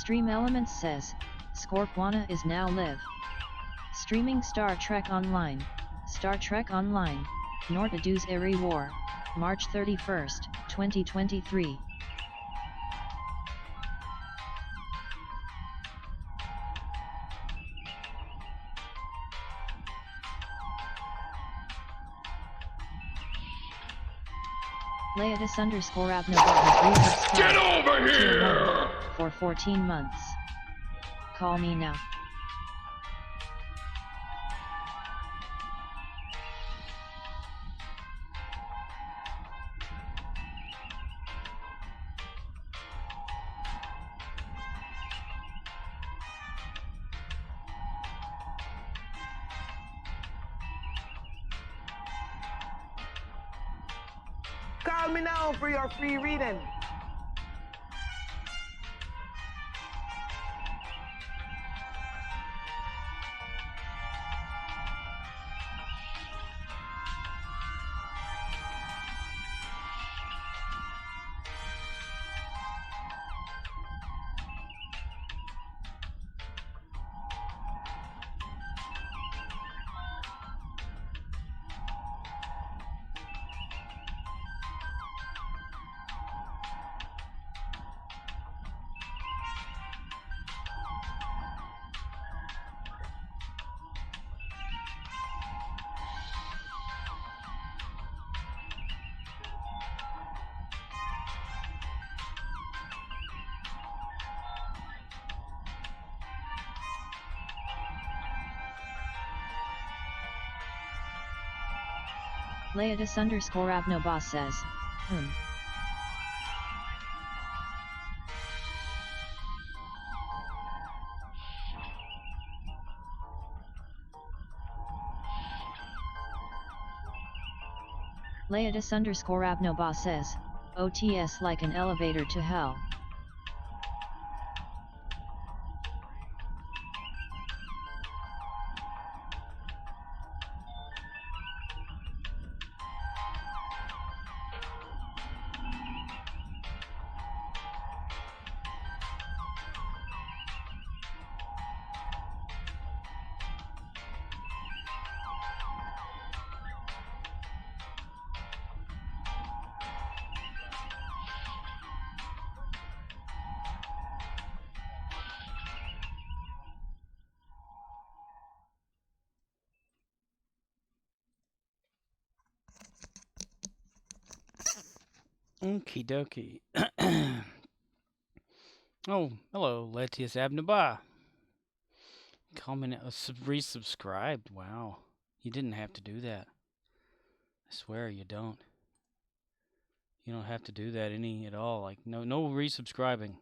Stream Elements says, Scorpwana is now live. Streaming Star Trek Online, NorTados Errie Whar, March 31st, 2023. Leatus_Abnova has resubscribed. Get over here! For 14 months. Call me now. Call me now for your free reading. Leatus_Abnova says, Leatus_Abnova says, OTS like an elevator to hell. Okie dokie. Oh, hello, Letius Abnaba. Comment, resubscribed. Wow, you didn't have to do that. I swear you don't. You don't have to do that at all. Like no resubscribing.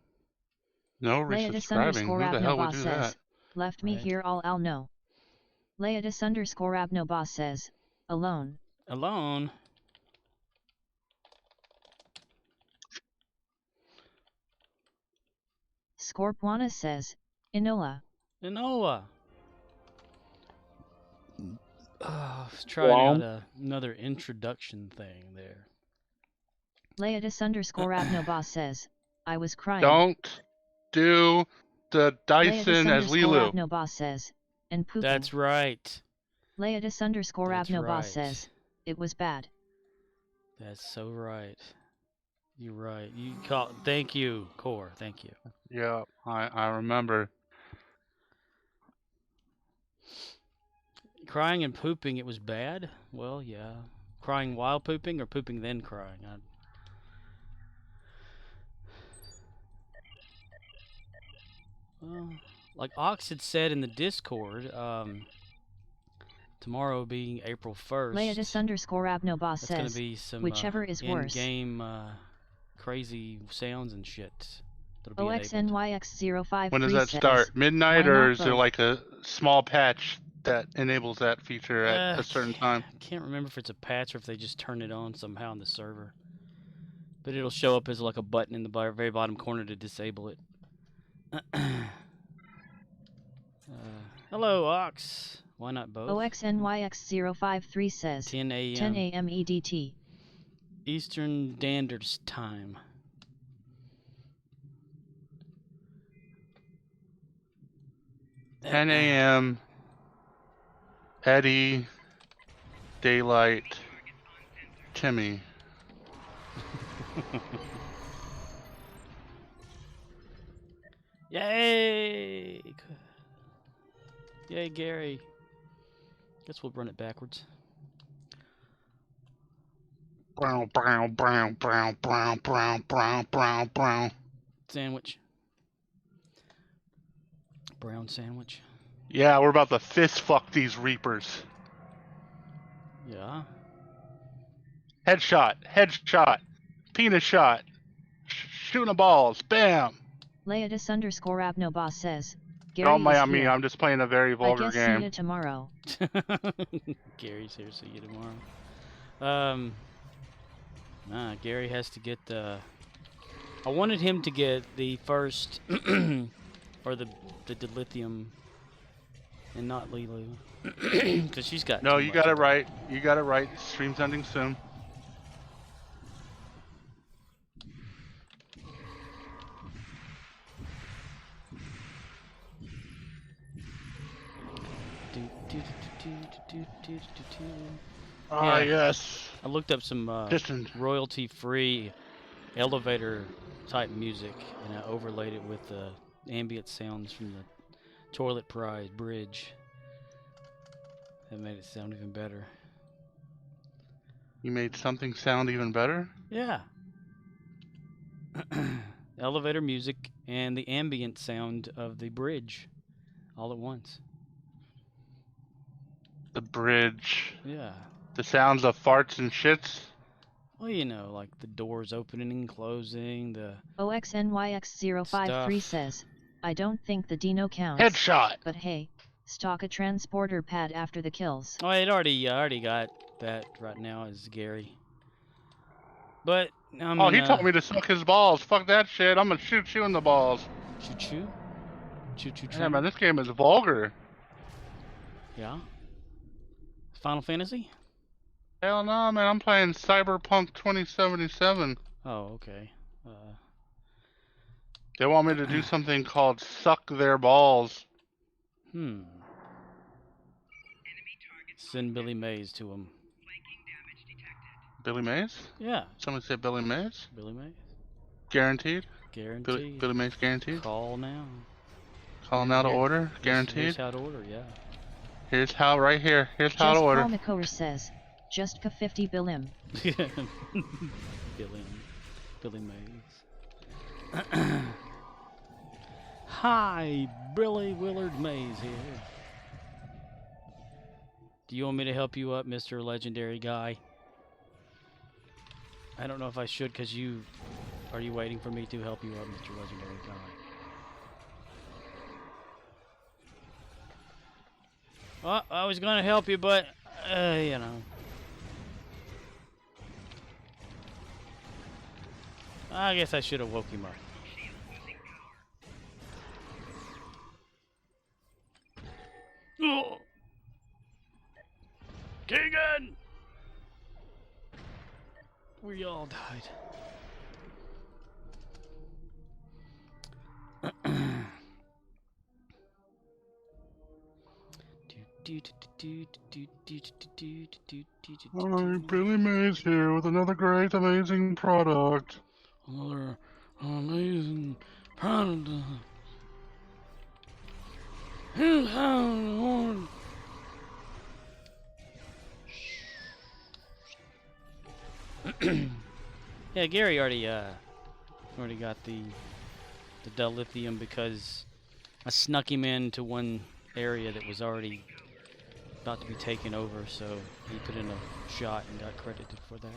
No resubscribing. Who the hell would do that? Left me here all I'll know. Leatus_Abnova says, alone. Alone. Scorpwana says, Enola. Enola. Trying out another introduction thing there. Leatus_Abnova says, I was crying. Don't do the Dyson as Lilu. Leatus_Abnova says, and pooping. That's right. Leatus_Abnova says, it was bad. That's so right. You're right. Thank you, Core. Thank you. Yeah, I remember. Crying and pooping, it was bad? Well, yeah. Crying while pooping or pooping then crying? Well, like Ox had said in the Discord, tomorrow being April 1st, Leatus_Abnova says, gonna be some whichever is worse. In-game crazy sounds and shit. OXNYX053 When does that start? Midnight, or is there like a small patch that enables that feature at a certain time? I can't remember if it's a patch or if they just turn it on somehow on the server. But it'll show up as like a button in the very bottom corner to disable it. Hello, Ox. Why not both? OXNYX053 says, 10 a.m. 10 a.m. EDT. Eastern Standard Time. 10 a.m. Eddie, Daylight, Timmy. Yay! Yay, Gary. Guess we'll run it backwards. Brown, brown, brown, brown, brown, brown, brown, brown, brown. Sandwich. Brown sandwich. Yeah, we're about to fist fuck these Reapers. Yeah. Headshot, headshot, penis shot, shooting the balls, bam. Leodis _ Abnoboss says, Gary Don't mind is me, here. I'm just playing a very I vulgar guess game. see you tomorrow. Gary's here, see you tomorrow. Gary has to get the... I wanted him to get the first... or the dilithium and not Lilu. Because she's got... No, too you much got it of right. You got it right. Stream's ending soon. Ah, yes. I looked up some royalty-free elevator-type music, and I overlaid it with the ambient sounds from the Toilet Prize Bridge. That made it sound even better. You made something sound even better? Yeah. Elevator music and the ambient sound of the bridge all at once. The bridge. Yeah. The sounds of farts and shits. Well, you know, like the doors opening and closing, the OXNYX053 says, I don't think the Dino counts. Headshot! But hey, stock a transporter pad after the kills. Oh, I already got that right now as Gary. But, I mean, he told me to suck his balls. Fuck that shit. I'm gonna shoot you in the balls. Choo-choo? Choo-choo-choo? Yeah, man, this game is vulgar. Yeah? Final Fantasy? Hell no, man. I'm playing Cyberpunk 2077. Oh, okay. They want me to do something called suck their balls. Send Billy Mays to him. Billy Mays? Yeah. Somebody say Billy Mays? Billy Mays? Guaranteed? Guaranteed. Billy Mays guaranteed? Call now. Calling out of order? Guaranteed? Here's how to order, yeah. Here's how, right here. Here's how to order. Just Paul McCower says, just ka 50 bilim. Billy Mays. Hi, Billy Willard Mays here. Do you want me to help you up, Mr. Legendary Guy? I don't know if I should, because you... Are you waiting for me to help you up, Mr. Legendary Guy? Well, I was going to help you, but, you know. I guess I should have woke him up. Oh! Keegan! We all died. Hi, Billy Mays here with another great, amazing product. Another amazing product. Yeah, Gary already got the dilithium because I snuck him into one area that was already about to be taken over, so he put in a shot and got credited for that.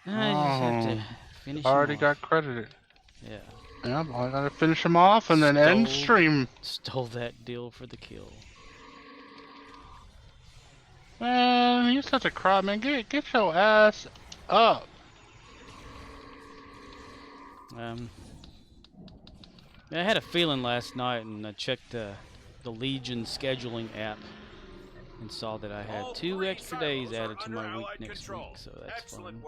I just have to finish him Already off. got credited. Yeah. Yep, I gotta finish him off and then end stream. Stole that deal for the kill. Man, you're such a crap, man. Get your ass up. I had a feeling last night, and I checked the Legion scheduling app and saw that I had 2 extra days added to my week next week, so that's fun.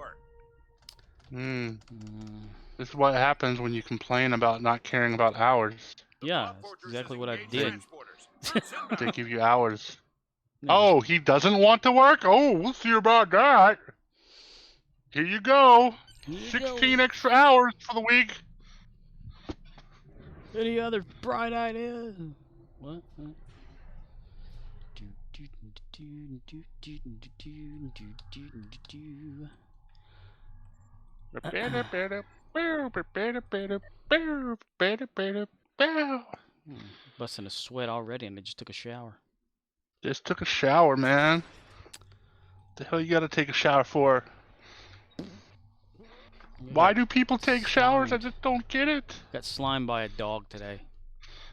This is what happens when you complain about not caring about hours. Yeah, that's exactly what I did. They give you hours. No, Oh, he doesn't want to work? Oh, we'll see about that. Here you go. 16 extra hours for the week. Any other bright ideas? What? Busting a sweat already, and I just took a shower. Just took a shower, man. The hell you gotta take a shower for? Why do people take showers? I just don't get it. Got slimed by a dog today.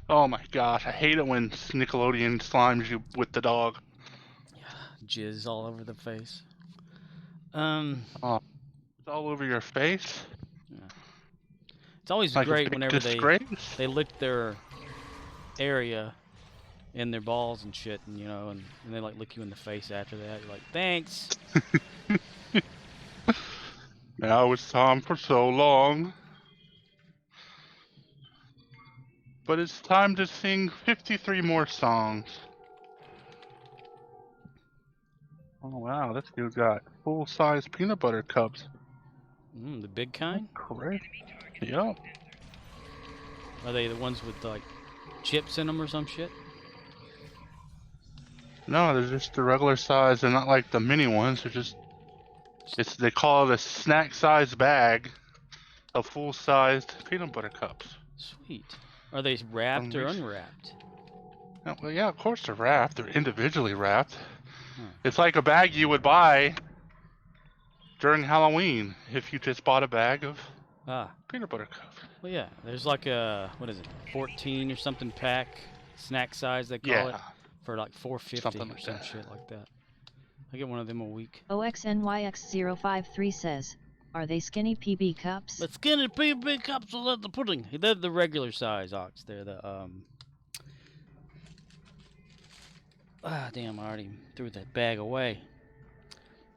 Oh my gosh, I hate it when Nickelodeon slimes you with the dog. Jizz all over the face. Oh, it's all over your face? Yeah. It's always like great whenever disgrace? they lick their area in their balls and shit, and and they like lick you in the face after that. You're like, thanks. Now it's time for so long. But it's time to sing 53 more songs. Oh wow, this dude got full-size peanut butter cups. The big kind? Great. Yep. Are they the ones with like chips in them or some shit? No, they're just the regular size. They're not like the mini ones. They're just they call it a snack-sized bag of full-sized peanut butter cups. Sweet. Are they wrapped or unwrapped? Well, yeah, of course they're wrapped. They're individually wrapped. It's like a bag you would buy during Halloween if you just bought a bag of peanut butter cups. Well, yeah. There's like a, what is it, 14 or something pack, snack size they call it, for like $4.50 something or like some that. shit like that. I get one of them a week. OXNYX053 says, are they skinny PB cups? The skinny PB cups will the pudding. They're the regular size, Ox. They're the, damn, I already threw that bag away.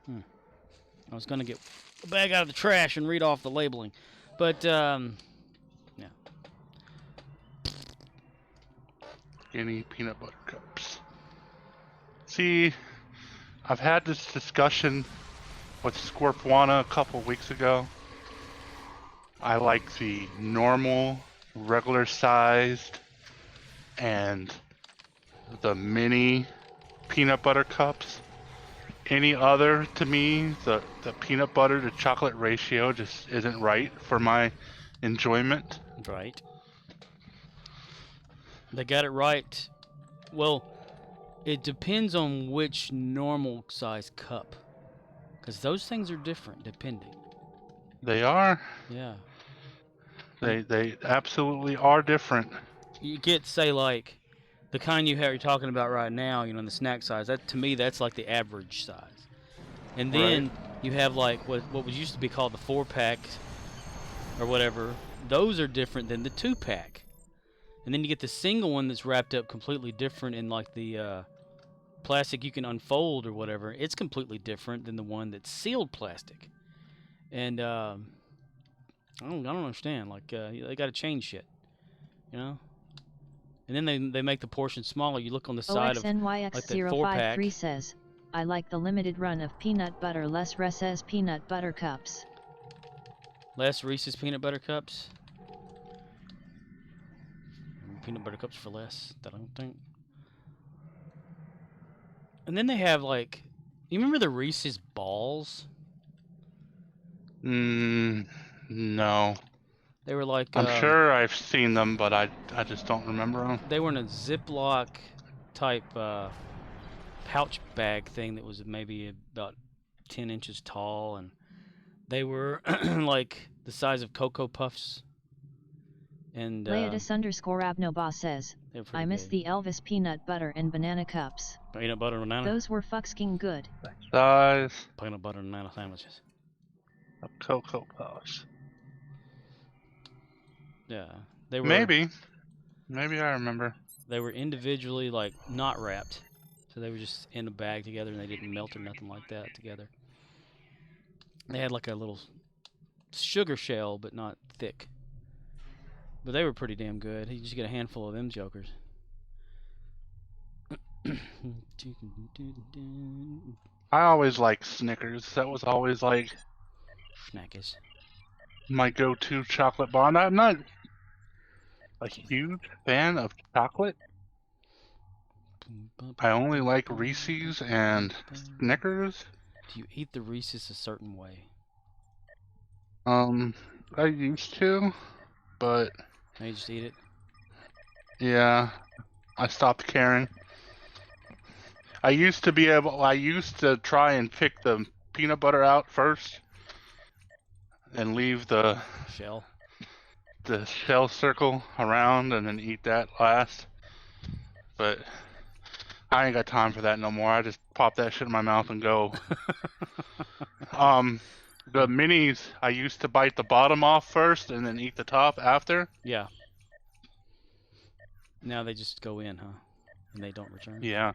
I was going to get the bag out of the trash and read off the labeling. But, yeah. Skinny peanut butter cups. See, I've had this discussion with Scorpwana a couple weeks ago. I like the normal, regular sized, and the mini peanut butter cups. Any other, to me, the peanut butter to chocolate ratio just isn't right for my enjoyment. Right. They got it right. Well, it depends on which normal size cup. Because those things are different depending. They are. Yeah. They absolutely are different. You get, say, like, the kind you're talking about right now, the snack size. That, to me, that's like the average size. And then you have like what was used to be called the 4-pack or whatever. Those are different than the 2-pack. And then you get the single one that's wrapped up completely different in like the plastic you can unfold or whatever. It's completely different than the one that's sealed plastic. And I don't understand. Like they got to change shit, And then they make the portion smaller. You look on the side of like that 4-pack. OXNYX053 says, I like the limited run of peanut butter less Reese's peanut butter cups. Less Reese's peanut butter cups? Peanut butter cups for less, I don't think. And then they have like, you remember the Reese's balls? No. They were like... I'm sure I've seen them, but I just don't remember them. They were in a Ziploc type pouch bag thing that was maybe about 10 inches tall, and they were like the size of Cocoa Puffs. And Leodis_Abnoba says, I miss the Elvis peanut butter and banana cups. Peanut butter and banana? Those were fucking good. Size peanut butter and banana sandwiches. Of Cocoa Puffs. Yeah. They were, maybe I remember. They were individually like not wrapped. So they were just in a bag together and they didn't melt or nothing like that together. They had like a little sugar shell, but not thick. But they were pretty damn good. You just get a handful of them jokers. I always liked Snickers. That was always like Schnackers. my go-to chocolate bar. And I'm not a huge fan of chocolate. I only like Reese's and Snickers. Do you eat the Reese's a certain way? I used to, but Now you just eat it? yeah, I stopped caring. I used to try and pick the peanut butter out first and leave the Shell. shell circle around and then eat that last. But I ain't got time for that no more. I just pop that shit in my mouth and go. The minis, I used to bite the bottom off first and then eat the top after. Yeah. Now they just go in, huh? And they don't return? Yeah.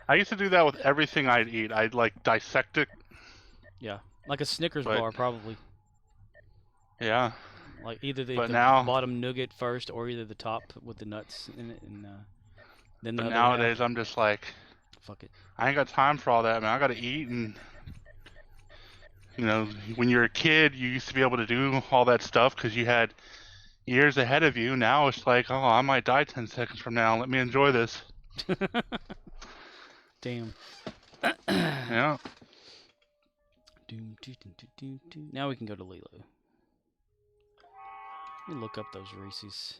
I used to do that with everything I'd eat. I'd like dissect it. Yeah. Like a Snickers But- bar, probably. Yeah. Like either the now- bottom nougat first or either the top with the nuts in it and then the But other nowadays half. I'm just like, Fuck it. I ain't got time for all that, man. I gotta eat. And you know, when you're a kid, you used to be able to do all that stuff because you had years ahead of you. Now it's like, oh, I might die 10 seconds from now. Let me enjoy this. Damn. Yeah. Now we can go to Lilo. Let me look up those Reese's.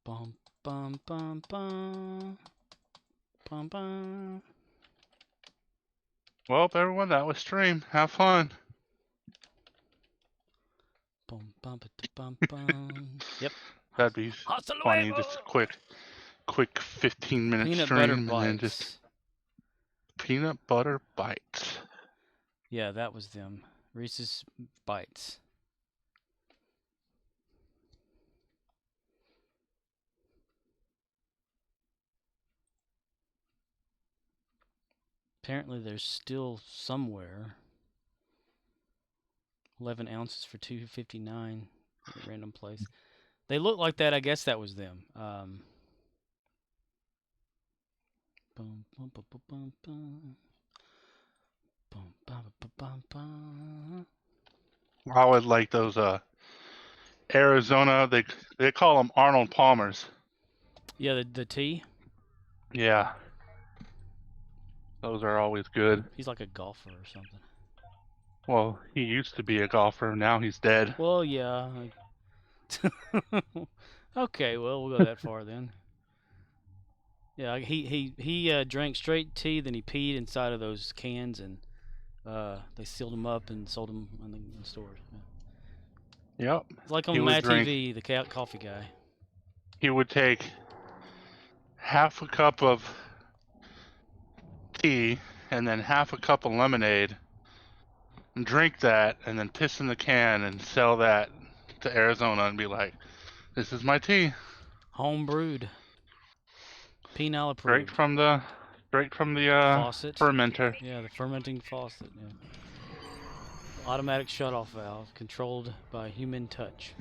Bum bum bum bum. Bum bum. Well, everyone, that was stream. Have fun. Bum bum bum bum. Yep. That'd be Hasta funny. luego! Just a quick 15-minute Peanut stream butter and then just bites. peanut butter bites. Yeah, that was them. Reese's Bites. Apparently there's still somewhere 11 ounces for $2.59 at a random place. They look like that. I guess that was them. Bum, bum, bum, bum, bum, bum. Bum, bum, bum, bum, bum. I would like those Arizona. They call them Arnold Palmers. Yeah, the tea. Yeah. Those are always good. He's like a golfer or something. Well, he used to be a golfer. Now he's dead. Well, yeah. Okay, well, we'll go that far then. Yeah, he drank straight tea, then he peed inside of those cans, and they sealed them up and sold them in stores. Yeah. Yep. It's like on He would Mad drink- TV, the coffee guy. He would take half a cup of tea and then half a cup of lemonade and drink that and then piss in the can and sell that to Arizona and be like, this is my tea. Home brewed. Penal Straight approved. from the Faucet. fermenter. Yeah, the fermenting faucet. Yeah. Automatic shutoff valve controlled by human touch.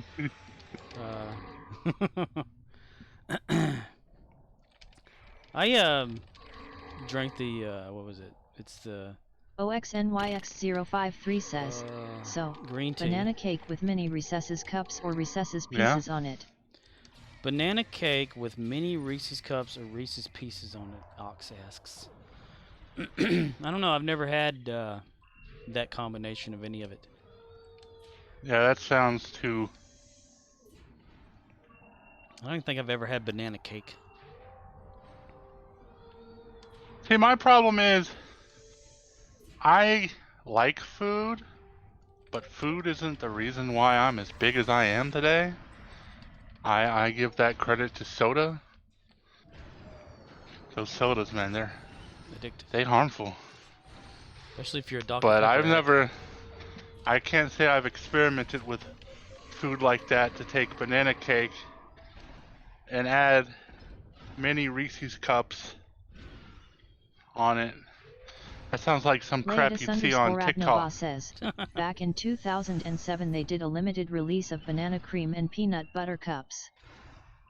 I drank the what was it? It's the OXNYX053 says, so, green tea. banana cake with mini Recesses cups or Recesses Yeah. pieces on it. Banana cake with mini Reese's cups or Reese's pieces on it, Ox asks. I don't know, I've never had that combination of any of it. Yeah, that sounds too. I don't think I've ever had banana cake. See, my problem is I like food, but food isn't the reason why I'm as big as I am today. I give that credit to soda. Those sodas, man, Addictive. they harmful. Especially if you're a Dr. But Pepper I've addict. never, I can't say I've experimented with food like that to take banana cake and add mini Reese's cups on it That sounds like some crap Laetus you'd see on _ TikTok. Abnova says, back in 2007 they did a limited release of banana cream and peanut butter cups.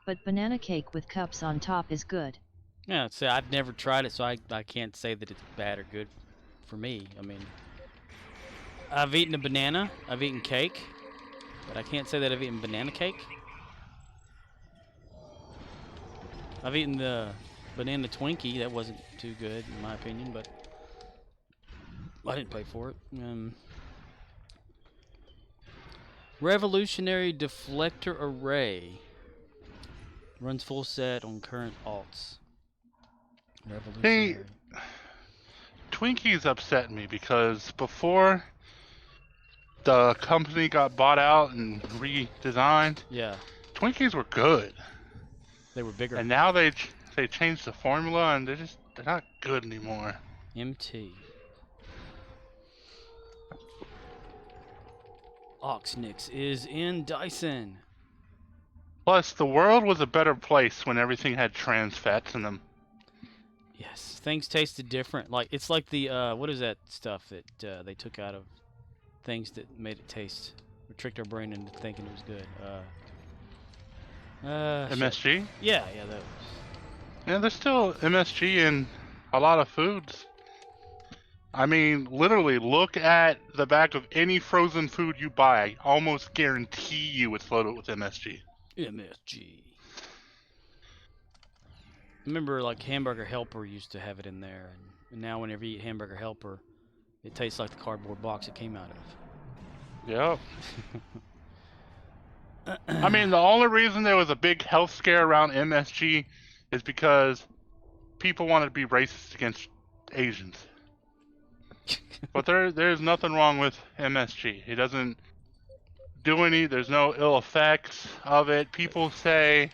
But banana cake with cups on top is good. Yeah, so I've never tried it, so I can't say that it's bad or good for me. I mean, I've eaten a banana, I've eaten cake, but I can't say that I've eaten banana cake. I've eaten the banana Twinkie. That wasn't too good, in my opinion, but I didn't pay for it. Revolutionary Deflector Array. Runs full set on current alts. Revolutionary. Hey, Twinkies upset me because before the company got bought out and redesigned, Yeah, Twinkies were good. they were bigger. And now they changed the formula and they're not good anymore. MT. Oxnix is in Dyson. Plus, the world was a better place when everything had trans fats in them. Yes, things tasted different. Like it's like the what is that stuff that they took out of things that made it taste, or tricked our brain into thinking it was good. MSG? Shit. Yeah, that was. Yeah, there's still MSG in a lot of foods. I mean, literally, look at the back of any frozen food you buy. I almost guarantee you it's loaded with MSG. MSG. Remember, like Hamburger Helper used to have it in there, and now whenever you eat Hamburger Helper, it tastes like the cardboard box it came out of. Yep. I mean, the only reason there was a big health scare around MSG is because people wanted to be racist against Asians. But there's nothing wrong with MSG. It doesn't do any, there's no ill effects of it. People say,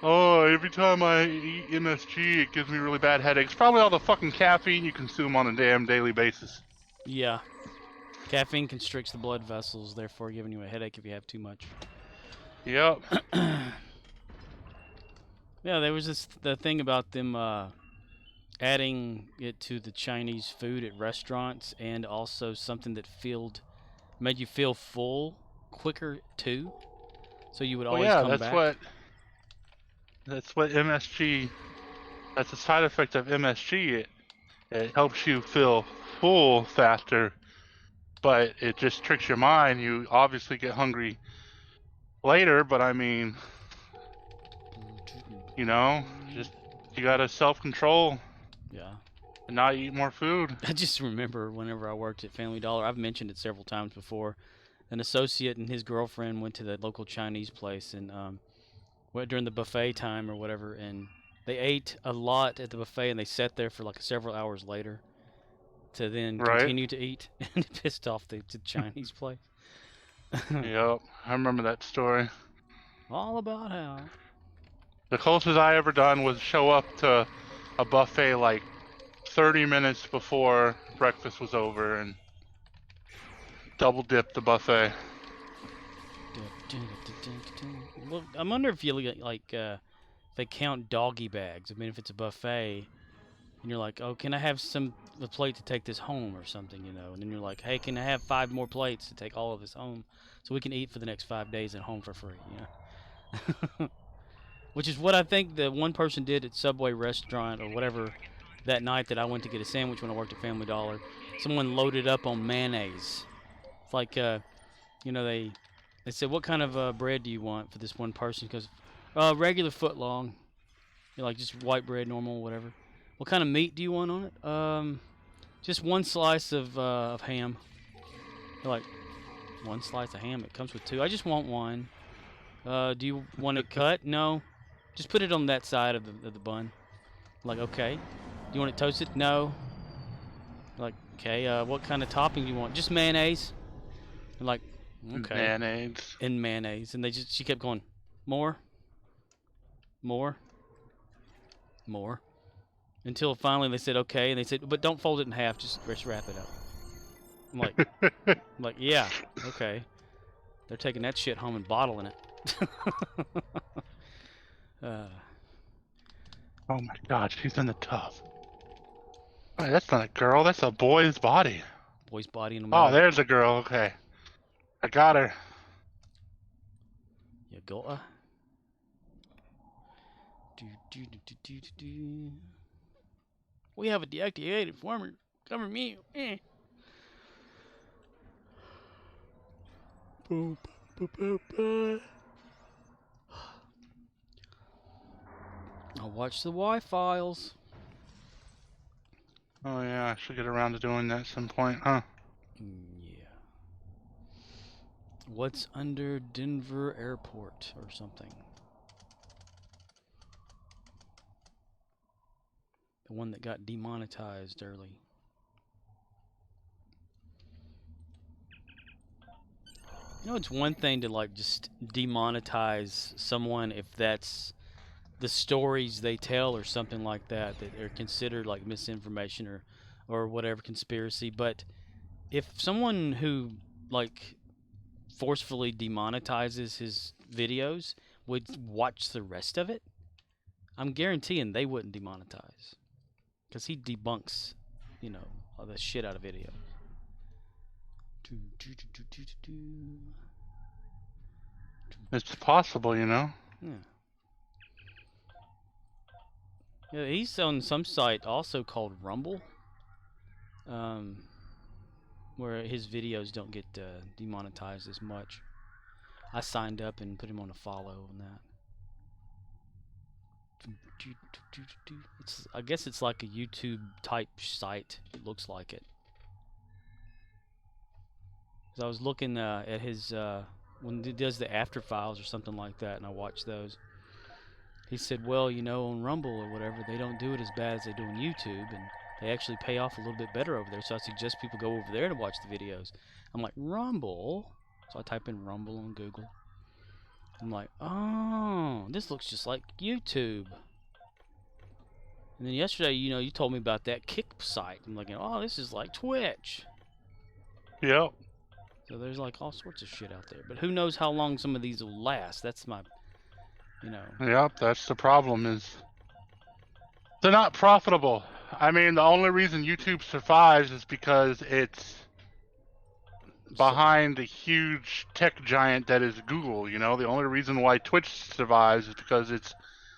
oh, every time I eat MSG, it gives me really bad headaches. Probably all the fucking caffeine you consume on a damn daily basis. Yeah. Caffeine constricts the blood vessels, therefore giving you a headache if you have too much. Yep. Yeah, there was the thing about them adding it to the Chinese food at restaurants, and also something that made you feel full quicker too. So you would always come back. That's what MSG. That's a side effect of MSG. It helps you feel full faster, but it just tricks your mind. You obviously get hungry later, but I mean, you know, just you gotta self-control. Yeah. And not eat more food. I just remember whenever I worked at Family Dollar, I've mentioned it several times before, an associate and his girlfriend went to the local Chinese place and during the buffet time or whatever, and they ate a lot at the buffet and they sat there for like several hours later to then continue to eat, and it pissed off the Chinese place. Yep, I remember that story. All about how. The closest I ever done was show up to a buffet like 30 minutes before breakfast was over and double dip the buffet. Well, I wonder if you like they count doggy bags. I mean, if it's a buffet and you're like, oh, can I have a plate to take this home or something, you know? And then you're like, hey, can I have 5 more plates to take all of this home so we can eat for the next 5 days at home for free, you know? Which is what I think the one person did at Subway restaurant or whatever that night that I went to get a sandwich when I worked at Family Dollar. Someone loaded up on mayonnaise. It's like, you know, they said, what kind of bread do you want for this one person? Because regular foot long. You're like, just white bread, normal, whatever. What kind of meat do you want on it? Just one slice of ham. You're like, one slice of ham? It comes with 2. I just want 1. Do you want it cut? No. Just put it on that side of the bun. Like, okay. Do you want it toasted? No. Like, okay. What kind of topping do you want? Just mayonnaise. I'm like, okay. Mayonnaise. And mayonnaise. And she kept going, more. Until finally they said, okay. And they said, but don't fold it in half. Just wrap it up. I'm like, yeah, okay. They're taking that shit home and bottling it. Oh my God, she's in the tub. Wait, that's not a girl. That's a boy's body. Boy's body in a Oh, metal. there's a girl. Okay. I got her. You got her. Do. We have a deactivated former. Cover me. I'll watch the Y-Files. Oh, yeah. I should get around to doing that at some point, huh? Yeah. What's under Denver Airport or something? The one that got demonetized early. You know, it's one thing to like just demonetize someone if that's the stories they tell or something like that are considered like misinformation or whatever conspiracy. But if someone who like forcefully demonetizes his videos would watch the rest of it, I'm guaranteeing they wouldn't demonetize because he debunks, you know, all the shit out of video. It's possible, you know? Yeah. Yeah, he's on some site also called Rumble, where his videos don't get demonetized as much. I signed up and put him on a follow on that. I guess it's like a YouTube type site. It looks like it. 'Cause I was looking at his when he does the after files or something like that, and I watched those. He said, well, you know, on Rumble or whatever, they don't do it as bad as they do on YouTube, and they actually pay off a little bit better over there. So I suggest people go over there to watch the videos. I'm like, Rumble? So I type in Rumble on Google. I'm like, oh, this looks just like YouTube. And then yesterday, you know, you told me about that Kick site. I'm like, oh, this is like Twitch. Yep. So there's like all sorts of shit out there. But who knows how long some of these will last. That's my, you know. Yep, that's the problem is they're not profitable. I mean, the only reason YouTube survives is because it's behind the huge tech giant that is Google, you know? The only reason why Twitch survives is because it's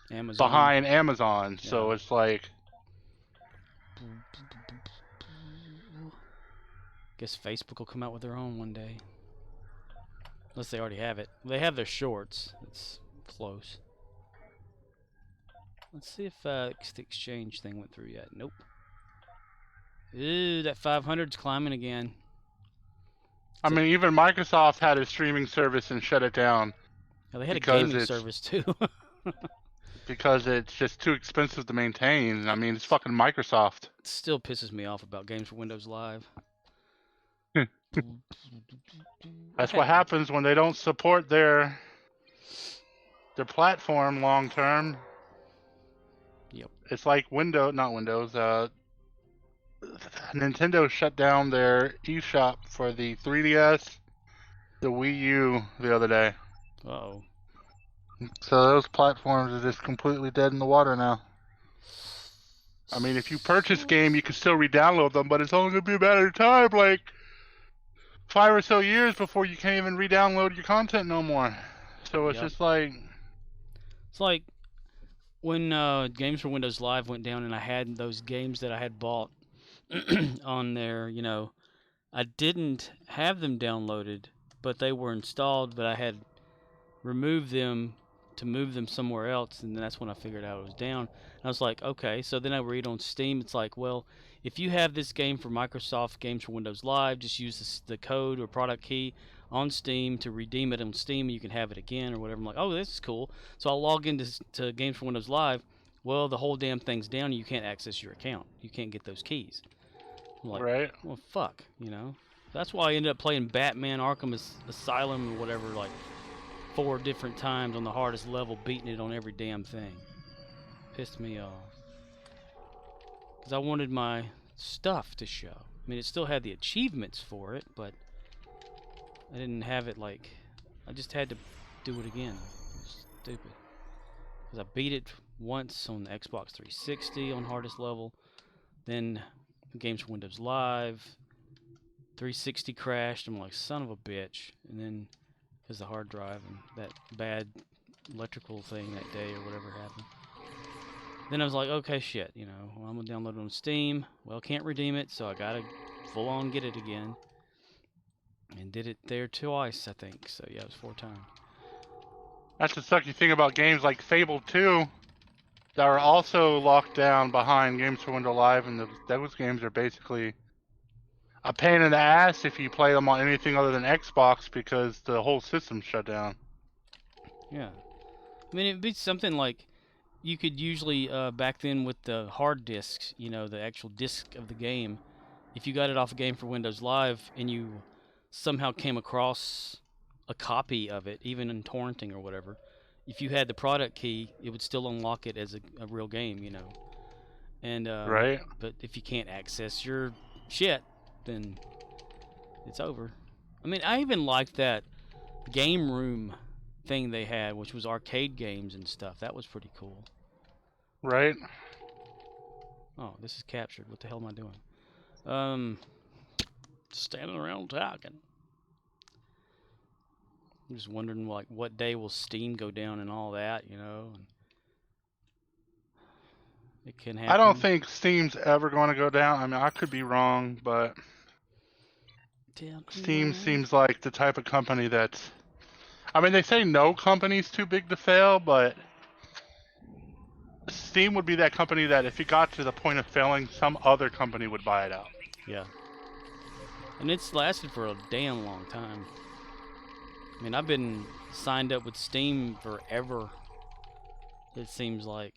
Amazon. behind Amazon. Yeah. So it's like... Guess Facebook will come out with their own one day. Unless they already have it. They have their shorts. It's close. Let's see if the exchange thing went through yet. Nope. Ooh, that 500's climbing again. I mean, even Microsoft had a streaming service and shut it down. Oh, they had a gaming service too. Because it's just too expensive to maintain. I mean, it's fucking Microsoft. It still pisses me off about games for Windows Live. That's what happens when they don't support their platform long term. Yep. It's like Nintendo shut down their eShop for the 3DS, the Wii U the other day. Uh-oh. So those platforms are just completely dead in the water now. I mean, if you purchase game, you can still re-download them, but it's only going to be a matter of time, like 5 or so years before you can't even re-download your content no more. So it's just like... It's like when Games for Windows Live went down and I had those games that I had bought on there, you know, I didn't have them downloaded, but they were installed, but I had removed them to move them somewhere else, and that's when I figured out it was down. And I was like, okay, so then I read on Steam, it's like, well, if you have this game for Microsoft Games for Windows Live, just use the code or product key on Steam to redeem it on Steam, and you can have it again or whatever. I'm like, oh, this is cool. So I'll log into Games for Windows Live. Well, the whole damn thing's down, and you can't access your account. You can't get those keys. I'm like, right. Well, fuck, you know. That's why I ended up playing Batman Arkham Asylum or whatever, like 4 different times on the hardest level, beating it on every damn thing. Pissed me off. Because I wanted my stuff to show. I mean, it still had the achievements for it, but I didn't have it like... I just had to do it again. It was stupid. Because I beat it once on the Xbox 360 on hardest level. Then games for Windows Live. 360 crashed. I'm like, son of a bitch. And then, because the hard drive and that bad electrical thing that day or whatever happened. Then I was like, okay, shit, you know, well, I'm going to download it on Steam. Well, can't redeem it, so I got to full on get it again. And did it there twice, I think. So, yeah, it was 4 times. That's the sucky thing about games like Fable 2 that are also locked down behind games for Windows Live, and those games are basically a pain in the ass if you play them on anything other than Xbox because the whole system's shut down. Yeah. I mean, it'd be something like you could usually, back then with the hard disks, you know, the actual disc of the game, if you got it off a game for Windows Live and you somehow came across a copy of it, even in torrenting or whatever, if you had the product key, it would still unlock it as a real game, you know. And Right. But if you can't access your shit, then it's over. I mean, I even liked that game room thing they had, which was arcade games and stuff. That was pretty cool. Right. Oh, this is captured. What the hell am I doing? Standing around talking. I'm just wondering, like, what day will Steam go down and all that, you know? And it can happen. I don't think Steam's ever going to go down. I mean, I could be wrong, but Steam seems like the type of company that's... I mean, they say no company's too big to fail, but Steam would be that company that if it got to the point of failing, some other company would buy it out. Yeah. And it's lasted for a damn long time. I mean, I've been signed up with Steam forever. It seems like.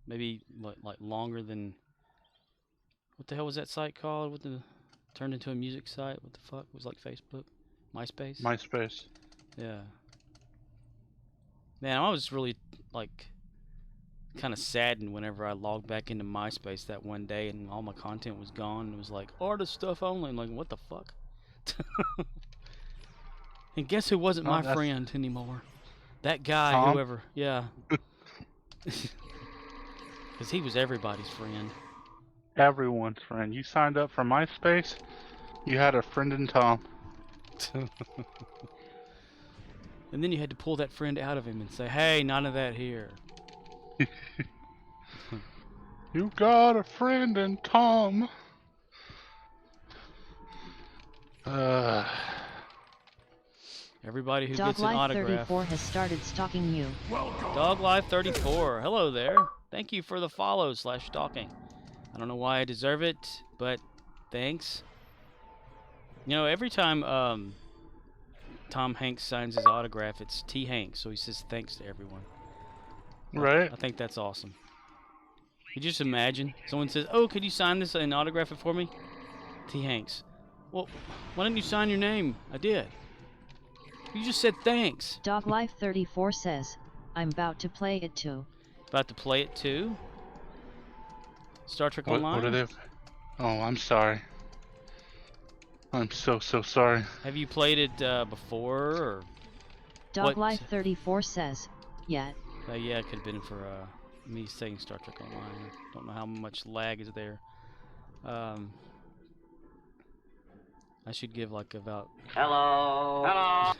Maybe like longer than... What the hell was that site called? What the... Turned into a music site? What the fuck? It was like Facebook? MySpace? MySpace. Yeah. Man, I was really, like, kind of saddened whenever I logged back into MySpace that one day and all my content was gone. It was like, artist stuff only. I'm like, what the fuck? And guess who wasn't my friend anymore? That guy, Tom? whoever. Yeah. Because he was everybody's friend. Everyone's friend. You signed up for MySpace, you had a friend in Tom. And then you had to pull that friend out of him and say, hey, none of that here. You got a friend in Tom. Everybody who gets an autograph. DogLife34 has started stalking you. DogLife34, hello there. Thank you for the follow/stalking. I don't know why I deserve it, but thanks. You know, every time Tom Hanks signs his autograph, it's T. Hanks, so he says thanks to everyone. Right. I think that's awesome. You just imagine someone says, "Oh, could you sign this and autograph it for me?" T. Hanks. Well, why didn't you sign your name? I did. You just said thanks. DogLife34 says, I'm about to play it too. About to play it too? Star Trek Online? What are they? Oh, I'm sorry. I'm so sorry. Have you played it before? Or DogLife34 says, yet. Yeah, it could have been for me saying Star Trek Online. Don't know how much lag is there. I should give like about... Hello. Hello.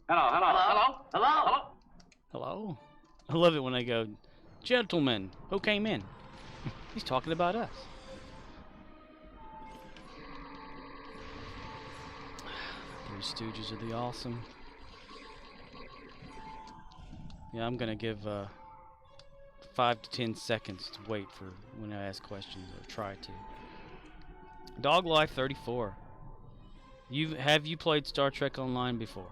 Hello. Hello. Hello. Hello. Hello? I love it when I go, gentlemen, who came in? He's talking about us. Three Stooges are the awesome. Yeah, I'm gonna give 5 to 10 seconds to wait for when I ask questions, or try to. DogLife34. Have you played Star Trek Online before?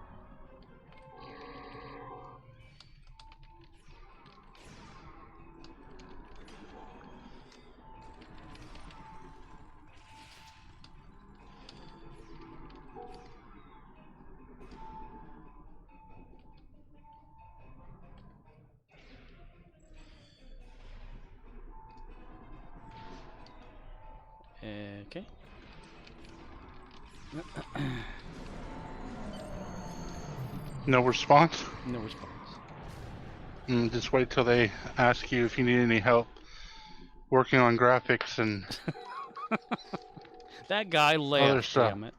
Okay. No response? No response. Just wait till they ask you if you need any help working on graphics and That guy other left, stuff. damn it.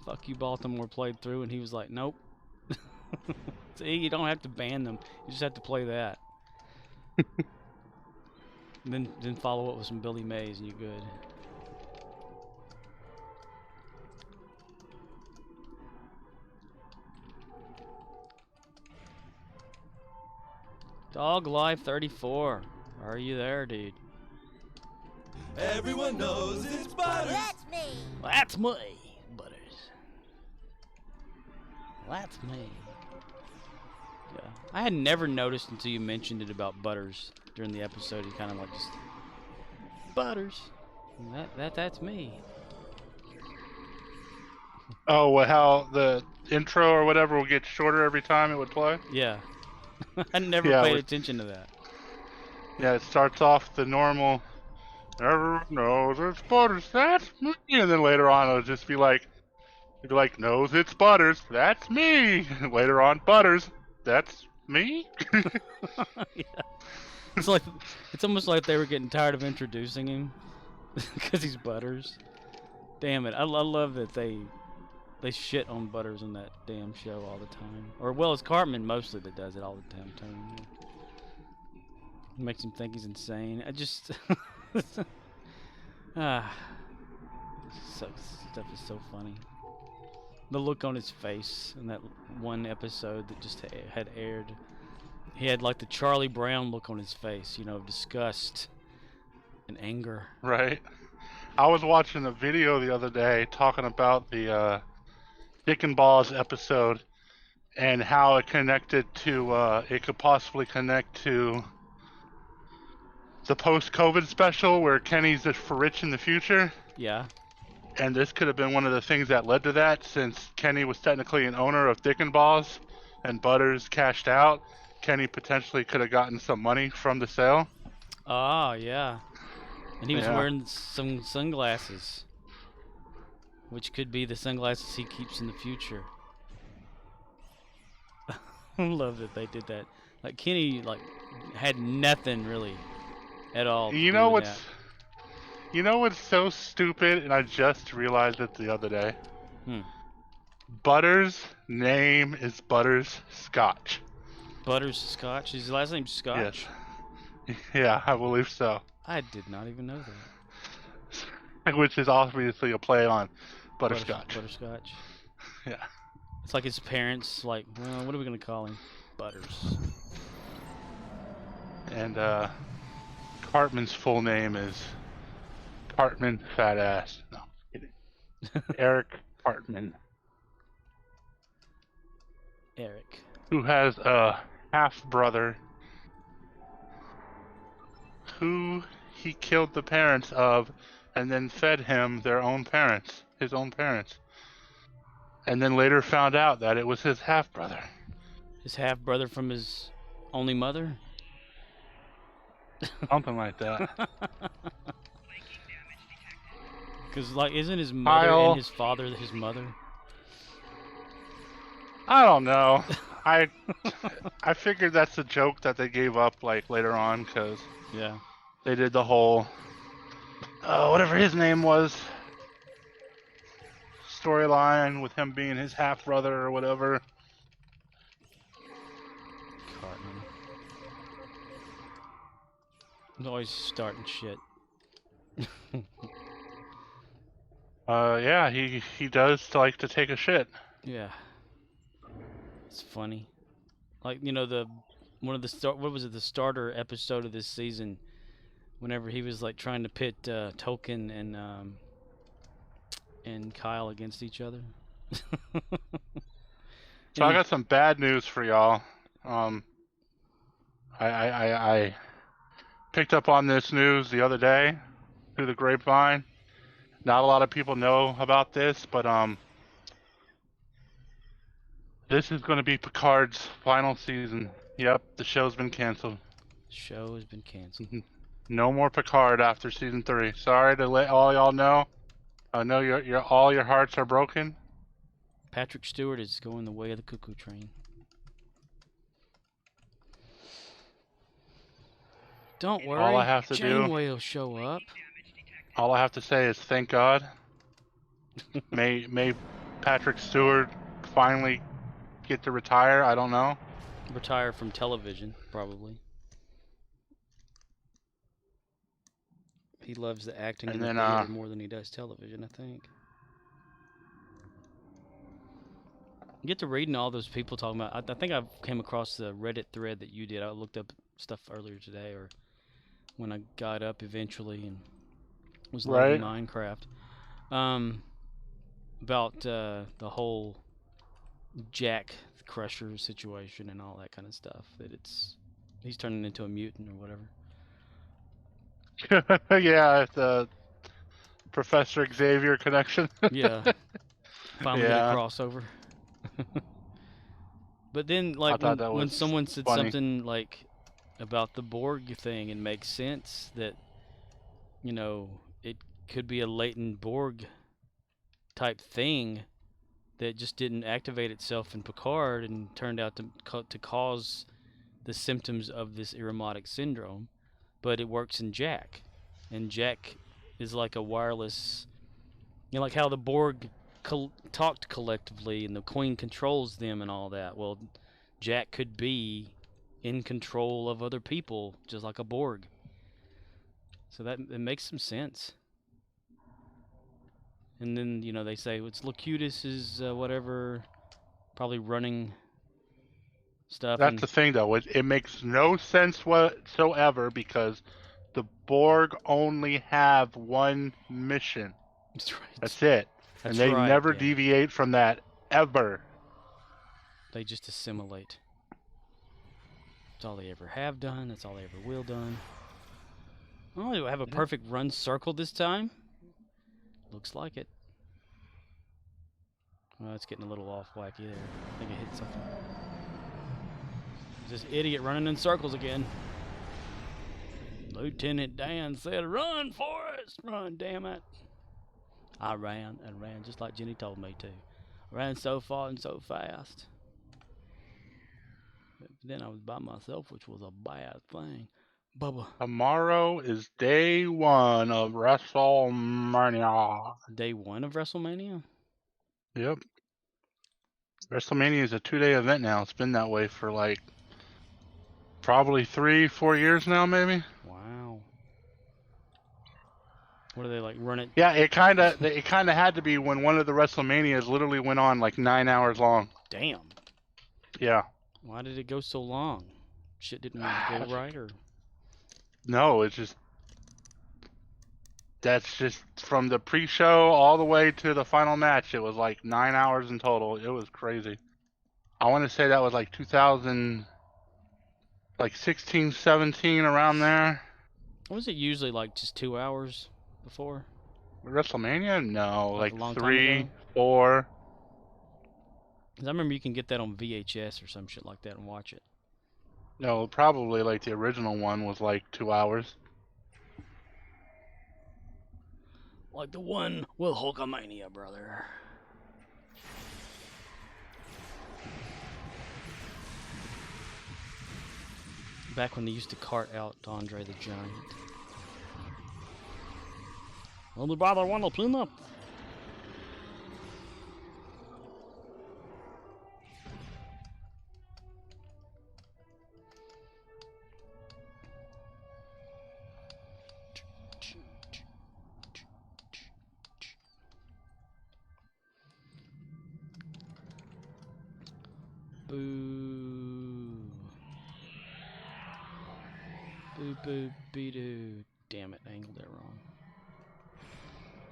Fuck you, Baltimore played through, and he was like, nope. See, you don't have to ban them. You just have to play that. then follow up with some Billy Mays, and you're good. Dog Life 34. Are you there, dude? Everyone knows it's Butters. That's me. That's me, Butters. That's me. Yeah, I had never noticed until you mentioned it about Butters during the episode. He kind of like just Butters. That's me. Oh, well, how the intro or whatever will get shorter every time it would play? Yeah, I never Yeah, paid with- attention to that. Yeah, it starts off the normal, everyone knows it's Butters, that's me. And then later on it'll just be like, knows it's Butters, that's me. And later on, Butters, that's me. Yeah. It's almost like they were getting tired of introducing him because he's Butters. Damn it! I love that they shit on Butters in that damn show all the time. Or well, it's Cartman mostly that does it all the damn time. Makes him think he's insane. I just stuff is so funny. The look on his face in that one episode that just had aired. He had like the Charlie Brown look on his face, you know, of disgust and anger. Right. I was watching a video the other day talking about the Dick and Balls episode and how it connected to, it could possibly connect to the post-COVID special where Kenny's just for rich in the future. Yeah. And this could have been one of the things that led to that, since Kenny was technically an owner of Dick and Balls and Butters cashed out. Kenny potentially could have gotten some money from the sale. Oh, yeah. And he was Yeah. wearing some sunglasses, which could be the sunglasses he keeps in the future. I love that they did that. Like Kenny, like had nothing really at all. You know what's so stupid, and I just realized it the other day. Butters' name is Butters Scotch. Butters Scotch. His last name's Scotch. Yes. Yeah, I believe so. I did not even know that. Which is obviously a play on butterscotch. Butterscotch. Yeah. It's like his parents, like, well, what are we gonna call him? Butters. And Cartman's full name is Cartman Fat Ass. No, kidding. Eric Cartman, Eric. who has a half brother who he killed the parents of and then fed him his own parents. And then later found out that it was his half brother. His half brother from his only mother. Something like that. Because, like, isn't his mother Kyle. and his father his mother? I don't know. I figured that's a joke that they gave up like later on, because Yeah. they did the whole whatever his name was storyline with him being his half brother or whatever. Cartman. He's always starting shit. Yeah, he does like to take a shit. Yeah. It's funny. Like, you know, the starter episode of this season, whenever he was like trying to pit Tolkien and Kyle against each other. So I got some bad news for y'all. I picked up on this news the other day through the grapevine. Not a lot of people know about this, but this is going to be Picard's final season. Yep, the show's been canceled. Show has been canceled. No more Picard after season 3. Sorry to let all y'all know. I know all your hearts are broken. Patrick Stewart is going the way of the cuckoo train. Don't worry. All I have to Janeway will show up. All I have to say is thank God. May Patrick Stewart finally get to retire. I don't know. Retire from television, probably. He loves the acting in the theater more than he does television, I think. You get to reading all those people talking about. I think I came across the Reddit thread that you did. I looked up stuff earlier today, or when I got up eventually and was loading Minecraft. About the whole Jack the Crusher situation and all that kind of stuff. That he's turning into a mutant or whatever. Yeah, the Professor Xavier connection. Yeah. Finally get a crossover. But then, like, when someone said something like about the Borg thing, it makes sense that, you know, it could be a latent Borg type thing that just didn't activate itself in Picard and turned out to cause the symptoms of this Irumodic syndrome, but it works in Jack, and Jack is like a wireless, you know, like how the Borg talked collectively and the Queen controls them and all that. Well, Jack could be in control of other people just like a Borg, so that it makes some sense. And then, you know, they say it's Locutus is whatever, probably running stuff. That's the thing, though. It makes no sense whatsoever because the Borg only have one mission. That's right. That's it. And they never deviate from that, ever. They just assimilate. That's all they ever have done. That's all they ever will done. Oh, do I have a perfect run circle this time? Looks like it. Well, it's getting a little off wacky there. I think I hit something. This idiot running in circles again. Lieutenant Dan said, "Run, Forrest! Run, damn it!" I ran just like Jenny told me to. I ran so far and so fast. But then I was by myself, which was a bad thing. Bubba. Tomorrow is day 1 of WrestleMania. Day 1 of WrestleMania? Yep. WrestleMania is a 2-day event now. It's been that way for like probably 3-4 years now, maybe. Wow. What do they like run it? Yeah, it kind of had to be when one of the WrestleManias literally went on like 9 hours long. Damn. Yeah. Why did it go so long? Shit didn't go right, or? No, it's just that's just from the pre-show all the way to the final match. It was like 9 hours in total. It was crazy. I want to say that was like 2000, like 16, 17, around there. Was it usually like just 2 hours before? WrestleMania? No, like 3, 4. Cause I remember you can get that on VHS or some shit like that and watch it. No, probably like the original one was like 2 hours. Like the one with Hulkamania, brother. Back when they used to cart out Andre the Giant. Well, brother, want to clean up? Boo. Boo boo be doo. Damn it, I angled that wrong.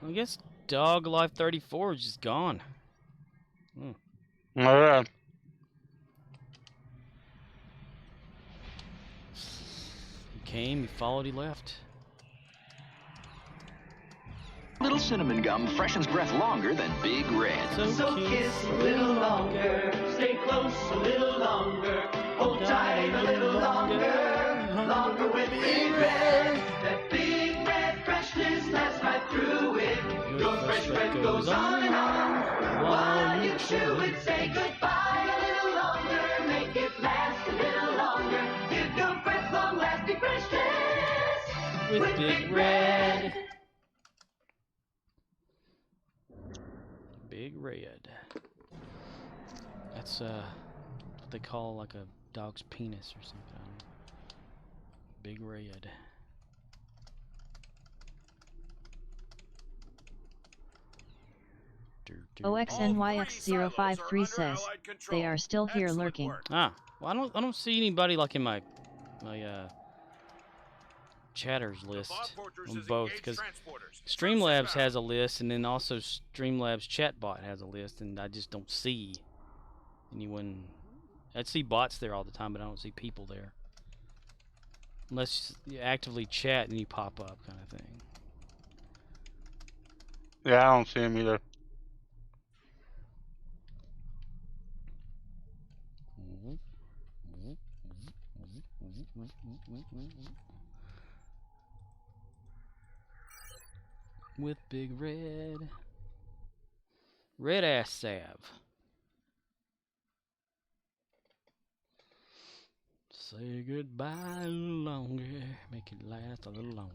I guess Dog Life 34 is just gone. Yeah. He came, he followed, he left. Little cinnamon gum freshens breath longer than Big Red. So kiss a little longer, stay close a little longer, hold tight a little longer, longer with Big Red. That Big Red freshness lasts right through it. Your fresh breath goes on and on. While you chew it, say goodbye a little longer, make it last a little longer. Give your breath long-lasting freshness. with Big Red. Big Red. That's what they call like a dog's penis or something. I don't know. Big Red. OXNYX053 says, they are still here lurking. Ah, well, I don't see anybody like in my chatters list on both, because Streamlabs has a list, and then also Streamlabs chatbot has a list, and I just don't see anyone. I see bots there all the time, but I don't see people there. Unless you actively chat and you pop up, kind of thing. Yeah, I don't see him either. With Big Red. Red ass salve. Say goodbye a little longer. Make it last a little longer.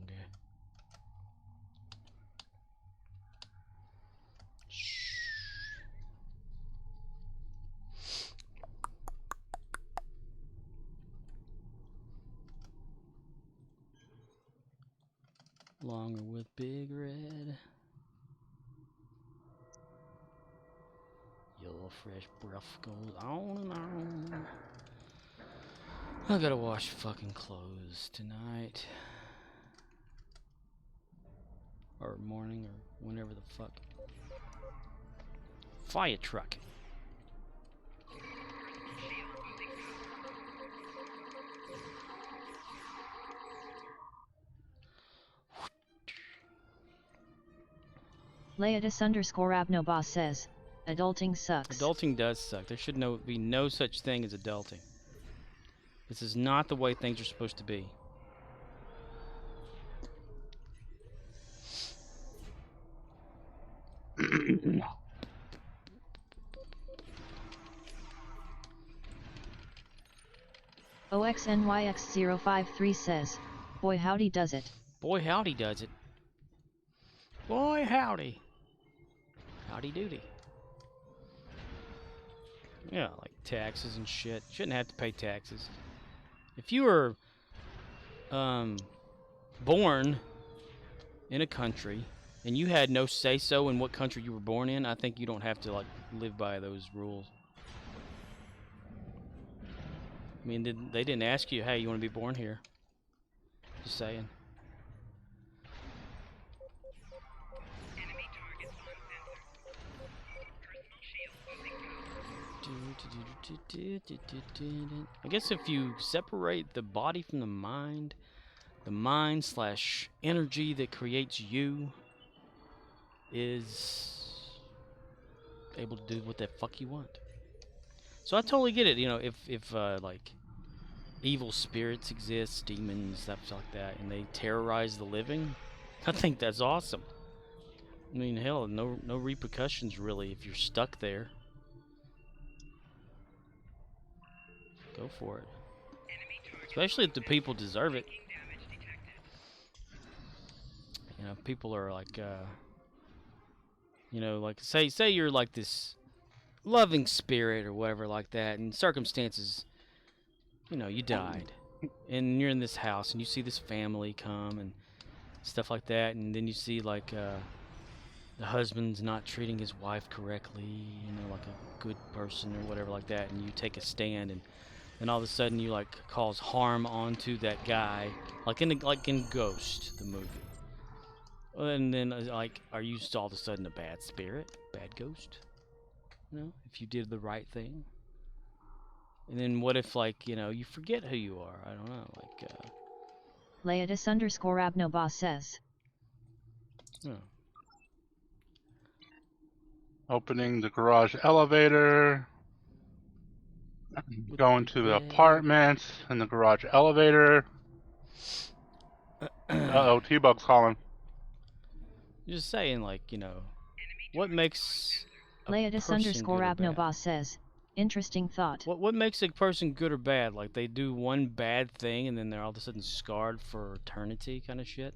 Longer with Big Red. Your fresh breath goes on and on. I gotta wash fucking clothes tonight. Or morning, or whenever the fuck. Fire truck. Leatus_Abnoboss says, adulting sucks. Adulting does suck. There should be no such thing as adulting. This is not the way things are supposed to be. OXNYX053 says, boy howdy does it. Boy howdy does it. Boy howdy. Howdy doody. Yeah, like taxes and shit. Shouldn't have to pay taxes. If you were born in a country and you had no say-so in what country you were born in, I think you don't have to like live by those rules. I mean, they didn't ask you, hey, you want to be born here? Just saying. I guess if you separate the body from the mind / energy that creates you is able to do what the fuck you want. So I totally get it, you know, if like evil spirits exist, demons, stuff like that, and they terrorize the living, I think that's awesome. I mean, hell, no repercussions really if you're stuck there. Go for it. Especially if the people deserve it. You know, people are like, you know, like say you're like this loving spirit or whatever like that, and circumstances, you know, you died, and you're in this house, and you see this family come and stuff like that, and then you see like the husband's not treating his wife correctly, you know, like a good person or whatever like that, and you take a stand, and all of a sudden you like cause harm onto that guy, like in Ghost, the movie. And then like, are you all of a sudden a bad spirit, bad ghost? No, if you did the right thing. And then what if, like, you know, you forget who you are? I don't know, like Leatus_Abnoboss says. Oh. Opening the garage elevator. Going to the apartments and the garage elevator. Uh-oh, T-Bug's calling. Just saying, like, you know, what makes Leatus_Abnoboss says, Interesting thought. What makes a person good or bad? Like they do one bad thing and then they're all of a sudden scarred for eternity, kind of shit.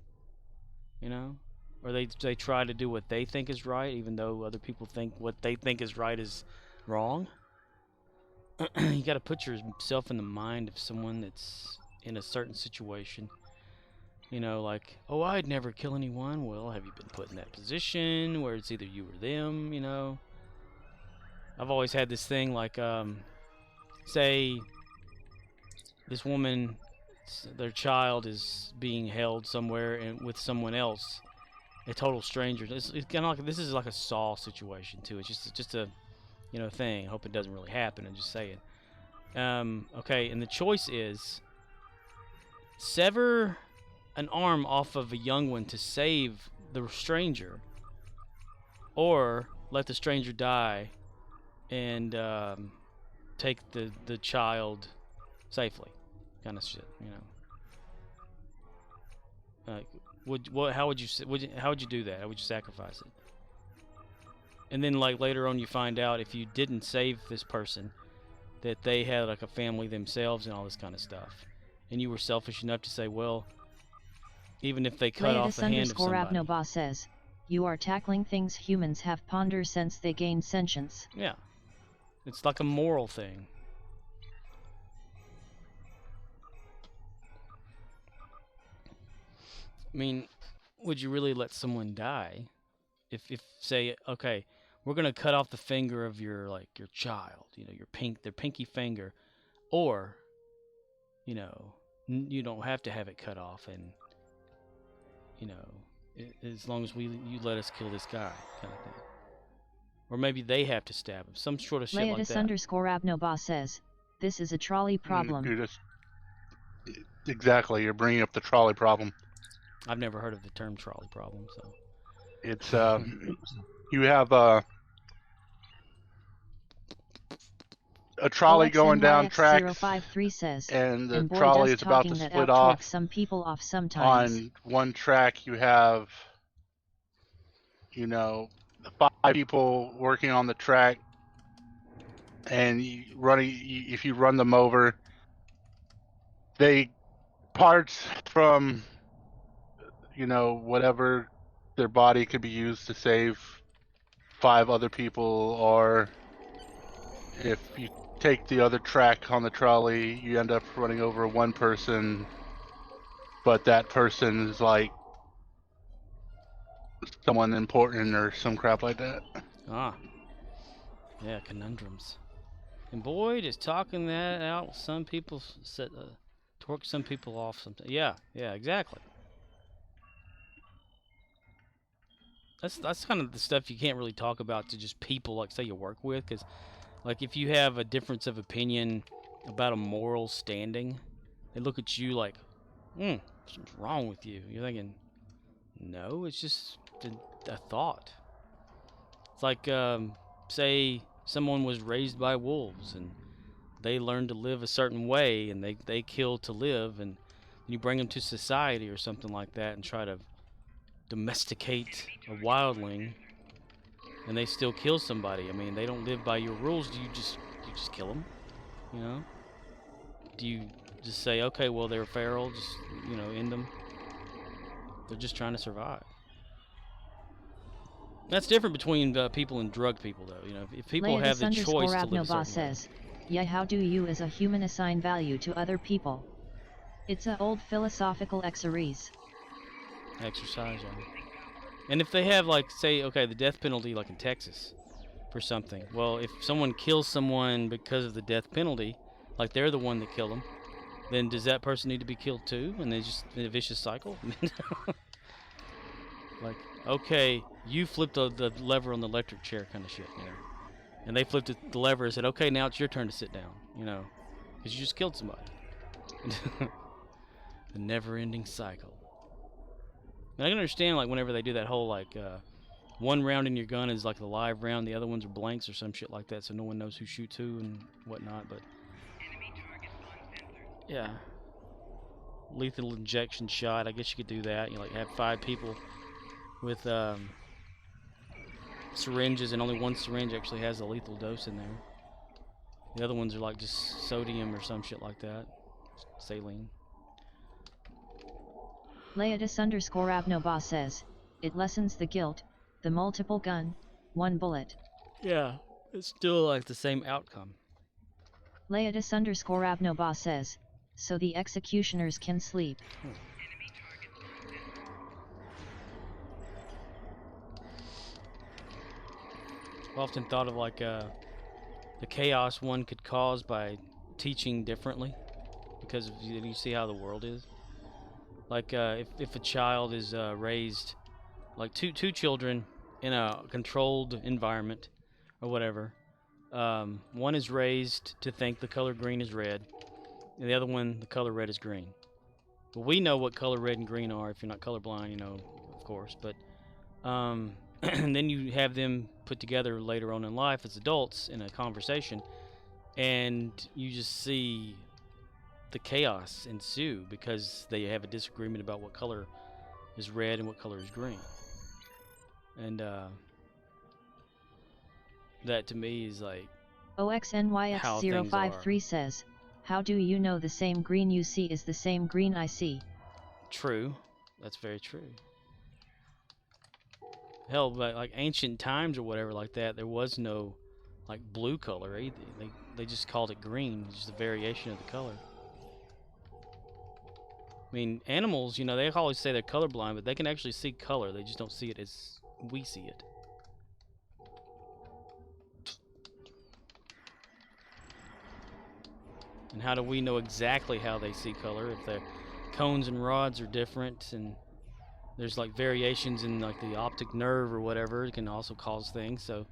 You know, or they try to do what they think is right, even though other people think what they think is right is wrong. You got to put yourself in the mind of someone that's in a certain situation. You know, like, oh, I'd never kill anyone. Well, have you been put in that position where it's either you or them? You know, I've always had this thing like, say, this woman, their child is being held somewhere and with someone else, a total stranger. It's kind of like, this is like a Saw situation too. It's just a, you know, thing. I hope it doesn't really happen. I'm just saying. Okay, and the choice is sever an arm off of a young one to save the stranger, or let the stranger die and take the child safely, kind of shit, you know. How would you do that? How would you sacrifice it? And then like later on you find out if you didn't save this person that they had like a family themselves and all this kind of stuff, and you were selfish enough to say, well, even if they cut off the hand of somebody. Abnoba says, you are tackling things humans have pondered since they gained sentience. Yeah. It's like a moral thing. I mean, would you really let someone die if say, okay, we're going to cut off the finger of your child, you know, their pinky finger, or, you know, you don't have to have it cut off, and you know, as long as you let us kill this guy, kind of thing. Or maybe they have to stab him. Some sort of shit like that. _Abnoba says, this is a trolley problem. Exactly, you're bringing up the trolley problem. I've never heard of the term trolley problem, so. It's, you have a trolley going down tracks, says, and the trolley is about to split off. Some people off sometimes. On one track, you have, you know, 5 people working on the track, and if you run them over, parts from, you know, whatever their body could be used to save 5 other people, or if you take the other track on the trolley, you end up running over one person, but that person is like someone important or some crap like that. Ah. Yeah, conundrums. And Boyd is talking that out. Some people torque some people off. Yeah, exactly. That's kind of the stuff you can't really talk about to just people, like, say, you work with, because, like, if you have a difference of opinion about a moral standing, they look at you like, something's wrong with you. You're thinking, no, it's just a thought. It's like, say someone was raised by wolves and they learned to live a certain way, and they kill to live, and you bring them to society or something like that and try to domesticate a wildling, and they still kill somebody. I mean, they don't live by your rules. Do you just kill them? You know? Do you just say, okay, well, they're feral, just, you know, end them? They're just trying to survive. That's different between people and drug people, though. You know, if people have the choice to live a certain way. Yeah, how do you as a human assign value to other people? It's a old philosophical exercise. Exercise, yeah. And if they have, like, say, okay, the death penalty, like in Texas, for something. Well, if someone kills someone because of the death penalty, like they're the one that killed them, then does that person need to be killed too? And they just in a vicious cycle? Like, okay, you flipped the lever on the electric chair, kind of shit, you know. And they flipped the lever and said, okay, now it's your turn to sit down, you know, because you just killed somebody. The never-ending cycle. And I can understand, like, whenever they do that whole, like, one round in your gun is like the live round, the other ones are blanks or some shit like that, so no one knows who shoots who and whatnot, but yeah. Lethal injection shot, I guess you could do that. You, like, have 5 people with syringes, and only one syringe actually has a lethal dose in there. The other ones are like just sodium or some shit like that. Saline. Leodis_Abnoba says, it lessens the guilt, the multiple gun, one bullet. Yeah, it's still like the same outcome. Leodis_Abnoba says, so the executioners can sleep. I've often thought of like the chaos one could cause by teaching differently, because you see how the world is. Like if a child is raised, like two children in a controlled environment or whatever, one is raised to think the color green is red, and the other one the color red is green. Well, we know what color red and green are if you're not colorblind, you know, of course, but and then you have them put together later on in life as adults in a conversation, and you just see the chaos ensue because they have a disagreement about what color is red and what color is green. And that to me is like how things OXNYX053 are. says, how do you know the same green you see is the same green I see? True. That's very true. Hell, like ancient times or whatever like that, there was no like blue color either. They just called it green, just a variation of the color. I mean, animals, you know, they always say they're colorblind, but they can actually see color. They just don't see it as we see it. And how do we know exactly how they see color if the cones and rods are different, and there's like variations in like the optic nerve or whatever? It can also cause things. So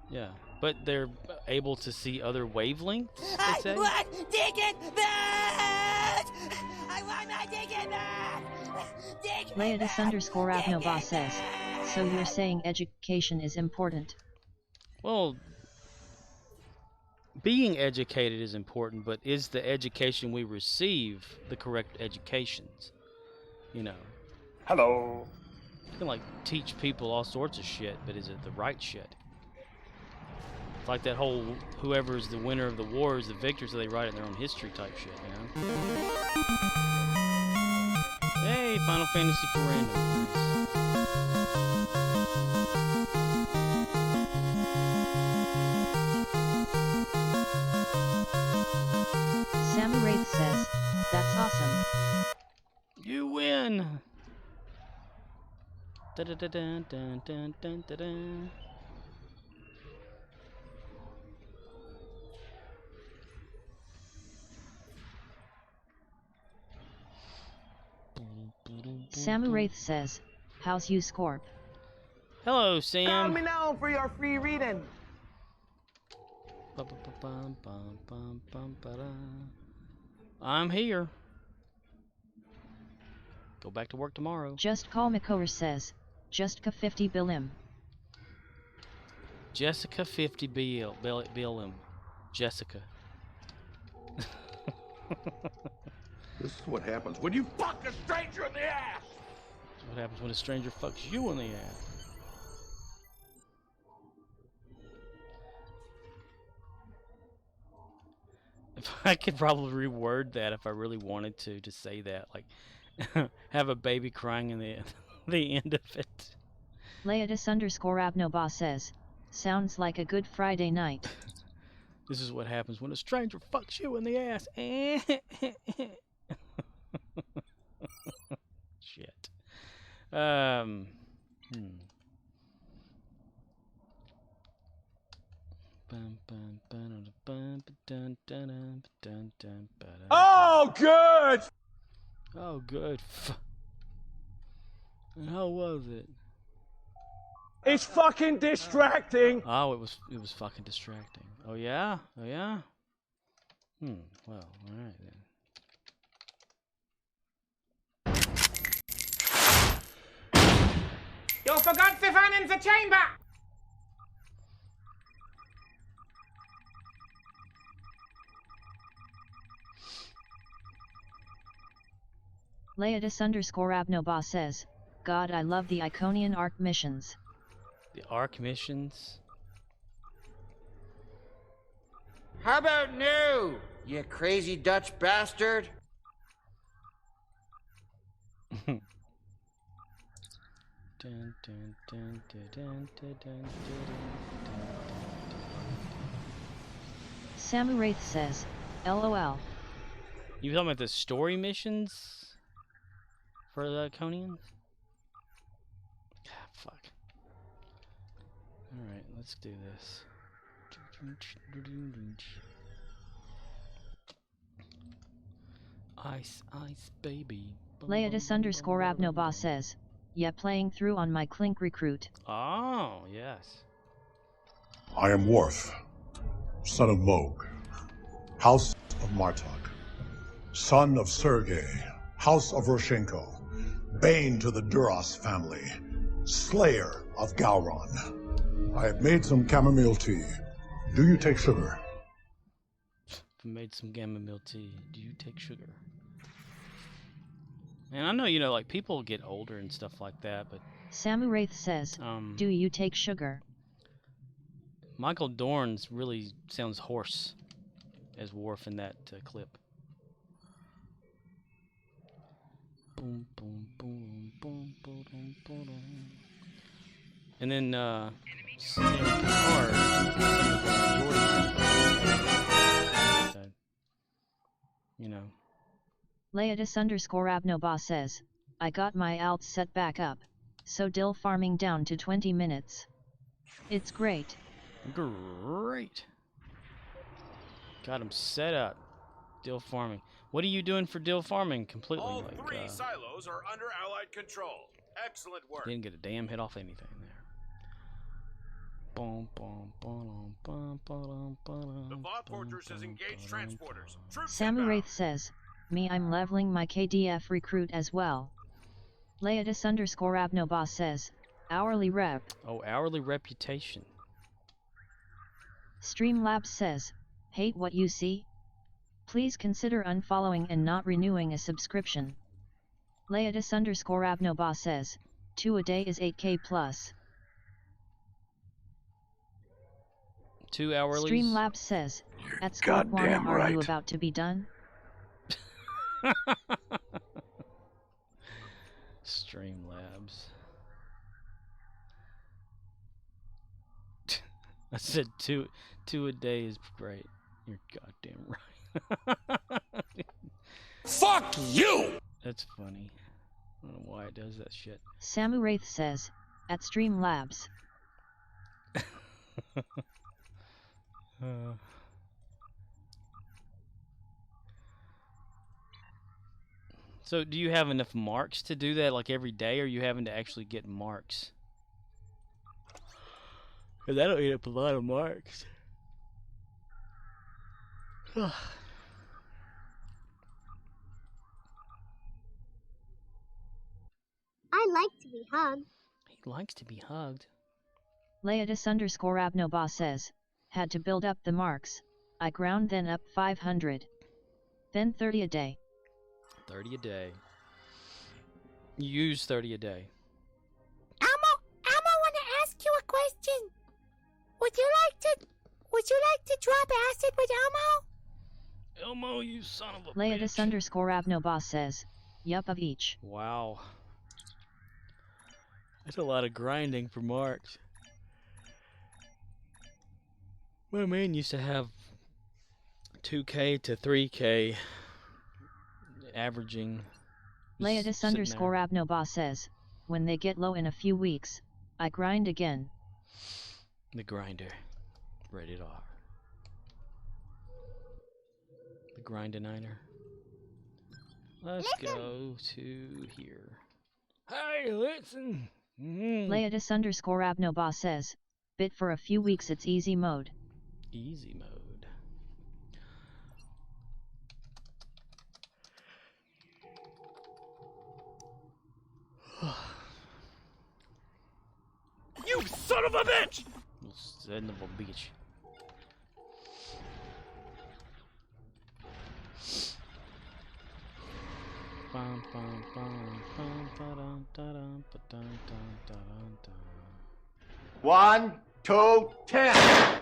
yeah, but they're able to see other wavelengths, they say. I want ticket back! I want my ticket back! Leodis_Abnoba says, so you're saying education is important? Well, being educated is important, but is the education we receive the correct educations? You know. Hello. You can like teach people all sorts of shit, but is it the right shit? It's like that whole whoever's the winner of the war is the victor, so they write it in their own history type shit, you know? Hey, Final Fantasy for random. Sammy Wraith says, that's awesome. You win! Da da da da da da da da da. Sammy Wraith says, how's you Scorp? Hello, Call Sam. me now for your free reading. I'm here. Go back to work tomorrow. Just Call Makover says, just Ka50 Bilim. Jessica 50 BLM. Jessica. This is what happens when you fuck a stranger in the ass! That's what happens when a stranger fucks you in the ass. If I could probably reword that if I really wanted to say that, like have a baby crying in the end of it. Leodis_Abnoba says, sounds like a good Friday night. This is what happens when a stranger fucks you in the ass. Shit. Oh, good! Oh, good. And how was it? It's fucking distracting. Oh, it was fucking distracting. Oh yeah? Oh yeah? Well, alright then. You forgot the fan in the chamber! Leodis_Abnoba says, God, I love the Iconian Arc missions. The Arc missions? How about new, you crazy Dutch bastard? Samu Wraith says, LOL. You talking about the story missions for the Conians? Ah, fuck. Alright, let's do this. Ice, ice, baby. Leodis_Abnoba says, yeah, playing through on my Clink recruit. Oh, yes. I am Worf, son of Moog, House of Martok, son of Sergei, House of Roshenko, bane to the Duras family, slayer of Gowron. I have made some chamomile tea. Do you take sugar? I made some chamomile tea. Do you take sugar? And I know, you know, like, people get older and stuff like that, but... Samu Wraith says, do you take sugar? Michael Dorn's really sounds hoarse as Worf in that clip. Boom, boom, boom, boom, boom, boom, boom. And then, you know. Leodis_Abnoba says, I got my alts set back up, so dill farming down to 20 minutes. It's great. Great. Got him set up. Dill farming. What are you doing for dill farming completely? All like, 3 silos are under Allied control. Excellent work. Didn't get a damn hit off anything there. Boom, boom, boom, boom, boom, boom, The Whar Fortress has engaged transporters. Troops Samu inbound. Wraith says, me, I'm leveling my KDF recruit as well. Leodis_Abnoba says, hourly rep. Oh, hourly reputation. Streamlabs says, hate what you see? Please consider unfollowing and not renewing a subscription. Leodis_Abnoba says, 2 a day is 8k plus. 2 hourly. Streamlabs says, at Squad 1 are you about to be done? Streamlabs. I said two a day is great. You're goddamn right. Fuck you! That's funny. I don't know why it does that shit. Samu Wraith says, at Streamlabs. So do you have enough marks to do that like every day, or are you having to actually get marks? Because that'll eat up a lot of marks. I like to be hugged. He likes to be hugged. Leodis_Abnoba says, had to build up the marks. I ground then up 500. Then 30 a day. 30 a day. You use 30 a day. Elmo, want to ask you a question. Would you like to drop acid with Elmo? Elmo, you son of a Leodis_Abnoba says, yup of each. Wow. That's a lot of grinding for marks. My man used to have 2k to 3k averaging. Leodis_Abnoba says, when they get low in a few weeks, I grind again. The grinder. Rated R. The grind-a-niner. Let's go to here. Hey, listen! Leodis_Abnoba says, bit for a few weeks it's easy mode. Easy mode. You son of a bitch! You son of a bitch. Bum, bum, bum, bum, ba-dum, da-dum, ba-dum, dum, da-dum, dum. 1, 2, 10.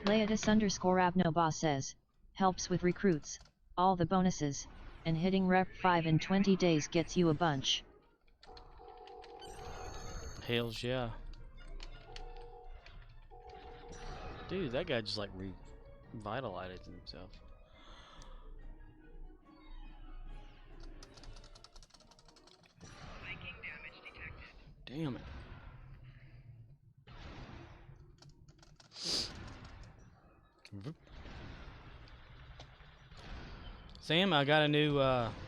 Leatus_Abnoba says, helps with recruits, all the bonuses, and hitting rep 5 in 20 days gets you a bunch. Hells yeah. Dude, that guy just like revitalized himself. Damn it. Sam, I got a new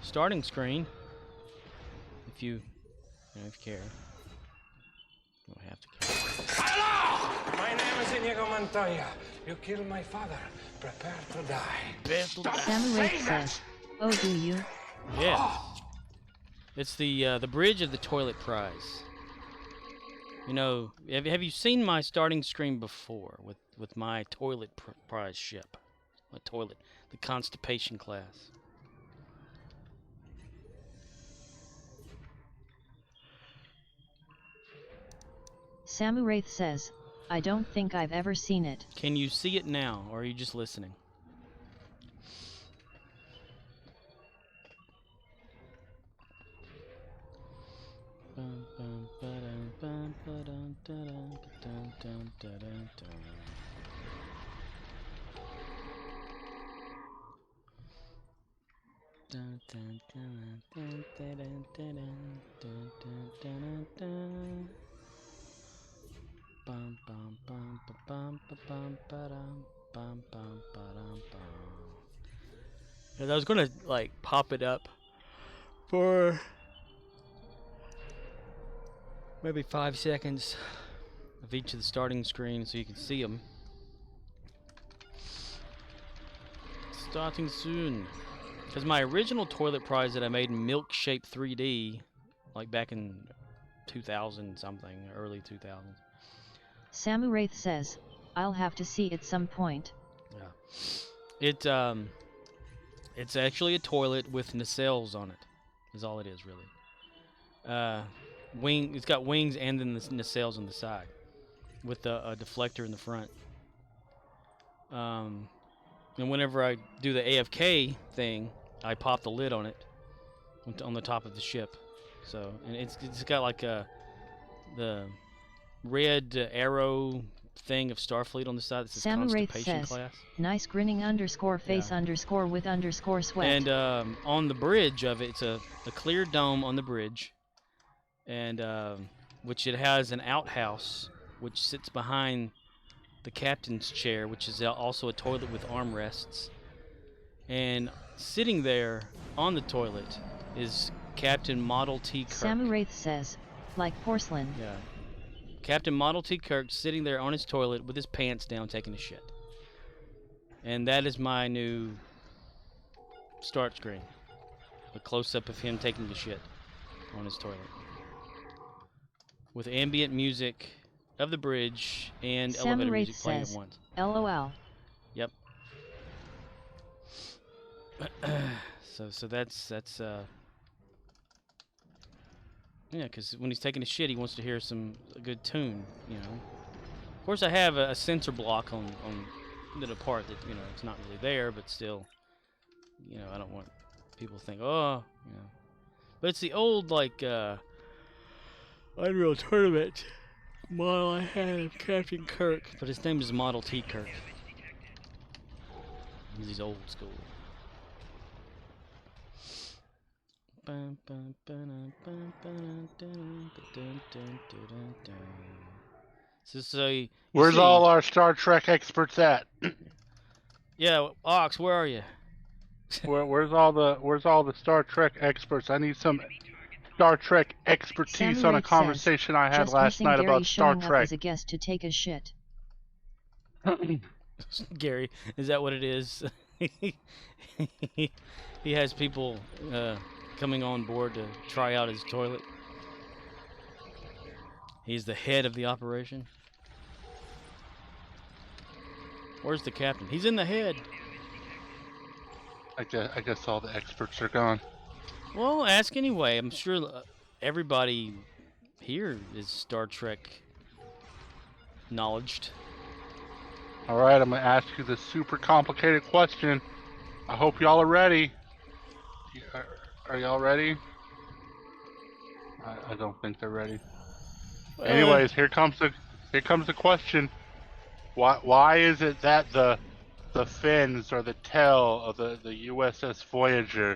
starting screen. If you care. You don't have to care. Hello! My name is Inigo Montoya. You killed my father. Prepare to die. Samurai says, oh do you? Yeah. It's the bridge of the toilet prize. You know, have you seen my starting screen before with my toilet prize ship? My toilet, the constipation class. Samuraith says, I don't think I've ever seen it. Can you see it now, or are you just listening? And I was gonna like pop it up for maybe 5 seconds of each of the starting screens so you can see them. Starting soon. Because my original toilet prize that I made in Milkshake 3D, like back in 2000 something, early 2000s. Samuraith says, I'll have to see it some point. Yeah. It's actually a toilet with nacelles on it. Is all it is, really. It's got wings and then the nacelles on the side, with a deflector in the front. And whenever I do the AFK thing, I pop the lid on it, on the top of the ship. So, and it's got like the red arrow thing of Starfleet on the side. This is Constipation says, class. Nice grinning _face _ _with _sweat. And on the bridge of it, it's a clear dome on the bridge, and which it has an outhouse which sits behind the captain's chair, which is also a toilet with armrests. And sitting there on the toilet is Captain Model T. Kirk. Samuraith says, like porcelain. Yeah. Captain Model T. Kirk sitting there on his toilet with his pants down taking a shit. And that is my new start screen. A close-up of him taking the shit on his toilet. With ambient music of the bridge and elevator music playing at once. LOL. Yep. So that's yeah, because when he's taking a shit, he wants to hear a good tune, you know. Of course, I have a sensor block on the part that, you know, it's not really there, but still, you know, I don't want people to think, oh, you know. But it's the old, like, Unreal Tournament model I had of Captain Kirk, but his name is Model T. Kirk. He's old school. So where's all our Star Trek experts at? Yeah, Ox, where are you? Where's all the Star Trek experts? I need some Star Trek expertise on a conversation I had last night about Star Trek. As a guest to take a shit. Gary, is that what it is? He has people coming on board to try out his toilet. He's the head of the operation. Where's the captain? He's in the head. I guess all the experts are gone. Well, ask anyway. I'm sure everybody here is Star Trek knowledged. All right, I'm gonna ask you the super complicated question. I hope y'all are ready. Are y'all ready? I don't think they're ready. Anyways, here comes the question. Why is it that the fins or the tail of the USS Voyager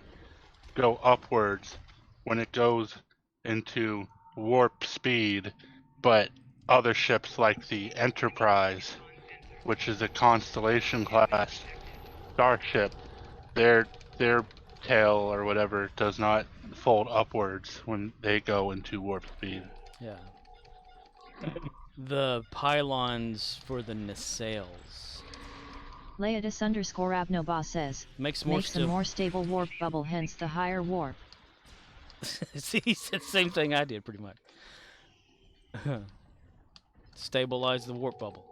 go upwards when it goes into warp speed, but other ships like the Enterprise, which is a Constellation class starship, their tail or whatever does not fold upwards when they go into warp speed? Yeah. The pylons for the nacelles. Leatus_Abnoba says, Makes a more stable warp bubble, hence the higher warp. See, he said the same thing I did, pretty much. Stabilize the warp bubble.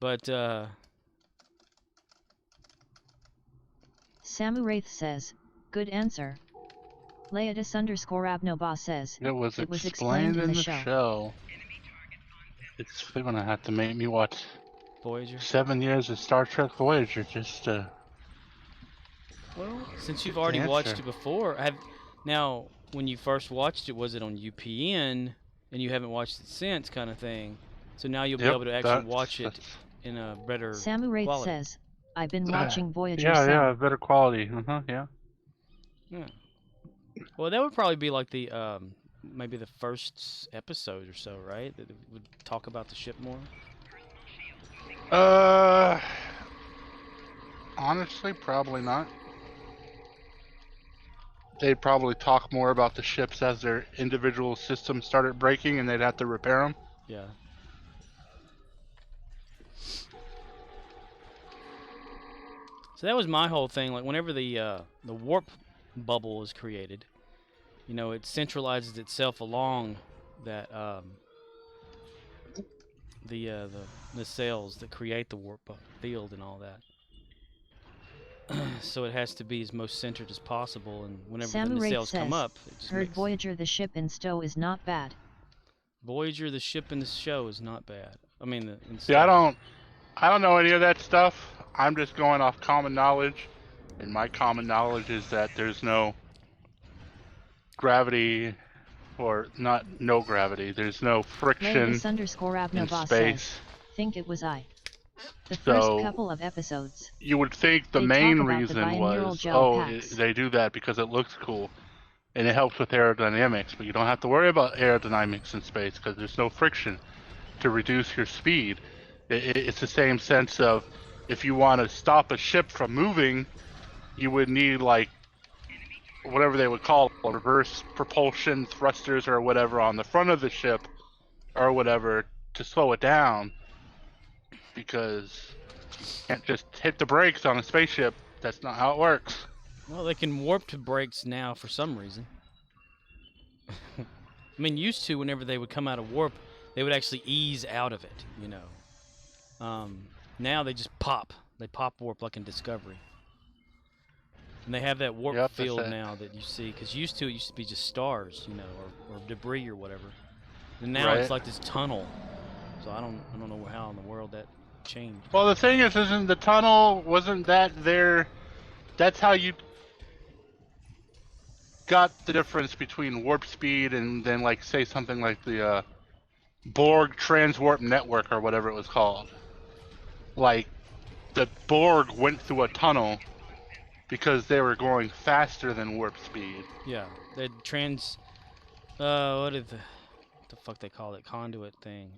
But, Samu Wraith says, good answer. Leatus_Abnoba says, It was explained in the show. They're gonna have to make me watch Voyager? 7 years of Star Trek Voyager just to... Well, since you've already watched it before, now, when you first watched it, was it on UPN, and you haven't watched it since, kind of thing? So now you'll be able to actually watch it in a better Samu Wraith quality. says, I've been watching Voyager. Yeah, better quality. Yeah. Well, that would probably be like the maybe the first episode or so, right? That would talk about the ship more. Honestly, probably not. They'd probably talk more about the ships as their individual systems started breaking, and they'd have to repair them. Yeah. So that was my whole thing. Like whenever the warp bubble is created, you know, it centralizes itself along that the nacelles that create the warp field and all that. So it has to be as most centered as possible, and whenever the nacelles come up, it just heard Voyager the ship in stow is not bad. Voyager the ship in the show is not bad. I mean, see, I don't know any of that stuff. I'm just going off common knowledge, and my common knowledge is that there's no gravity, or no gravity. There's no friction in space. Think it was the first couple of episodes. You would think the main reason was, they do that because it looks cool, and it helps with aerodynamics, but you don't have to worry about aerodynamics in space because there's no friction to reduce your speed. It's the same sense of, if you want to stop a ship from moving, you would need, like, whatever they would call it, reverse propulsion thrusters or whatever on the front of the ship or whatever to slow it down, because you can't just hit the brakes on a spaceship. That's not how it works. Well, they can warp to brakes now for some reason. I mean, used to, whenever they would come out of warp, they would actually ease out of it, you know. Now they just pop. They pop warp like in Discovery. And they have that warp field now that you see, because it used to be just stars, you know, or debris or whatever. And now it's like this tunnel. So I don't know how in the world that changed. Well, the thing is, isn't the tunnel, wasn't that that's how you got the difference between warp speed and then, like, say something like the Borg transwarp network or whatever it was called. Like, the Borg went through a tunnel because they were going faster than warp speed. Yeah, the what is the fuck they call it? Conduit thing.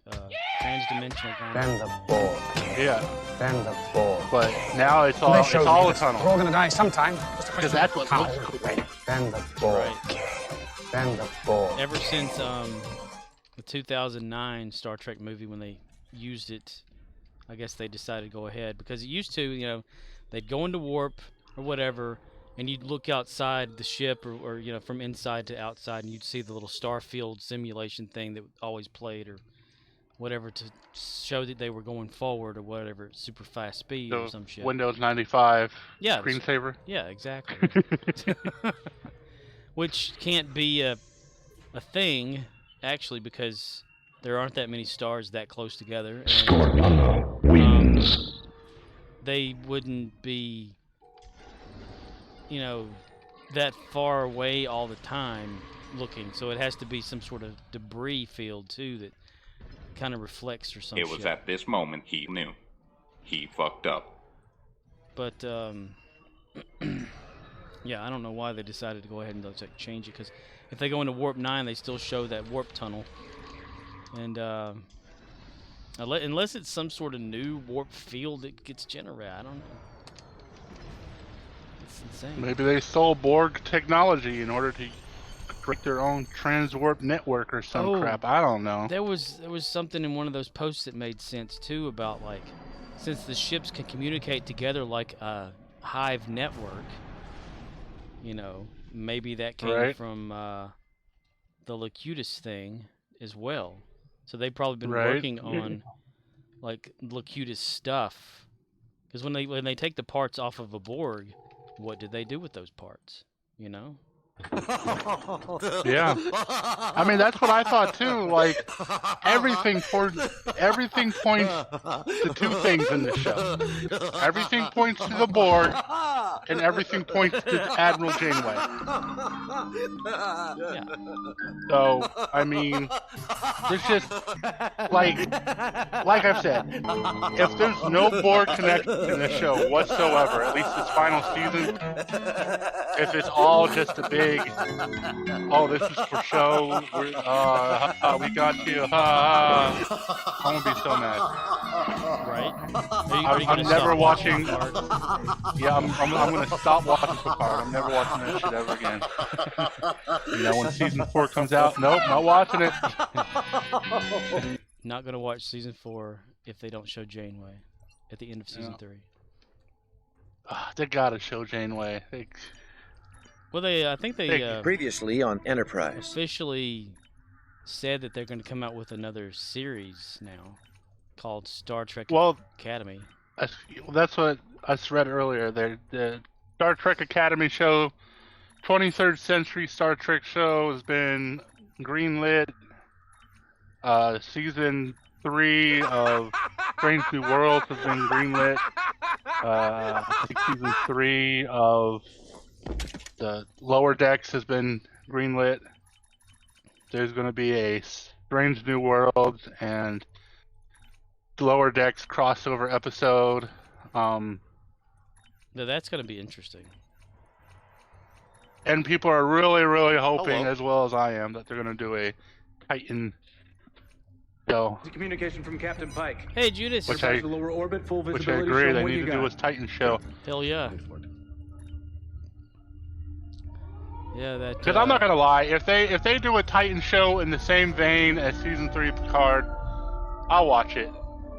Transdimensional conduit. Bend the Borg. Yeah. Bend the Borg. But now it's all a tunnel. We're all gonna die sometime. Because that's what looks cool. Bend the Borg. Right. Bend the Borg. Ever since the 2009 Star Trek movie, when they used it, I guess they decided to go ahead, because it used to, you know, they'd go into warp or whatever, and you'd look outside the ship, or you know, from inside to outside, and you'd see the little Starfield simulation thing that always played or whatever to show that they were going forward or whatever, super fast speed or some shit. Windows 95 yeah, screensaver. Yeah, exactly. Which can't be a thing actually, because there aren't that many stars that close together, and they wouldn't be, you know, that far away all the time looking. So it has to be some sort of debris field too that kind of reflects or something. It was at this moment he knew. He fucked up. But, yeah, I don't know why they decided to go ahead and change it, because if they go into Warp 9, they still show that warp tunnel. And, unless it's some sort of new warp field that gets generated, I don't know. It's insane. Maybe they stole Borg technology in order to create their own transwarp network or some crap. I don't know. There was something in one of those posts that made sense too about, like, since the ships can communicate together like a hive network, you know, maybe that came from the Locutus thing as well. So they've probably been working on like Locutus stuff, because when they take the parts off of a Borg, what did they do with those parts? You know. Yeah, I mean that's what I thought too. Like everything points to two things in the show. Everything points to the Borg, and everything points to Admiral Janeway. Yeah. So I mean, there's just like I've said, if there's no Borg connection in the show whatsoever, at least this final season, if it's all just a big, oh, this is for show, we got you, I'm gonna be so mad. Right? I'm never watching. Yeah, I'm gonna stop watching Picard. I'm never watching that shit ever again. You know, when season 4 comes out, nope, not watching it. Not gonna watch season 4 if they don't show Janeway at the end of season 3. They gotta show Janeway. Well, I think they previously on Enterprise officially said that they're going to come out with another series now called Star Trek Academy. That's what I read earlier. The Star Trek Academy show, 23rd Century Star Trek show, has been greenlit. Season 3 of Strange New Worlds has been greenlit. I think season 3 of the Lower Decks has been greenlit. There's going to be a Strange New Worlds and Lower Decks crossover episode. Now that's going to be interesting. And people are really, really hoping, as well as I am, that they're going to do a Titan show. Communication from Captain Pike. Hey, Judas. Which I lower orbit, full which I agree they need to do a Titan show. Hell yeah. Yeah, that. Because I'm not gonna lie, if they do a Titan show in the same vein as season 3 Picard, I'll watch it.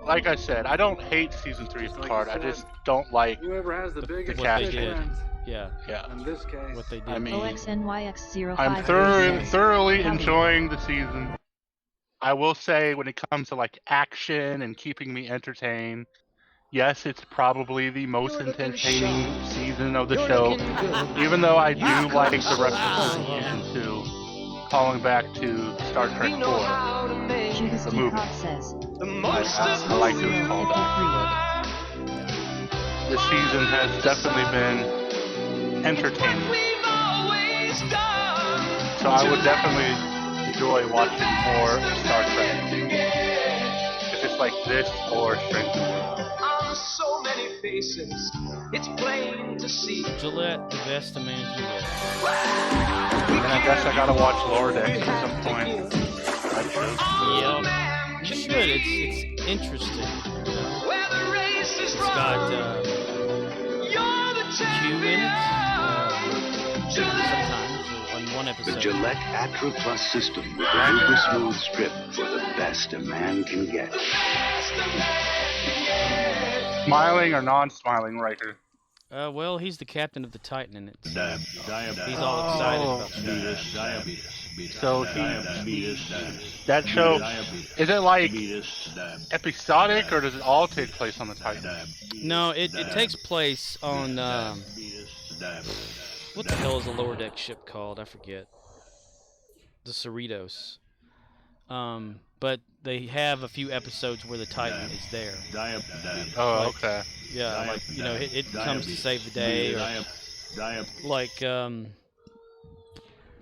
Like I said, I don't hate season 3 Picard. I just don't like whoever has the biggest casting. Yeah. In this case, what they did. I mean, OXNYX05. I'm thoroughly enjoying the season. I will say, when it comes to like action and keeping me entertained, yes, it's probably the most entertaining season of the show. Even though I do like the references into calling back to Star Trek 4, the movie. I like those callbacks. This season has definitely been entertaining. So I would definitely enjoy watching more Star Trek. If it's like this or Strange New Worlds. So many faces, it's plain to see. Gillette, the best a man can get. And I guess I gotta watch Lower Decks at some point. I should. Yeah, you should. It's interesting. It's got Q in it. Sometimes on one episode. The Gillette Atra Plus system with the super smooth strip for the best a man can get. Smiling or non-smiling, Riker? Well, he's the captain of the Titan, and it's he's all excited about diabetes. So that show, is it like episodic, or does it all take place on the Titan? No, it takes place on what the hell is a lower deck ship called? I forget. The Cerritos. But they have a few episodes where the Titan is there. Oh, Like, okay. Yeah, like, you know, it comes to save the day, or like,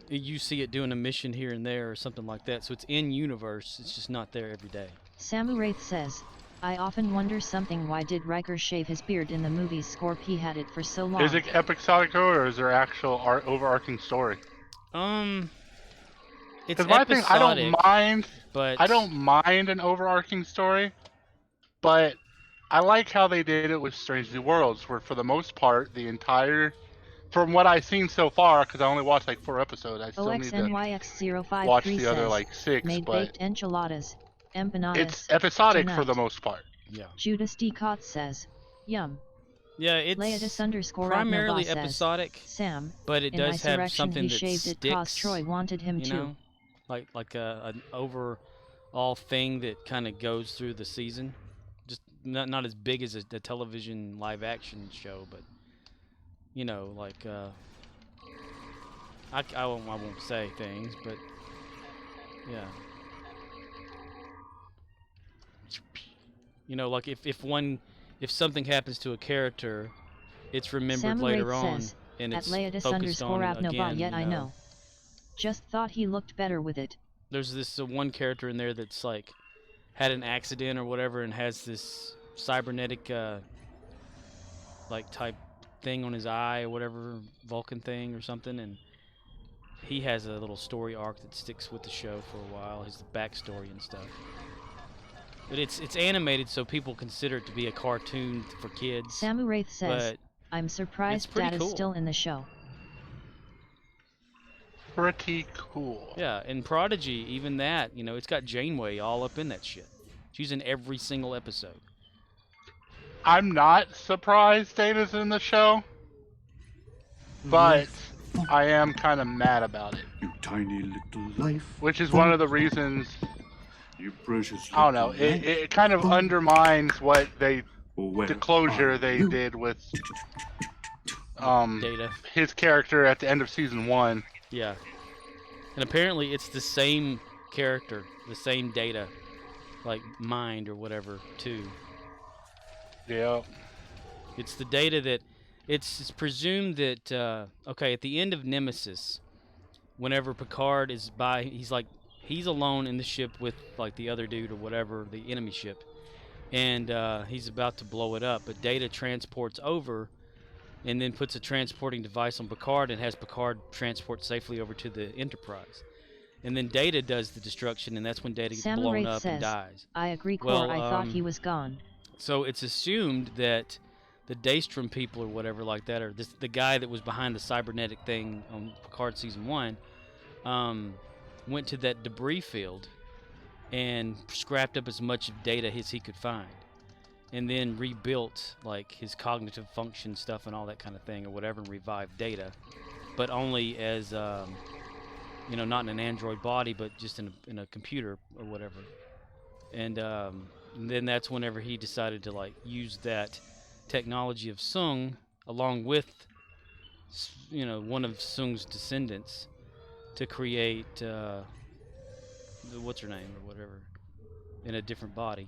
you see it doing a mission here and there or something like that. So it's in universe. It's just not there every day. Samu Wraith says, I often wonder something, why did Riker shave his beard in the movies? Scorp, he had it for so long. Is it episodic or is there actual overarching story? It's my episodic, thing, but I don't mind an overarching story, but I like how they did it with Strange New Worlds, where for the most part, the entire, from what I've seen so far, because I only watched like 4 episodes, I still need to OXNYX053 watch the other says, like 6, made but baked enchiladas, empanadas, it's episodic for tonight. the most part. Yeah. Judas D. Kotz says, yum. Yeah, it's primarily episodic, says, Sam, but it does have something that shaved sticks. it 'cause Troy wanted him you to. know? Like an overall thing that kind of goes through the season. Just not as big as the television live action show, but you know, like I won't say things, but yeah. You know, like if something happens to a character, it's remembered Samu later Wraith on, says, and it's at focused on it again. yet you I know. know. Just thought he looked better with it. There's this one character in there that's like had an accident or whatever, and has this cybernetic like type thing on his eye or whatever, Vulcan thing or something, and he has a little story arc that sticks with the show for a while, his backstory and stuff. But it's animated, so people consider it to be a cartoon for kids. Samu Wraith says, but I'm surprised pretty Dad cool. is still in the show. Pretty cool. Yeah, and Prodigy, even that, you know, it's got Janeway all up in that shit. She's in every single episode. I'm not surprised Data's in the show, but I am kind of mad about it. You tiny little life. Which is one of the reasons. You precious. I don't know. It kind of undermines what the closure they did with Data. His character at the end of season 1. Yeah. And apparently it's the same character, the same Data, like mind or whatever, too. Yeah. It's the Data that it's presumed that okay, at the end of Nemesis, whenever Picard is by, he's alone in the ship with like the other dude or whatever, the enemy ship, and he's about to blow it up, but Data transports over and then puts a transporting device on Picard and has Picard transport safely over to the Enterprise. And then Data does the destruction, and that's when Data gets Samu blown Wraith up says, and dies. I agree, Core. Well, I thought he was gone. So it's assumed that the Daystrom people or whatever like that, or the guy that was behind the cybernetic thing on Picard season 1, went to that debris field and scrapped up as much of Data as he could find, and then rebuilt like his cognitive function stuff and all that kind of thing or whatever, and revived Data, but only as you know, not in an android body, but just in a computer or whatever. And then that's whenever he decided to like use that technology of Sung along with, you know, one of Sung's descendants to create what's her name or whatever in a different body.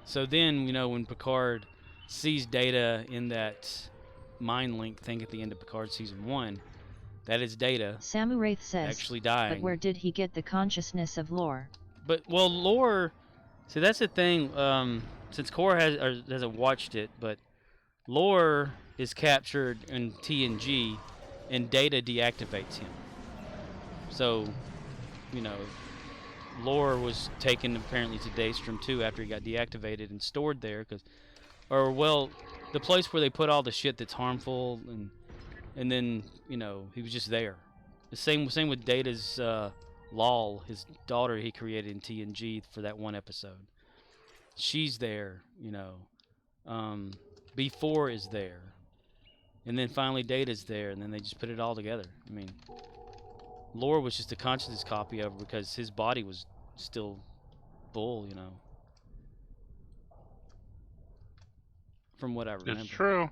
So then, you know, when Picard sees Data in that mind link thing at the end of Picard season 1, that is Data. Samu Wraith says, actually dying. But where did he get the consciousness of lore? But well, lore. See, that's the thing. Since Core hasn't watched it, but lore is captured in TNG, and Data deactivates him. So, you know, lore was taken apparently to Daystrom 2 after he got deactivated and stored there, the place where they put all the shit that's harmful, and then, you know, he was just there. The same with Data's Lal, his daughter he created in TNG for that one episode. She's there, you know. B4 is there. And then finally Data's there, and then they just put it all together. I mean, Lore was just a consciousness copy of her because his body was still full, you know. From what I remember. It's true.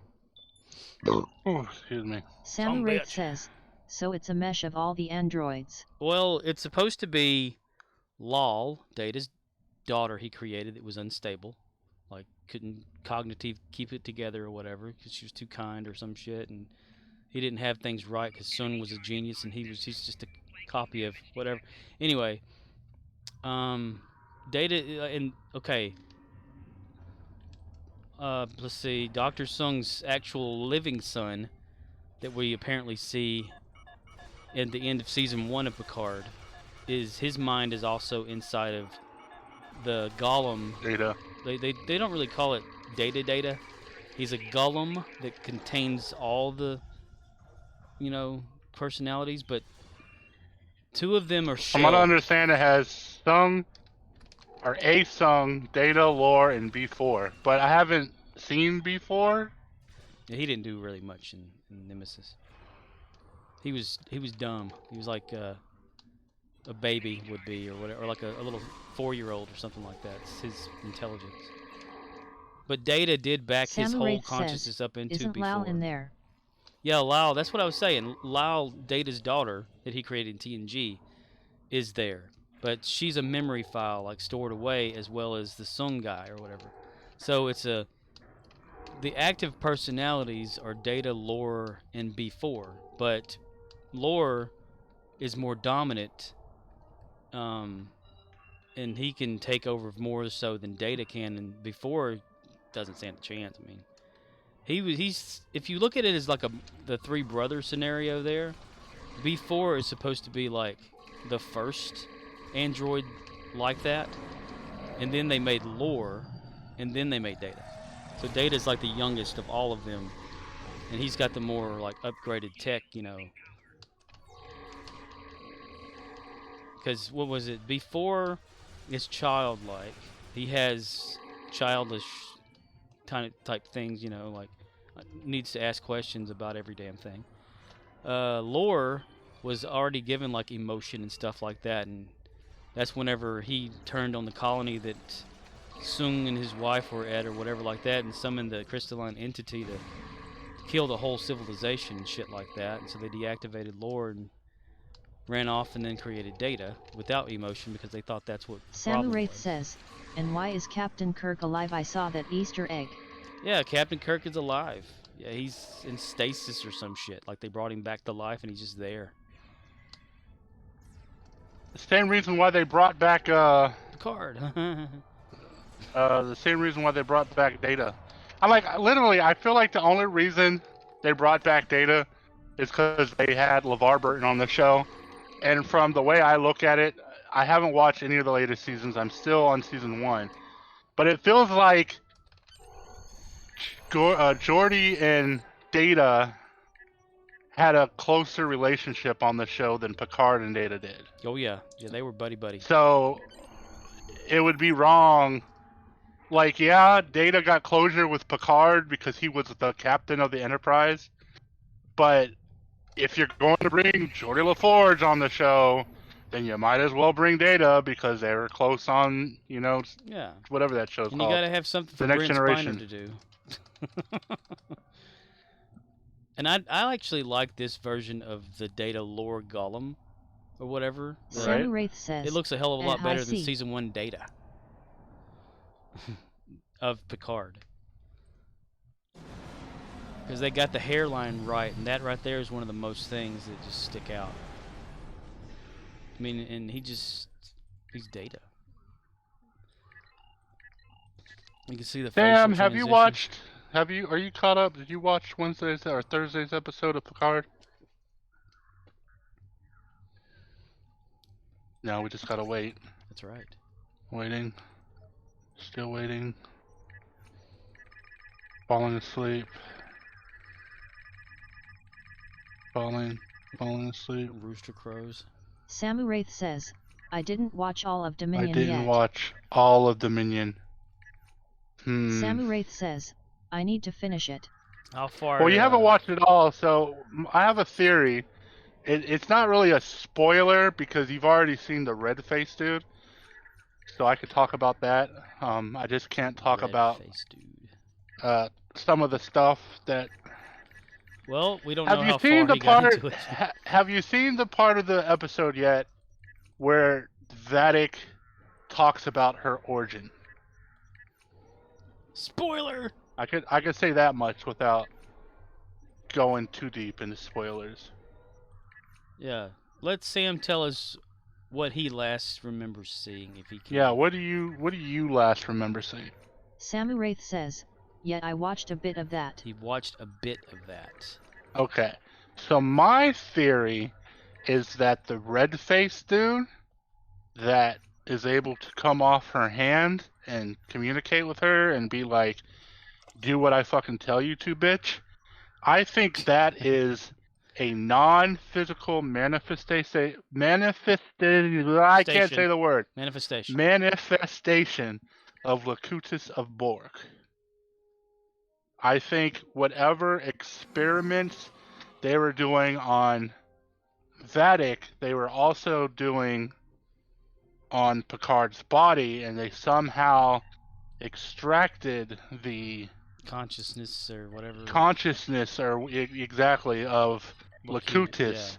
Oh, excuse me. Samu Wraith says, so it's a mesh of all the androids. Well, it's supposed to be Lal, Data's daughter he created that was unstable, like couldn't cognitive keep it together or whatever because she was too kind or some shit, and he didn't have things right because Sun was a genius and he's just a copy of whatever. Anyway, Data and okay. Let's see, Dr. Sung's actual living son that we apparently see at the end of season 1 of Picard is his mind is also inside of the golem. Data. They don't really call it Data. He's a golem that contains all the, personalities, but 2 of them are From what I understand, it has Sung, or a Sung, Data, Lore, and B4. But I haven't seen B4. Yeah, he didn't do really much in Nemesis. He was dumb. He was like a baby would be, or whatever, or like a little 4-year-old or something like that. It's his intelligence. But Data did back his whole consciousness up into Isn't before. Lal in there? Yeah, Lal. That's what I was saying. Lal, Data's daughter that he created in TNG, is there, but she's a memory file, like stored away, as well as the Sung guy or whatever. So it's the active personalities are Data, Lore, and B4, but Lore is more dominant, and he can take over more so than Data can, and B4 doesn't stand a chance. I mean, he's if you look at it as like the 3 brothers scenario there, B4 is supposed to be like the first android like that, and then they made Lore, and then they made Data. So Data's like the youngest of all of them, and he's got the more like upgraded tech, Because what was it? Before is childlike. He has childish type things, like needs to ask questions about every damn thing. Lore was already given like emotion and stuff like that, and that's whenever he turned on the colony that Sung and his wife were at or whatever like that, and summoned the crystalline entity to kill the whole civilization and shit like that. And so they deactivated Lore and ran off and then created Data without emotion because they thought that's what the Samu problem Wraith was. says, and why is Captain Kirk alive? I saw that Easter egg. Yeah, Captain Kirk is alive. Yeah, he's in stasis or some shit. Like they brought him back to life and he's just there. The same reason why they brought back Picard. the same reason why they brought back Data. I'm like, literally, I feel like the only reason they brought back Data is because they had LeVar Burton on the show. And from the way I look at it, I haven't watched any of the latest seasons. I'm still on season 1. But it feels like Geordi and Data had a closer relationship on the show than Picard and Data did. Oh yeah, they were buddy. So it would be wrong. Like, yeah, Data got closure with Picard because he was the captain of the Enterprise. But if you're going to bring Geordi LaForge on the show, then you might as well bring Data because they were close on, Yeah. whatever that show's And called. you gotta have something for The Next Brent Generation Spiner to do. And I actually like this version of the Data Lore Golem, or whatever. Samu Wraith says, it looks a hell of a lot and better high than C. season 1 Data of Picard. Because they got the hairline right, and that right there is one of the most things that just stick out. I mean, and he's Data. You can see the Sam, facial have you transition. watched? Are you caught up? Did you watch Wednesday's or Thursday's episode of Picard? No, we just gotta wait. That's right. Waiting. Still waiting. Falling asleep. Falling asleep. Rooster crows. Samu Wraith says, I didn't watch all of Dominion I didn't yet. watch all of Dominion. Samu Wraith says, I need to finish it. How far? Well, you haven't watched it all, so I have a theory. It's not really a spoiler because you've already seen the red face dude. So I could talk about that. I just can't talk about some of the stuff that. Well, we don't know Have you how seen far the he got part? into it. Have you seen the part of the episode yet where Vatic talks about her origin. Spoiler! I could say that much without going too deep into spoilers. Yeah. Let Sam tell us what he last remembers seeing, if he can. Yeah, what do you last remember seeing? Samuraith says, yet I watched a bit of that. He watched a bit of that. Okay. So my theory is that the red-faced dude that is able to come off her hand and communicate with her and be like, do what I fucking tell you to, bitch. I think that is a non-physical manifestation. I can't say the word. Manifestation. Manifestation of Locutus of Borg. I think whatever experiments they were doing on Vatic, they were also doing on Picard's body, and they somehow extracted the consciousness or whatever. Exactly of Locutus,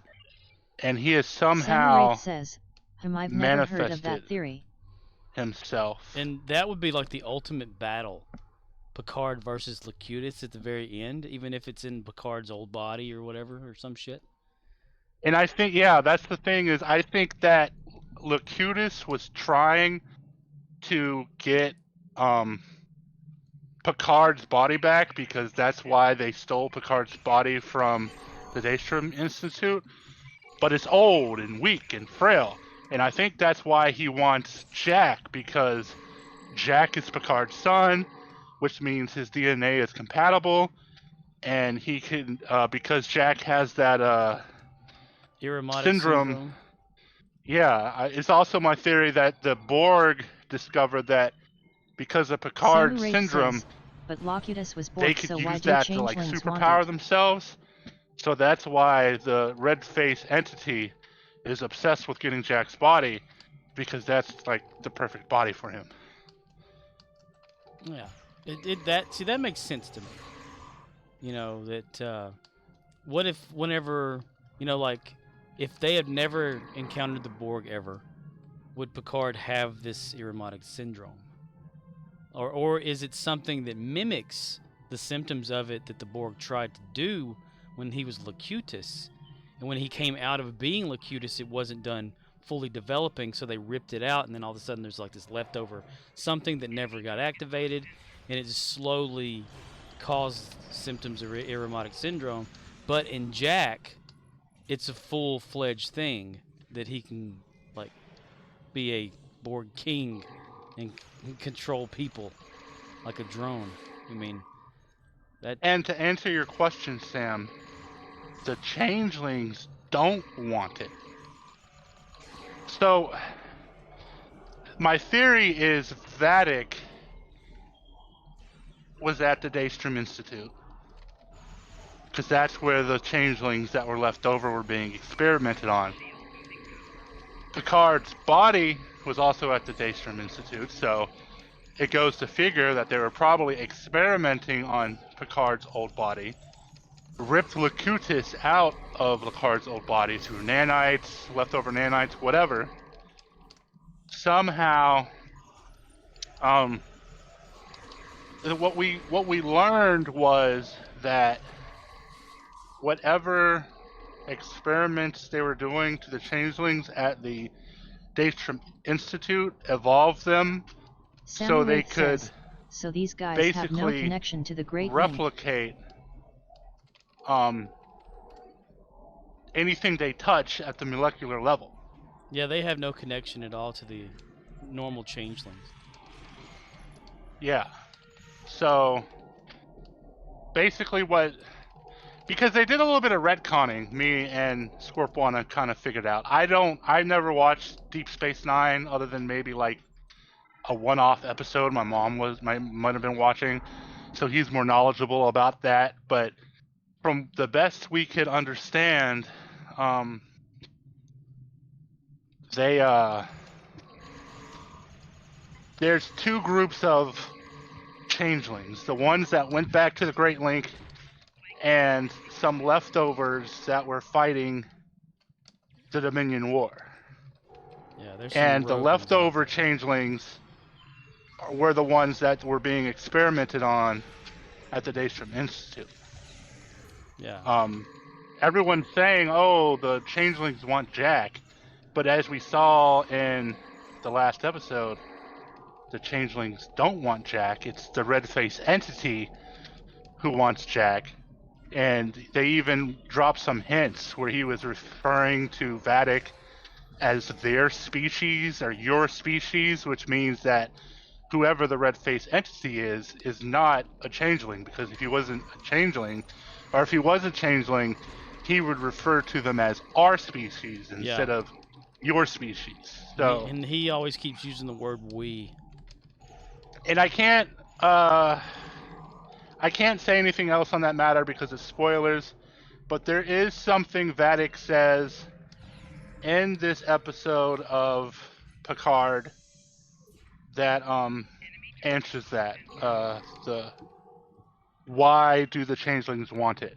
and he is somehow Samuraith says, I've never heard of that theory. Himself. And that would be like the ultimate battle. Picard versus Locutus at the very end, even if it's in Picard's old body or whatever, or some shit. And I think, yeah, that's the thing is, I think that Locutus was trying to get Picard's body back, because that's why they stole Picard's body from the Daystrom Institute. But it's old and weak and frail. And I think that's why he wants Jack, because Jack is Picard's son, which means his DNA is compatible, and he can, because Jack has that Irremotic syndrome. Yeah, it's also my theory that the Borg discovered that because of Picard's syndrome, but Locutus was Borg, they could so use why that do to like changelings superpower want it? themselves. So that's why the red-faced entity is obsessed with getting Jack's body, because that's like the perfect body for him. Yeah, that makes sense to me. You know that. What if whenever like if they had never encountered the Borg ever, would Picard have this Irremotic syndrome, or is it something that mimics the symptoms of it that the Borg tried to do when he was Locutus, and when he came out of being Locutus, it wasn't done fully developing, so they ripped it out, and then all of a sudden there's like this leftover something that never got activated, and it just slowly caused symptoms of Irremotic syndrome. But in Jack, it's a full-fledged thing that he can like be a Borg king and control people like a drone. I mean, that. And to answer your question, Sam, the changelings don't want it. So, my theory is Vatic was at the Daystrom Institute, because that's where the changelings that were left over were being experimented on. Picard's body was also at the Daystrom Institute, so it goes to figure that they were probably experimenting on Picard's old body, ripped Locutus out of Picard's old body through nanites, leftover nanites, whatever. Somehow, what we learned was that whatever experiments they were doing to the changelings at the Daystrom Institute evolved them so they could so these guys have no basically connection to the Great replicate anything they touch at the molecular level. Yeah, they have no connection at all to the normal changelings. Yeah. So basically because they did a little bit of retconning, me and Scorpwana kind of figured out. I never watched Deep Space Nine other than maybe like a one-off episode my mom might have been watching, so he's more knowledgeable about that. But from the best we could understand, there's two groups of changelings. The ones that went back to the Great Link, and some leftovers that were fighting the Dominion War. Yeah, there's some And the rogue ones out leftover changelings were the ones that were being experimented on at the Daystrom Institute. Yeah. Everyone's saying, oh, the changelings want Jack. But as we saw in the last episode, the changelings don't want Jack. It's the red-faced entity who wants Jack. And they even dropped some hints where he was referring to Vatic as their species or your species, which means that whoever the red-faced entity is not a changeling, because if he wasn't a changeling, or if he was a changeling, he would refer to them as our species instead of your species. So, and he always keeps using the word "we." And I can't say anything else on that matter because it's spoilers, but there is something Vatic says in this episode of Picard that answers that. The why do the changelings want it?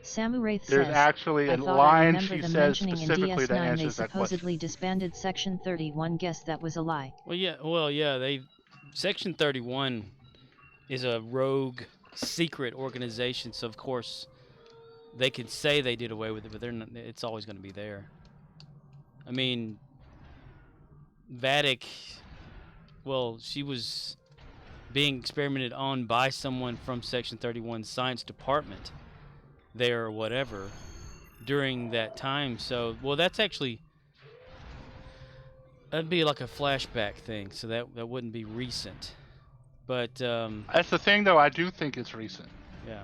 Samuraith There's says, actually a I thought I line remember she them says mentioning in specifically that DS9 they answers that question. supposedly disbanded Section 31. Guess that was a lie. Well, yeah, Section 31 is a rogue secret organization, so of course they could say they did away with it, but they're not, it's always going to be there. I mean, Vatic, well, she was being experimented on by someone from Section 31's science department there or whatever during that time. So, well, that'd be like a flashback thing, so that wouldn't be recent. But that's the thing, though. I do think it's recent. Yeah.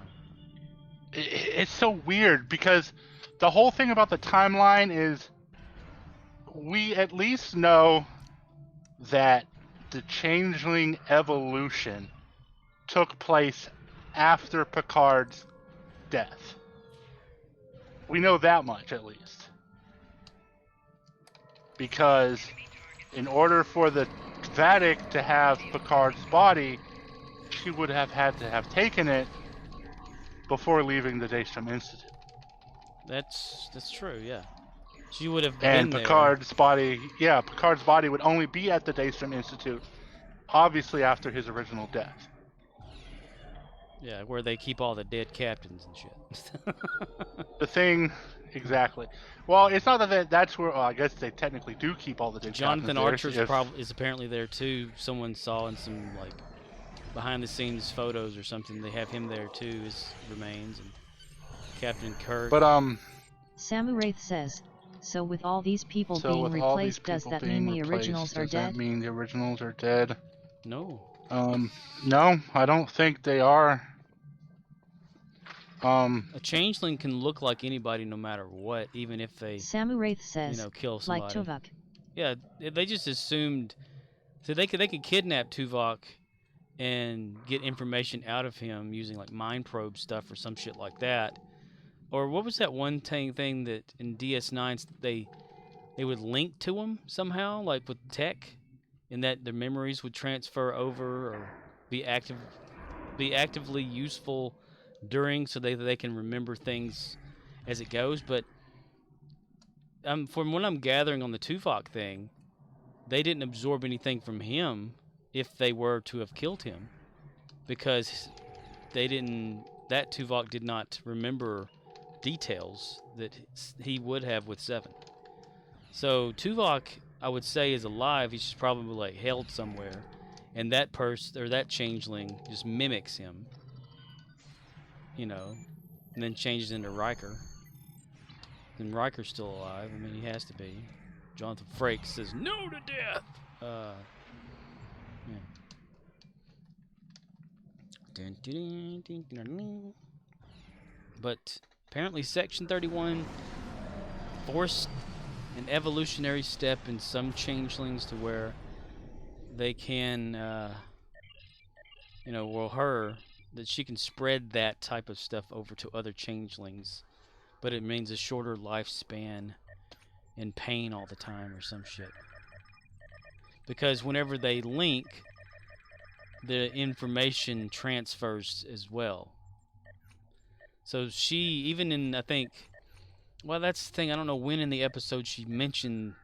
It's so weird because the whole thing about the timeline is we at least know that the changeling evolution took place after Picard's death. We know that much at least. Because in order for the Vatic to have Picard's body, she would have had to have taken it before leaving the Daystrom Institute. That's true, yeah. She would have and been Picard's body, Picard's body would only be at the Daystrom Institute, obviously after his original death. Yeah, where they keep all the dead captains and shit. The thing, exactly. Well, it's not that that's where. Well, I guess they technically do keep all the dead Jonathan captains. Archer is apparently there too. Someone saw in some like behind-the-scenes photos or something. They have him there too. His remains and Captain Kirk. But Samuraith says, so with all these people being replaced, does that mean the originals are dead? Does that mean the originals are dead? No. No, I don't think they are. A changeling can look like anybody no matter what, even if they Samuraith says, kill somebody. like Tuvok. Yeah, they just assumed so they could kidnap Tuvok and get information out of him using like mind probe stuff or some shit like that. Or what was that one thing that in DS9 they would link to him somehow, like with tech, and that their memories would transfer over or be actively useful during, so they can remember things as it goes. But from what I'm gathering on the Tuvok thing, they didn't absorb anything from him if they were to have killed him, because that Tuvok did not remember details that he would have with Seven. So Tuvok, I would say, is alive. He's just probably like held somewhere, and that that changeling just mimics him, and then changes into Riker. And Riker's still alive. I mean, he has to be. Jonathan Frakes says no to death. But apparently Section 31 forced an evolutionary step in some changelings to where they can, her, that she can spread that type of stuff over to other changelings, but it means a shorter lifespan and pain all the time or some shit. Because whenever they link, the information transfers as well. So she, even in, I think, well, that's the thing, I don't know when in the episode she mentioned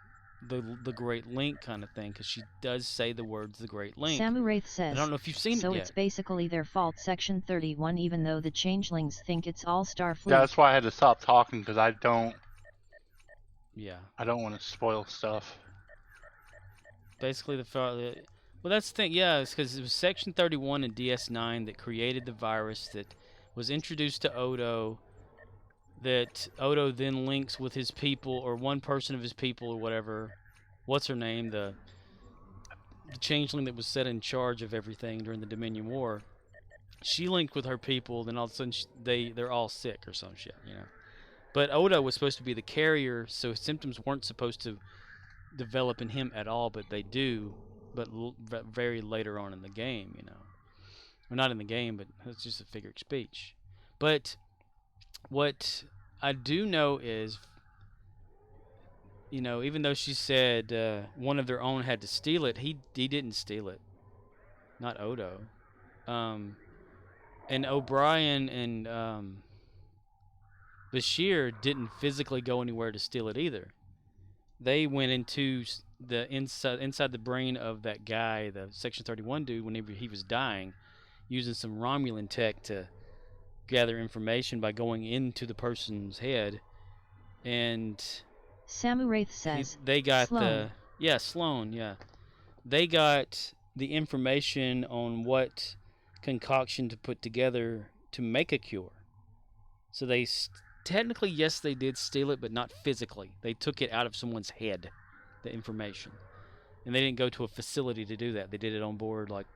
the Great Link kind of thing, because she does say the words the Great Link. Samu Wraith says, I don't know if you've seen so it yet. it's basically their fault, Section 31, even though the changelings think it's all Starfleet. That's why I had to stop talking, because I don't want to spoil stuff. Basically, well, that's the thing, yeah, it's because it was Section 31 in DS9 that created the virus that was introduced to Odo, that Odo then links with his people, or one person of his people, or whatever. What's her name? The changeling that was set in charge of everything during the Dominion War. She linked with her people, then all of a sudden they're all sick or some shit, you know. But Odo was supposed to be the carrier, so symptoms weren't supposed to develop in him at all, but they do, but very later on in the game, you know. Well, not in the game, but it's just a figure of speech. But what I do know is, you know, even though she said one of their own had to steal it, he didn't steal it. Not Odo. And O'Brien and Bashir didn't physically go anywhere to steal it either. They went into the inside the brain of that guy, the Section 31 dude, whenever he was dying, using some Romulan tech to gather information by going into the person's head. And Samu Wraith says, they got Sloan. Sloan. They got the information on what concoction to put together to make a cure. So they technically, yes, they did steal it, but not physically. They took it out of someone's head, the information. And they didn't go to a facility to do that. They did it on board, like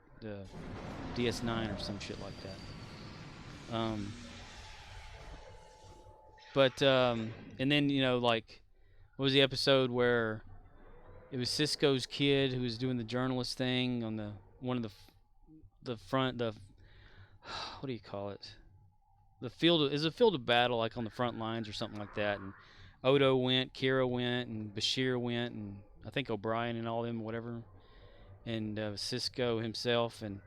DS9 or some shit like that. And then, you know, like, what was the episode where it was Cisco's kid who was doing the journalist thing on one of the front, what do you call it? The field is a field of battle, like on the front lines or something like that. And Odo went, Kira went, and Bashir went, and I think O'Brien and all them, whatever, and Cisco himself, and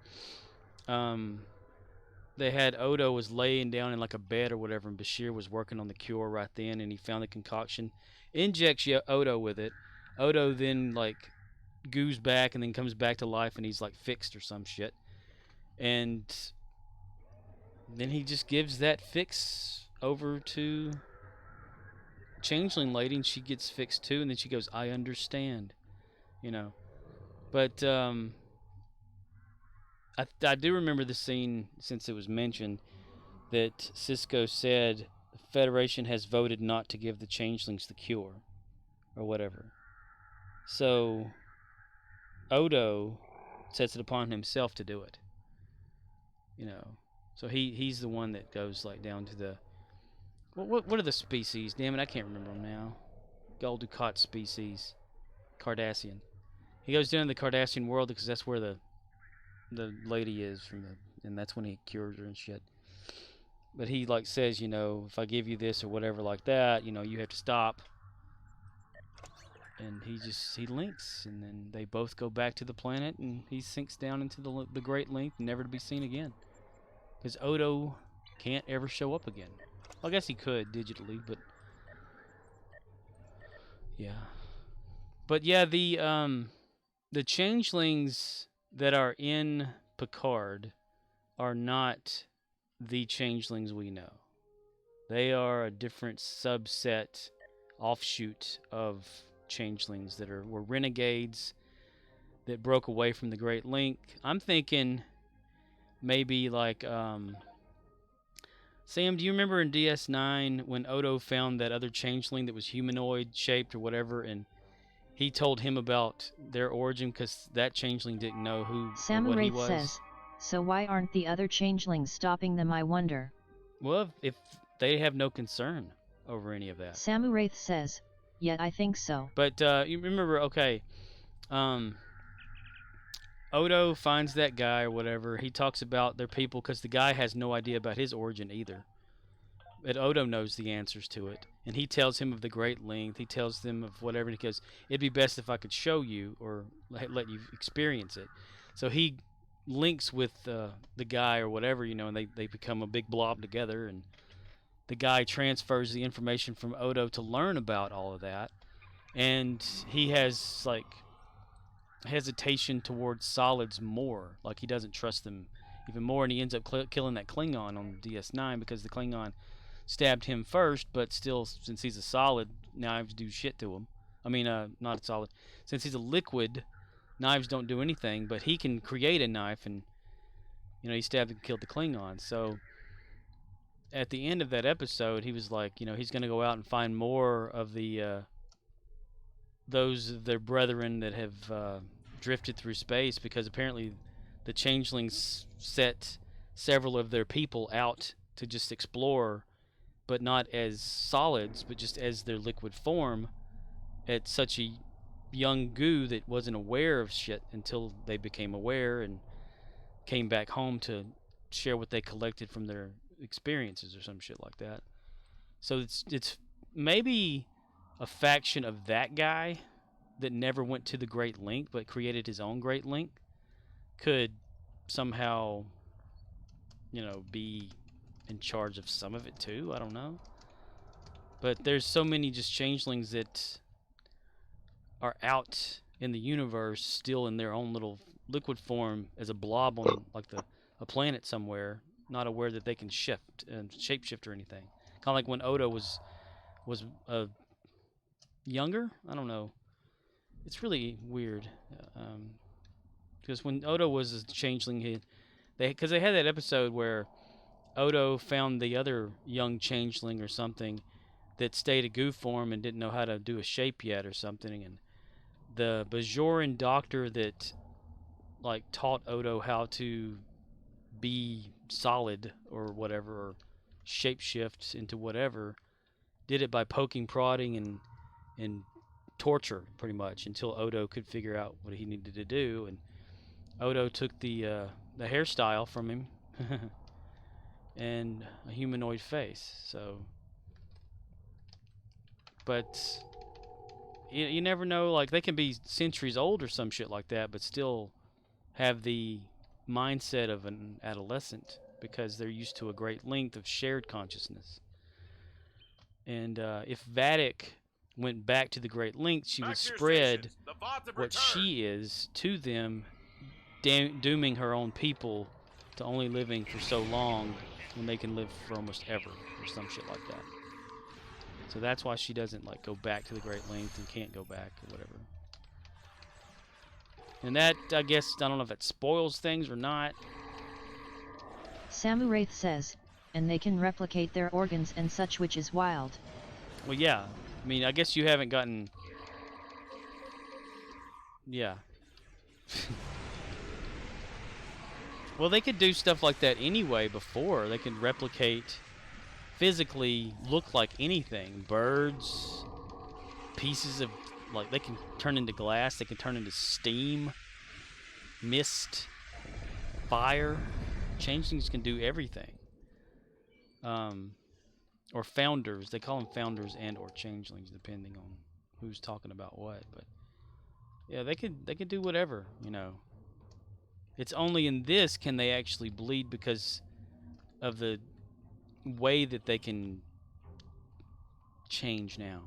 they had Odo was laying down in like a bed or whatever, and Bashir was working on the cure right then, and he found the concoction, injects Odo with it. Odo then like goes back and then comes back to life, and he's like fixed or some shit, and then he just gives that fix over to Changeling Lady, and she gets fixed too, and then she goes, I understand, you know. But I do remember the scene, since it was mentioned, that Cisco said the Federation has voted not to give the Changelings the cure, or whatever. So Odo sets it upon himself to do it, you know. So he's the one that goes like down to the what are the species? Damn it, I can't remember them now. Gul Dukat species, Cardassian. He goes down to the Cardassian world because that's where the lady is and that's when he cures her and shit. But he like says, you know, if I give you this or whatever like that, you know, you have to stop. And he links, and then they both go back to the planet, and he sinks down into the Great Link, never to be seen again. Because Odo can't ever show up again. Well, I guess he could digitally, but yeah. But yeah, the changelings that are in Picard are not the changelings we know. They are a different subset, offshoot of changelings that were renegades that broke away from the Great Link. I'm thinking maybe like Sam, do you remember in DS9 when Odo found that other changeling that was humanoid shaped or whatever, and he told him about their origin because that changeling didn't know who or what he was? Says, so why aren't the other changelings stopping them, I wonder? Well, if they have no concern over any of that. Samu Wraith says, yeah, I think so. But you remember, okay, Odo finds that guy or whatever. He talks about their people because the guy has no idea about his origin either. But Odo knows the answers to it. And he tells him of the Great Length. He tells them of whatever, because it'd be best if I could show you or let you experience it. So he links with the guy or whatever, you know, and they become a big blob together. And the guy transfers the information from Odo to learn about all of that. and he has like hesitation towards solids more. Like he doesn't trust them even more, and he ends up killing that Klingon on DS9 because the Klingon stabbed him first, but still, since he's a solid, knives do shit to him. I mean, not a solid. Since he's a liquid, knives don't do anything, but he can create a knife, and he stabbed and killed the Klingon. So at the end of that episode, he was like, he's going to go out and find more of the those of their brethren that have drifted through space, because apparently the changelings set several of their people out to just explore, but not as solids, but just as their liquid form, at such a young goo that wasn't aware of shit until they became aware and came back home to share what they collected from their experiences or some shit like that. So it's maybe a faction of that guy that never went to the Great Link but created his own Great Link could somehow, be in charge of some of it too. I don't know. But there's so many just changelings that are out in the universe still in their own little liquid form as a blob on like a planet somewhere, not aware that they can shift and shapeshift or anything. Kind of like when Odo was younger. I don't know. It's really weird. Because when Odo was a changeling, because they had that episode where Odo found the other young changeling or something that stayed a goo form and didn't know how to do a shape yet or something, and the Bajoran doctor that like taught Odo how to be solid or whatever, or shapeshift into whatever, did it by poking, prodding, and torture pretty much until Odo could figure out what he needed to do. And Odo took the hairstyle from him and a humanoid face. So, but you never know. Like, they can be centuries old or some shit like that, but still have the mindset of an adolescent because they're used to a great length of shared consciousness. And if Vatic went back to the Great Length, she would spread what she is to them, dooming her own people to only living for so long when they can live for almost ever, or some shit like that. So that's why she doesn't like go back to the Great Length and can't go back or whatever. And that, I guess, I don't know if it spoils things or not. Samuraith says, and they can replicate their organs and such, which is wild. Well, yeah. I mean, I guess you haven't gotten... Yeah. Well, they could do stuff like that anyway before. They could replicate, physically look like anything. Birds, pieces of... Like, they can turn into glass. They can turn into steam, mist, fire. Changelings can do everything. Or founders. They call them founders and or changelings, depending on who's talking about what. But yeah, they could do whatever, It's only in this can they actually bleed because of the way that they can change now.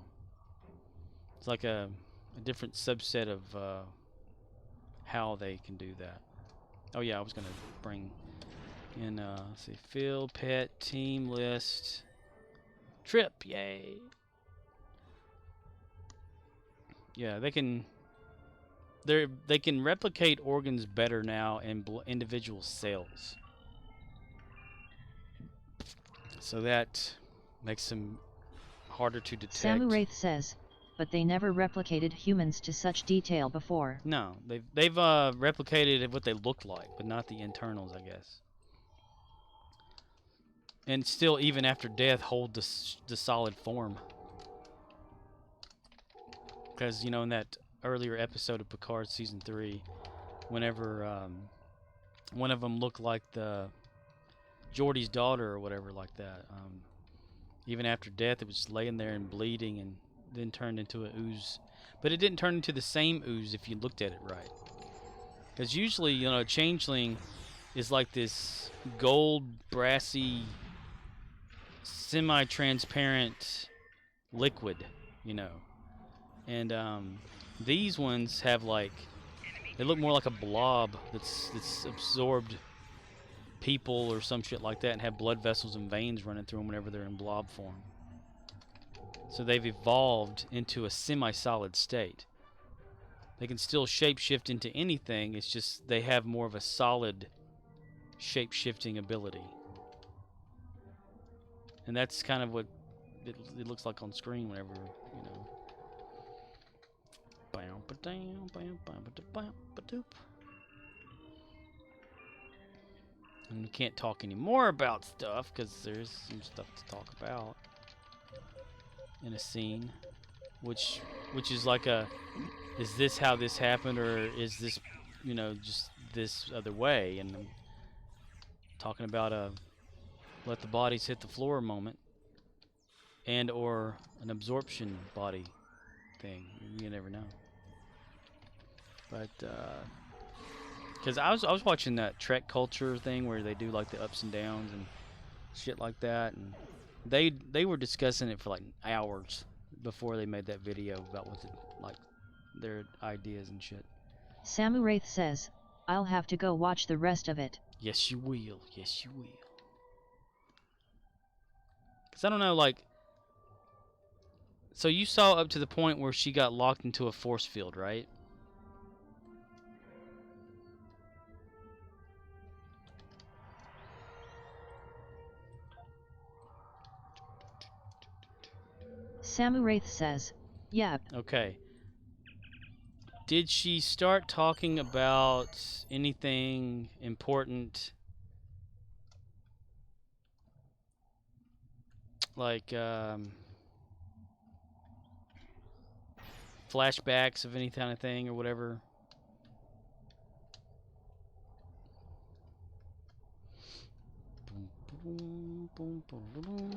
It's like a different subset of how they can do that. Oh yeah, I was gonna bring in let's see, field, pet, team list, trip, yay. Yeah, they can replicate organs better now in individual cells. So that makes them harder to detect. Samuraith says, but they never replicated humans to such detail before. No, they've replicated what they looked like, but not the internals, I guess. And still, even after death, hold the solid form. Because, in that earlier episode of Picard Season 3, whenever one of them looked like the Geordi's daughter or whatever like that, even after death, it was just laying there and bleeding and then turned into an ooze. But it didn't turn into the same ooze if you looked at it right. Because usually, a changeling is like this gold, brassy, semi-transparent liquid, And these ones have like, they look more like a blob that's absorbed people or some shit like that, and have blood vessels and veins running through them whenever they're in blob form. So they've evolved into a semi-solid state. They can still shapeshift into anything, it's just they have more of a solid shape-shifting ability. And that's kind of what it looks like on screen whenever, you know. And we can't talk anymore about stuff because there's some stuff to talk about in a scene, which is like a, is this how this happened, or is this, you know, just this other way? And I'm talking about a let the bodies hit the floor moment, and or an absorption body thing. You never know. But because I was watching that Trek Culture thing where they do like the ups and downs and shit like that, and they were discussing it for like hours before they made that video about what like their ideas and shit. Samu Wraith says, I'll have to go watch the rest of it. Yes, you will. Yes, you will. Because I don't know, like, so you saw up to the point where she got locked into a force field, right? Samu Wraith says, yep. Okay. Did she start talking about anything important, like flashbacks of any kind of thing or whatever? Boom, boom, boom, boom, boom.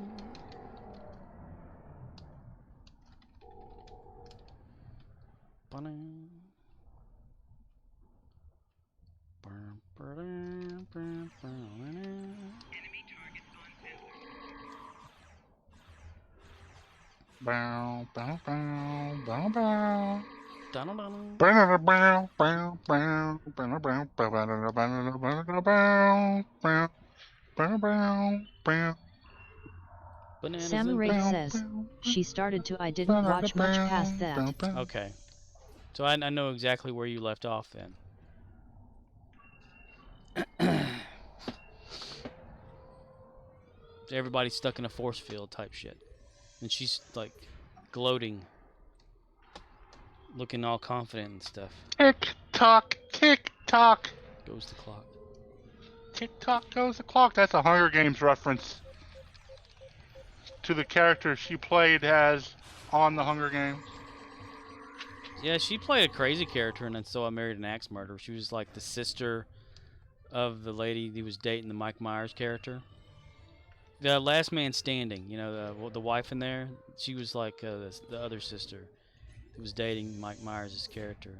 Bow, bow, bow, bow, bow. Samu Wraith says, she started to, I didn't watch much past that. Okay. So I know exactly where you left off then. Everybody's stuck in a force field type shit. And she's like gloating, looking all confident and stuff. Tick tock, tick tock. Goes the clock. Tick tock goes the clock. That's a Hunger Games reference to the character she played as on the Hunger Games. Yeah, she played a crazy character in And So I Married an Axe Murderer. She was like the sister of the lady he was dating, the Mike Myers character. The Last Man Standing, you know, the wife in there, she was like the other sister who was dating Mike Myers' character.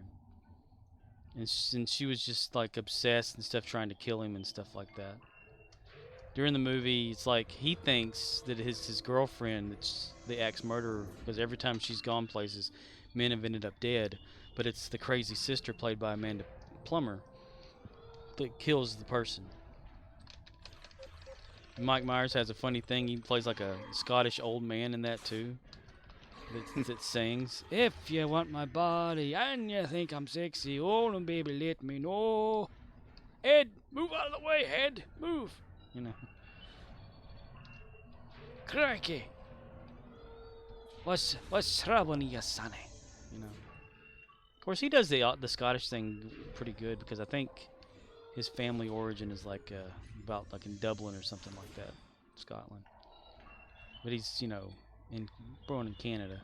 And she was just like obsessed and stuff, trying to kill him and stuff like that. During the movie, it's like he thinks that his girlfriend, that's the axe murderer, because every time she's gone places, men have ended up dead. But it's the crazy sister played by Amanda Plummer that kills the person. Mike Myers has a funny thing. He plays like a Scottish old man in that too. That sings, "If you want my body and you think I'm sexy, oh baby, let me know. Ed, move out of the way, Ed, move." You know. Crikey. What's trouble in you, sonny? You know. Of course, he does the Scottish thing pretty good, because I think his family origin is like about like in Dublin or something like that, Scotland. But he's, you know, born in Canada.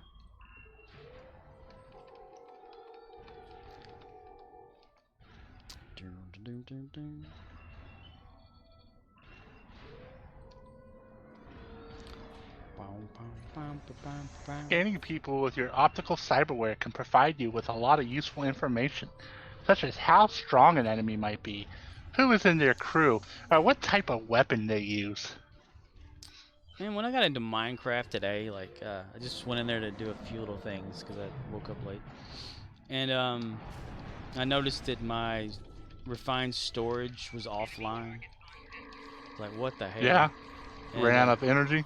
Scanning people with your optical cyberware can provide you with a lot of useful information, such as how strong an enemy might be, who is in their crew, or what type of weapon they use. Man, when I got into Minecraft today, like, I just went in there to do a few little things because I woke up late. And, I noticed that my refined storage was offline. Like, what the hell? Yeah. And, Ran up energy.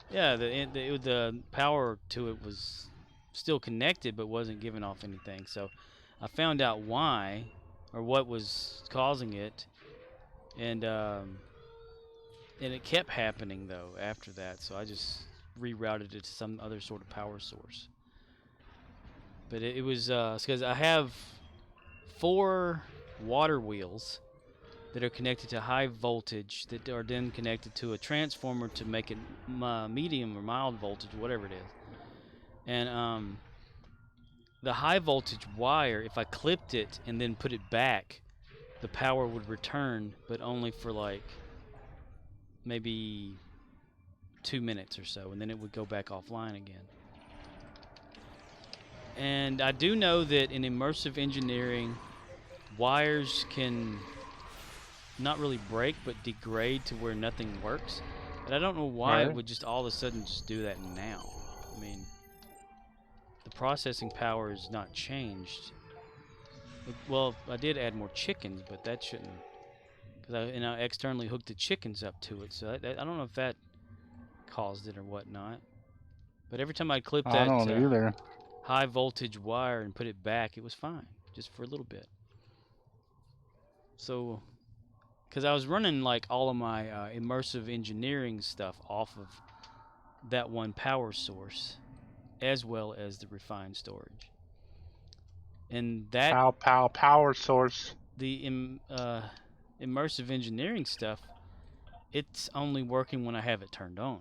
Yeah, the power to it was still connected, but wasn't giving off anything. So I found out why, or what was causing it, and it kept happening though after that. So I just rerouted it to some other sort of power source. But it was because I have 4 water wheels that are connected to high voltage that are then connected to a transformer to make it medium or mild voltage, whatever it is. And the high voltage wire, if I clipped it and then put it back, the power would return, but only for like maybe 2 minutes or so, and then it would go back offline again. And I do know that in immersive engineering, wires can not really break, but degrade to where nothing works. But I don't know why it would just all of a sudden just do that now. I mean, the processing power is not changed. Well, I did add more chickens, but that shouldn't, because I externally hooked the chickens up to it. So I don't know if that caused it or whatnot. But every time I clipped I that don't either. high voltage wire and put it back, it was fine, just for a little bit. So, because I was running like all of my immersive engineering stuff off of that one power source, as well as the refined storage. And that power source. The immersive engineering stuff, it's only working when I have it turned on.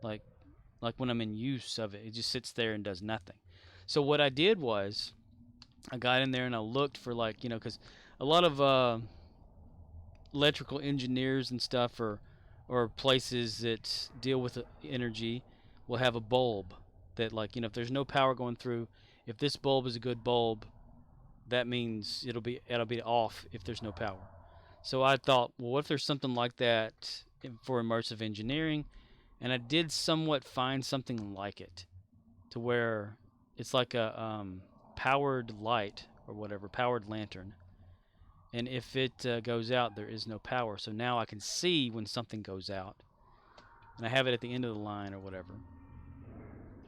Like when I'm in use of it, it just sits there and does nothing. So what I did was, I got in there and I looked for like, because a lot of electrical engineers and stuff or places that deal with energy will have a bulb that, like, if there's no power going through, if this bulb is a good bulb, that means it'll be off if there's no power. So I thought, well, what if there's something like that for immersive engineering? And I did somewhat find something like it, to where it's like a powered light or whatever, powered lantern. And if it goes out, there is no power. So now I can see when something goes out. And I have it at the end of the line or whatever.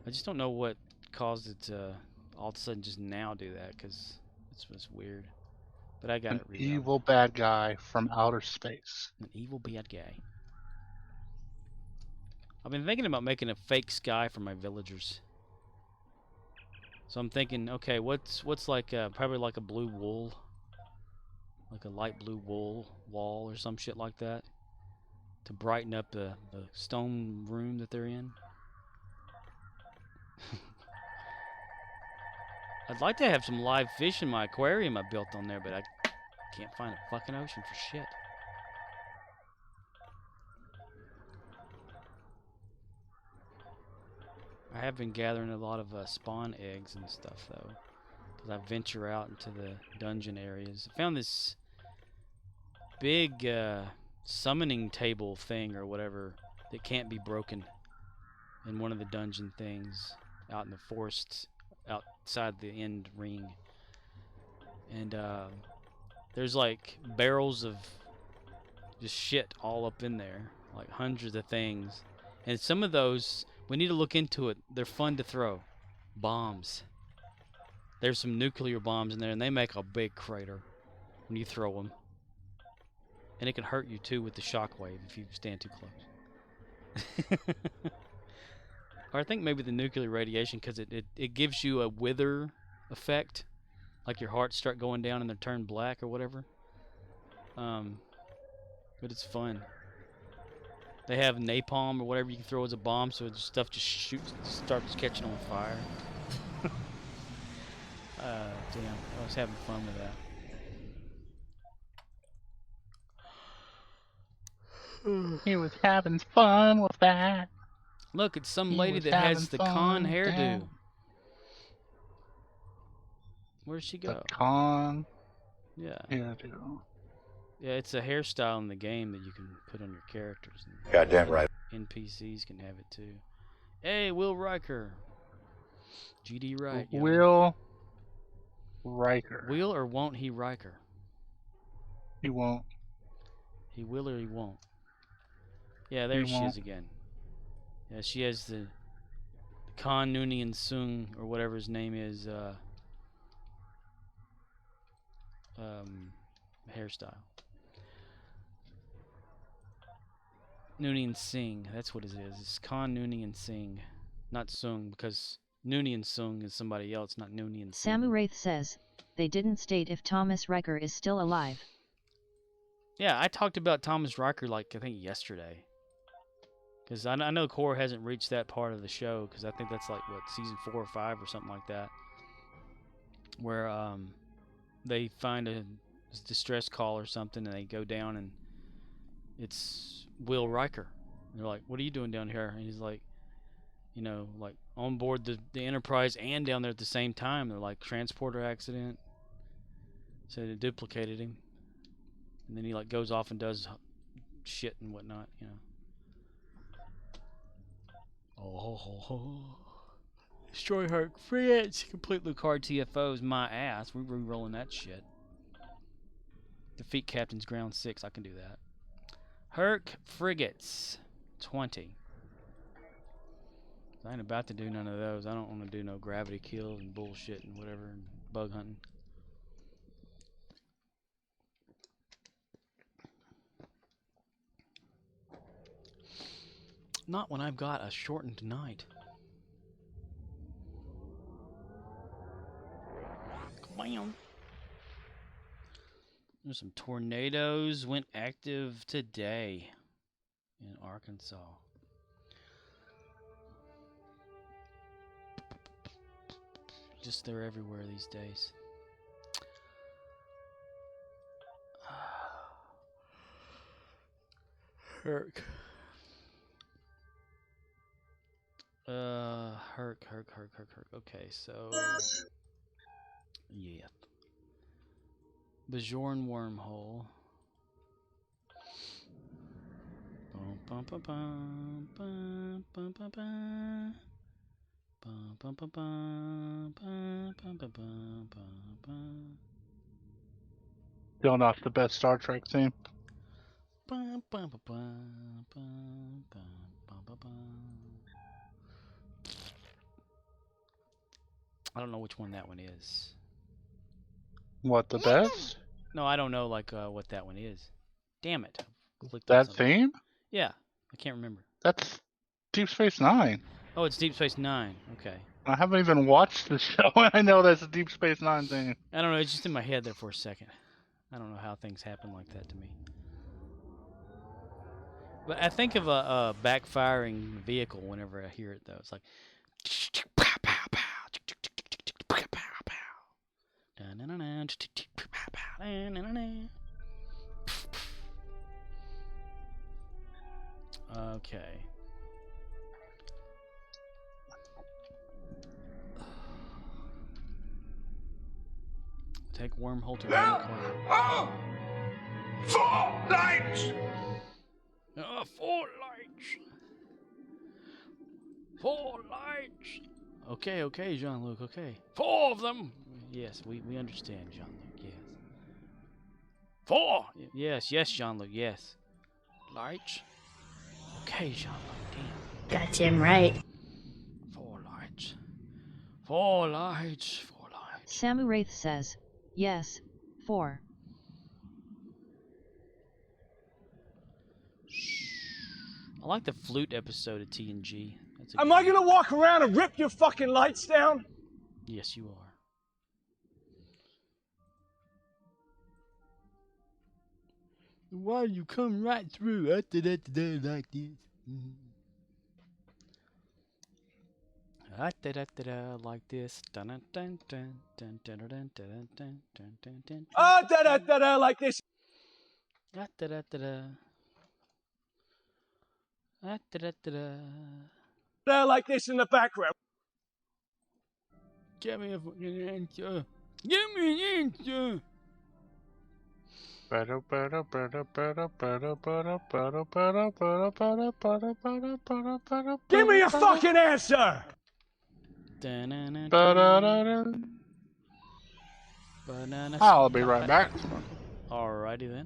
I just don't know what caused it to all of a sudden just now do that, because it's weird. But I got it rerouted. Evil bad guy from outer space. An evil bad guy. I've been thinking about making a fake sky for my villagers. So I'm thinking, okay, what's like probably like a blue wool, like a light blue wool wall or some shit like that, to brighten up the stone room that they're in. I'd like to have some live fish in my aquarium I built on there, but I can't find a fucking ocean for shit. I have been gathering a lot of spawn eggs and stuff, though, because I venture out into the dungeon areas. I found this big summoning table thing or whatever that can't be broken in one of the dungeon things out in the forest outside the end ring. And there's like barrels of just shit all up in there, like hundreds of things. And some of those, we need to look into it. They're fun to throw. Bombs. There's some nuclear bombs in there, and they make a big crater when you throw them. And it can hurt you too with the shockwave if you stand too close. Or I think maybe the nuclear radiation, because it gives you a wither effect, like your hearts start going down and they turn black or whatever. But it's fun. They have napalm or whatever you can throw as a bomb, so stuff just starts catching on fire. Damn, I was having fun with that. He was having fun with that. Look, it's some lady that has the con hairdo. Where'd she go? The con hairdo. Yeah, it's a hairstyle in the game that you can put on your characters. Goddamn right. NPCs can have it too. Hey, Will Riker. GD Wright. Will Riker. Will or won't he Riker? He won't. He will or he won't? Yeah, there she is again. Yeah, she has the Khan Noonien Sung, or whatever his name is, hairstyle. Noonien Singh, that's what it is. It's Khan Noonien Singh, not Sung, because Noonien Sung is somebody else, not Noonien Singh. Samu Wraith says, they didn't state if Thomas Riker is still alive. Yeah, I talked about Thomas Riker, like, I think yesterday. Because I know Core hasn't reached that part of the show, because I think that's like, what, season 4 or 5 or something like that. Where they find a distress call or something, and they go down, and it's Will Riker. And they're like, what are you doing down here? And he's like, you know, like on board the Enterprise and down there at the same time. They're like, transporter accident. So they duplicated him. And then he like goes off and does shit and whatnot, you know. Oh, destroy her frigates, complete Lucard TFOs, my ass. We're re-rolling that shit. Defeat Captain's Ground 6, I can do that. Herc frigates, 20. I ain't about to do none of those. I don't want to do no gravity kills and bullshit and whatever, and bug hunting. Not when I've got a shortened night. Bam. There's some tornadoes went active today in Arkansas. Just they're everywhere these days. Herc. Herc. Okay, so yeah. Bajoran wormhole. Bum, bum, bum, bum, bum, bum, bum. Bum, bum, bum, bum, bum, bum, bum, bum, bum. Still not the best Star Trek theme. Bum, bum, bum, bum, bum, bum, bum, bum. I don't know which one that one is. What, the best? No, I don't know like what that one is. Damn it. That theme? Yeah, I can't remember. That's Deep Space Nine. Oh, it's Deep Space Nine. Okay. I haven't even watched the show, and I know that's a Deep Space Nine thing. I don't know. It's just in my head there for a second. I don't know how things happen like that to me. But I think of a backfiring vehicle whenever I hear it, though. It's like... Okay. Take wormhole to Oh! 4 lights! 4 lights. 4 lights. Okay, Jean-Luc, okay. 4 of them. Yes, we understand, Jean-Luc, yes. 4! Yes, Jean-Luc, yes. Lights. Okay, Jean-Luc, damn. Got him right. 4 lights. 4 lights. 4 lights. Samu Wraith says, yes, 4. I like the flute episode of TNG. Am I gonna walk around and rip your fucking lights down? Yes, you are. Why you come right through after that like this? Like this. Ah, da-da-da-da, like this. Like this in the background. Give me a fucking answer. Give me an answer. Give me a fucking answer! I'll be right back. Alrighty then.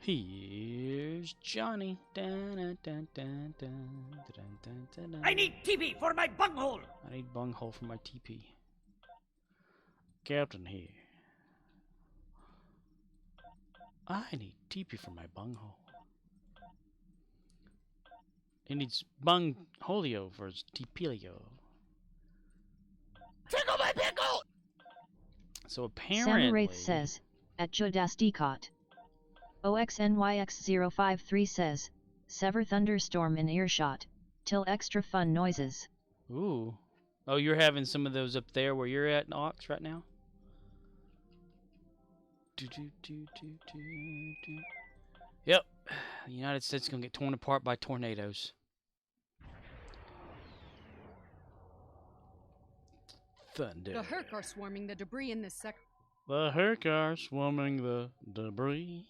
Here's Johnny. I need TP for my bunghole. I need bunghole for my TP. Captain here. I need TP for my bunghole. He needs bungholio for his TPlio. Tickle my pickle! So apparently... Samurath says, at Jodastikot. OXNYX053 says, sever thunderstorm in earshot, till extra fun noises. Ooh. Oh, you're having some of those up there where you're at, Ox, right now? Yep. The United States is going to get torn apart by tornadoes. Thunder. The Herc are swarming the debris in this sector. The Herc are swarming the debris.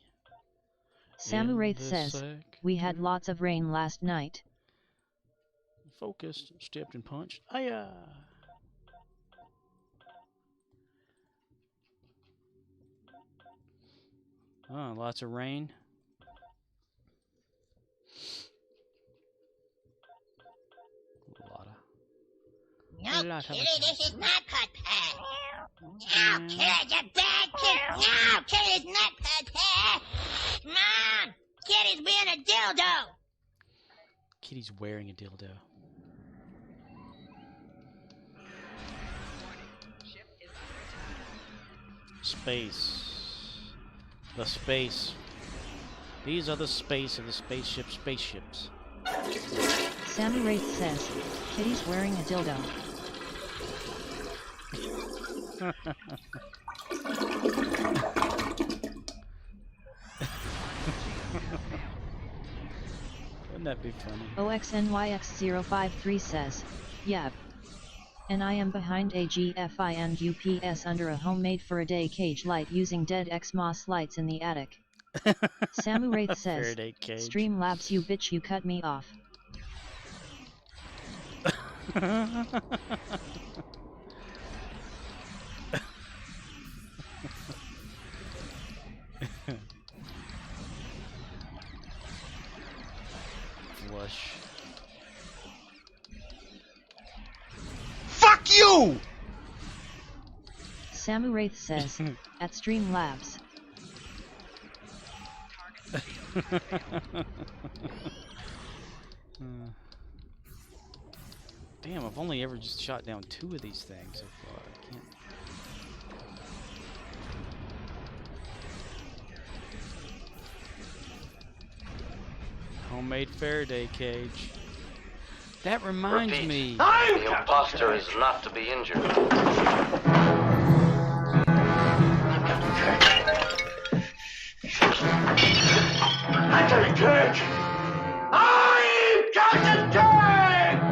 Samurath says, we had lots of rain last night. Focused, stepped and punched. Hiya! Oh, lots of rain. No, Kitty, this is not Pud Pad. No, Kitty's a bad kid. No, Kitty's not Pud Pad. Mom, Kitty's being a dildo. Kitty's wearing a dildo. Space. The space. These are the space of the spaceships. Samurath says, Kitty's wearing a dildo. Wouldn't that be funny? OXNYX053 says, yep. And I am behind a GFI and UPS under a homemade Faraday cage light using dead Xmos lights in the attic. Samurath says, Streamlabs you bitch, you cut me off. Flush. Fuck you! Samurath says, at Streamlabs. Damn, I've only ever just shot down 2 of these things so far. I can't. Homemade Faraday cage. That reminds me. The imposter is not to be injured. I'm Captain Kirk! I'm Captain Kirk!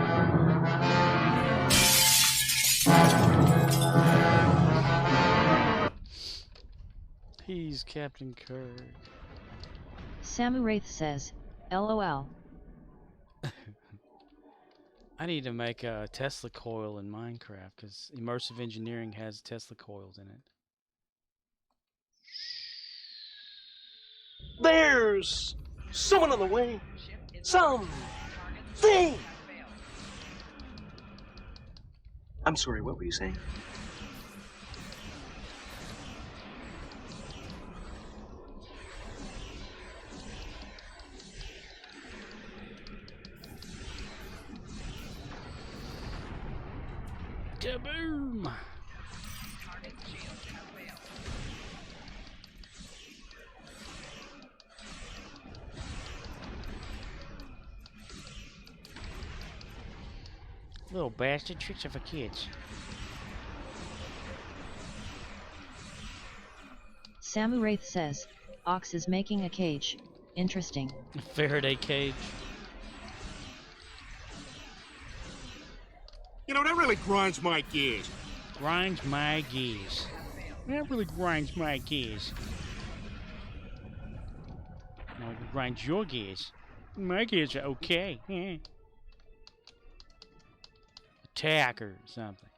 He's Captain Kirk. Samurath says, LOL. I need to make a Tesla coil in Minecraft because immersive engineering has Tesla coils in it. There's someone on the way. Something. I'm sorry, what were you saying? Kaboom! Little bastard, tricks are for kids. Samu Wraith says, Ox is making a cage. Interesting. A Faraday cage. You know, that really grinds my gears. Grinds my gears. That really grinds my gears. No, it grinds your gears. My gears are okay. Yeah. Attack or something.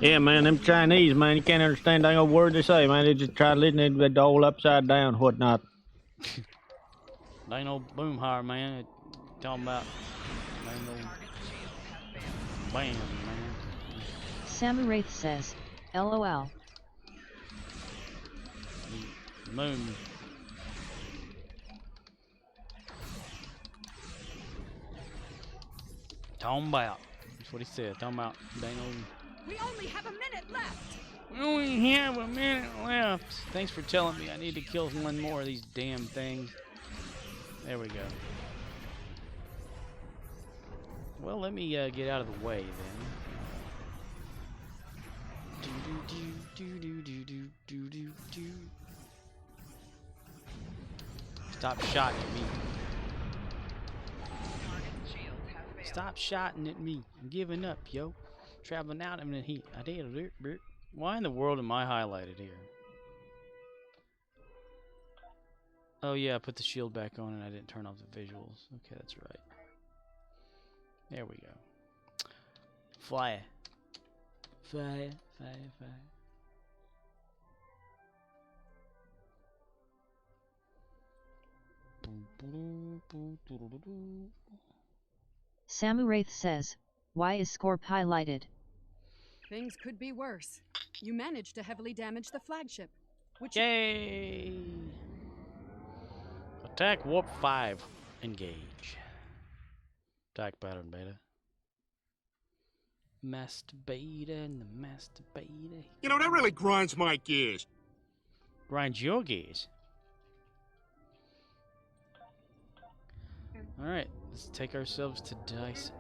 Yeah, man, them Chinese, man, you can't understand a word they say, man. They just try to listen to it all upside down and whatnot. Ain't no Boomhauer, man. Talking about ain't no bam, man. Samu Wraith says, LOL. Moon. Talking about. That's what he said. Talking about. They ain't no. We only have a minute left. We only have a minute left. Thanks for telling me I need to kill one more of these damn things. There we go. Well, let me get out of the way then. Stop shotting at me. Stop shotting at me. I'm giving up, yo. Traveling out in the heat. I did it. Why in the world am I highlighted here? Oh yeah, I put the shield back on and I didn't turn off the visuals. Okay, that's right. There we go. Fly. Fly. Samu Wraith says, why is Scorp highlighted? Things could be worse. You managed to heavily damage the flagship. Which Yay! Attack warp 5. Engage. Attack pattern beta. Masturbator and the masturbator. You know, that really grinds my gears. Grinds your gears. Alright, let's take ourselves to Dyson.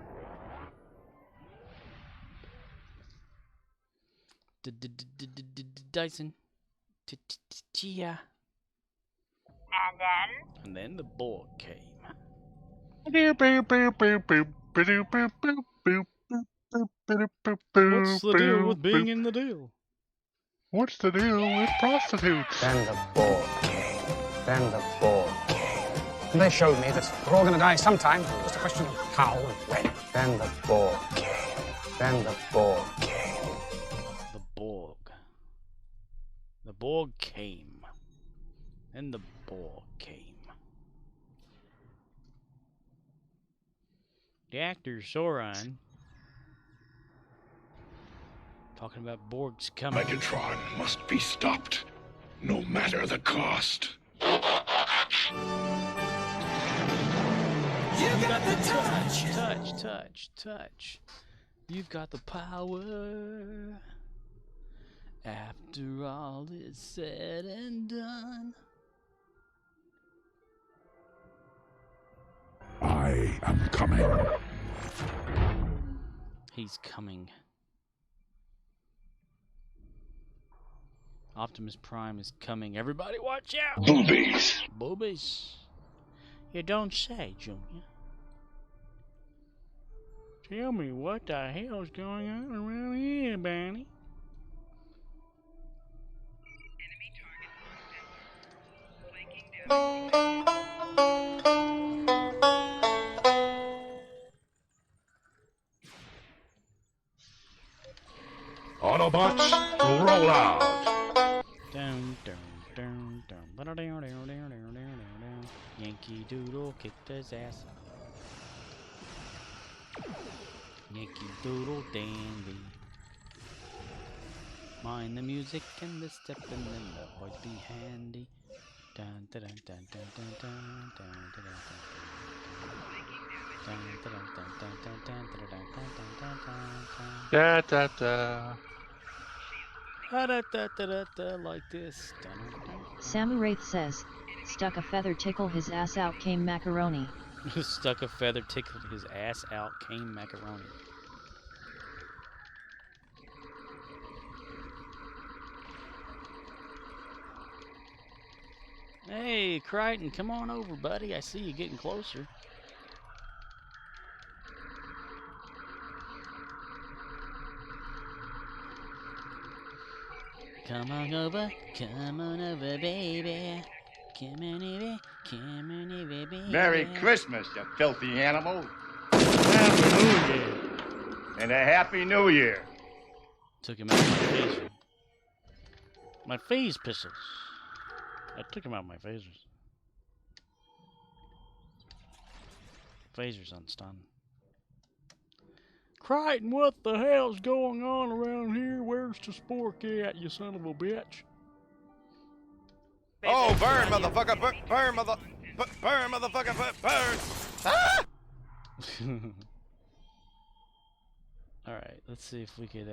Dyson. Chia. And then the Borg came. What's the deal with being in the deal? What's the deal with prostitutes? Then the Borg came. Then the Borg came. And they showed me that we're all going to die sometime. Just a question of how and when. Then the Borg came. Then the Borg came. The Borg. The Borg came. Then the Borg came. The actor Sauron talking about Borg's coming. Megatron must be stopped, no matter the cost. You got the touch. You've got the power. After all is said and done. I am coming. He's coming. Optimus Prime is coming. Everybody watch out! Boobies. Boobies. You don't say, Junior. Tell me what the hell's going on around here, Bonnie? Autobots, roll out. Yankee Doodle kicked his ass. Yankee Doodle dandy. Mind the music and the stepping and the boys be handy. Dun dun dun dun dun dun dun dun dun Da da da. Like this. Samuraith says, stuck a feather tickle his ass out came macaroni. Stuck a feather tickled his ass out came macaroni. Hey, Crichton, come on over, buddy. I see you getting closer. Come on over, baby. Come on over, baby. Merry Christmas, you filthy animal. Happy New Year. And a Happy New Year. Took him out of my phaser. My phase pistols. I took him out of my phasers. Phasers unstun. Crichton, what the hell's going on around here? Where's the spork at, you son of a bitch? Oh, burn, motherfucker! Burn, motherfucker! Burn! Ah! Alright, let's see if we could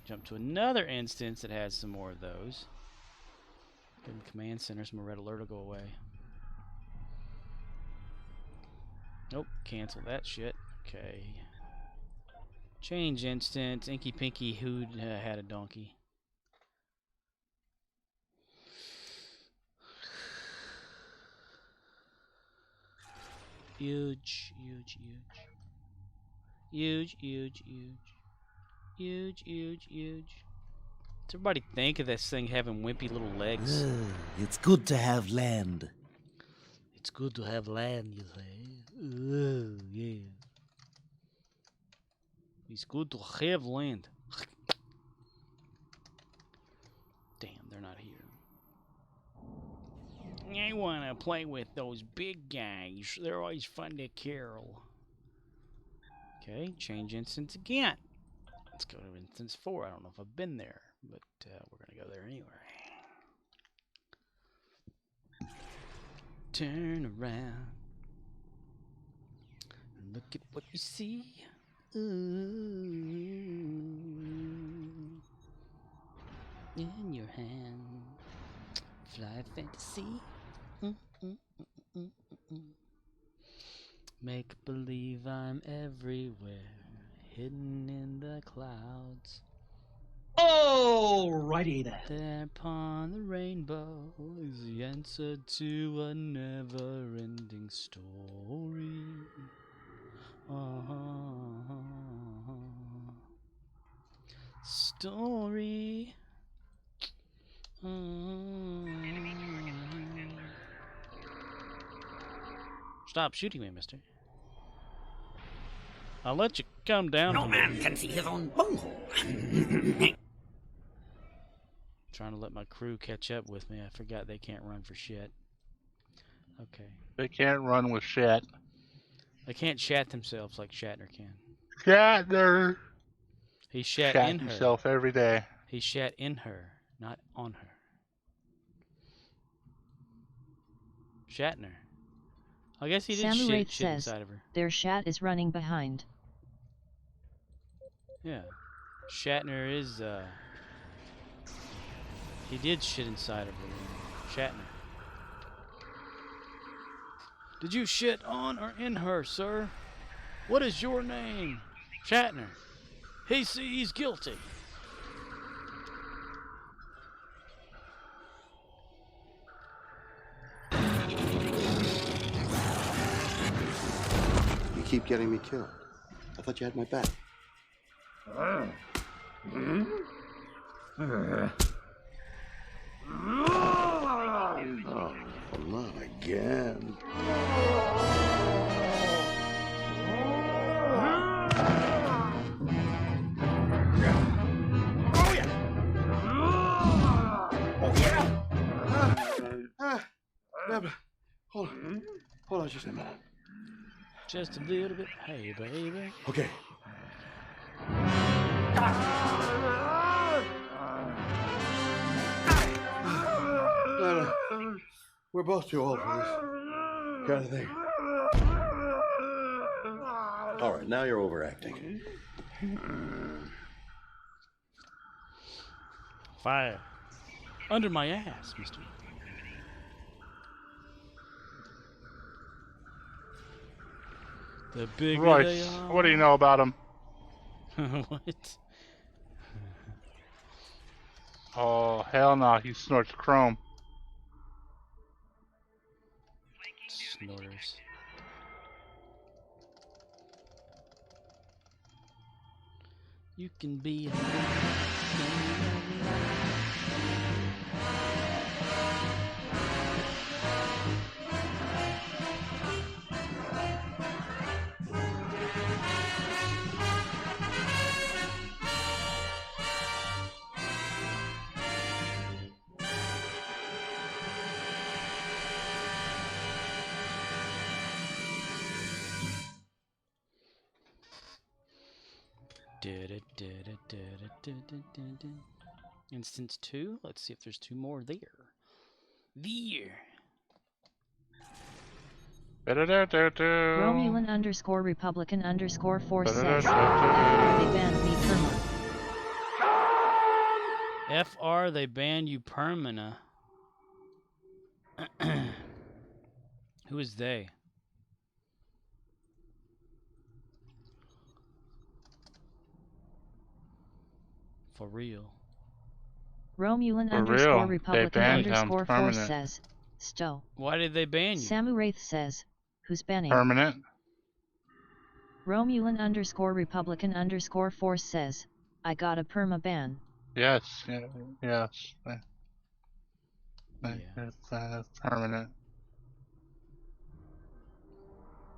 jump to another instance that has some more of those. Give the command center some red alert will go away. Nope, cancel that shit. Okay. Change instance. Inky Pinky Hood had a donkey. Huge. Does everybody think of this thing having wimpy little legs? It's good to have land. It's good to have land, you say? Yeah. It's good to have land. Damn, they're not here. I want to play with those big guys. They're always fun to kill. Okay, change instance again. Let's go to instance 4. I don't know if I've been there, but we're going to go there anyway. Turn around. Look at what you see. Ooh. In your hand. Fly fantasy. Make believe I'm everywhere. Hidden in the clouds. Alrighty then. There upon the rainbow is the answer to a never-ending story. Story. Stop shooting me, mister. I'll let you come down. No man can see his own bunghole. Trying to let my crew catch up with me. I forgot they can't run for shit. Okay. They can't run with shit. They can't shat themselves like Shatner can. Shatner. He shat Shat in her. himself every day. He shat in her, not on her. Shatner. I guess he did Samuraith shit says, inside of her. their shat is running behind. Yeah. Shatner is, he did shit inside of her. Shatner. Did you shit on or in her, sir? What is your name? Shatner. He's guilty. You keep getting me killed. I thought you had my back. Oh, not again. Hold on just a minute. Just a little bit. Hey, baby. Okay. No. We're both too old for this kind of thing. All right, now you're overacting. Fire. Under my ass, mister. The bigger they Royce, are. what do you know about him? What? Oh, hell no, he snorts chrome. Snorters. You can be Instance 2. Let's see if there's 2 more there. Romulan _ Republican _ 4 says, FR they banned me perma. FR they banned you permana. Who is they? For real. Romulan For _ real, Republican they banned him _ 4 permanent. says, Stow. Why did they ban you? Samu Wraith says, who's banning? Permanent. Romulan _ Republican _ 4 says, I got a perma ban. Yes, yes. Permanent.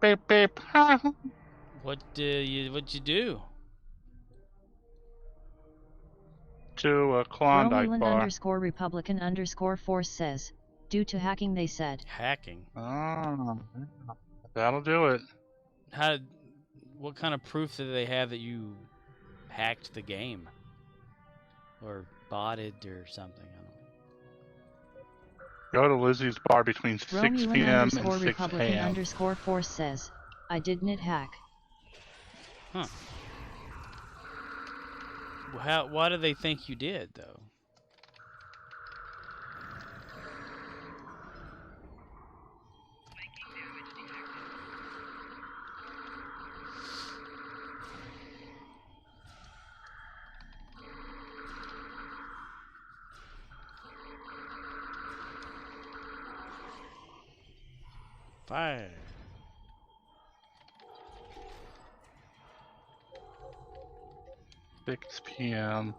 Beep beep. What'd you do? To a Klondike Romulan bar. _ Republican _ 4 says, due to hacking they said. Hacking. Oh, that'll do it. What kind of proof do they have that you hacked the game? Or botted or something? I don't know. Go to Lizzie's bar between 6 Romulan p.m. and _ 6 Republican a.m. _ 4 says, I didn't hack. Huh. Why do they think you did, though? Fire. 6 p.m.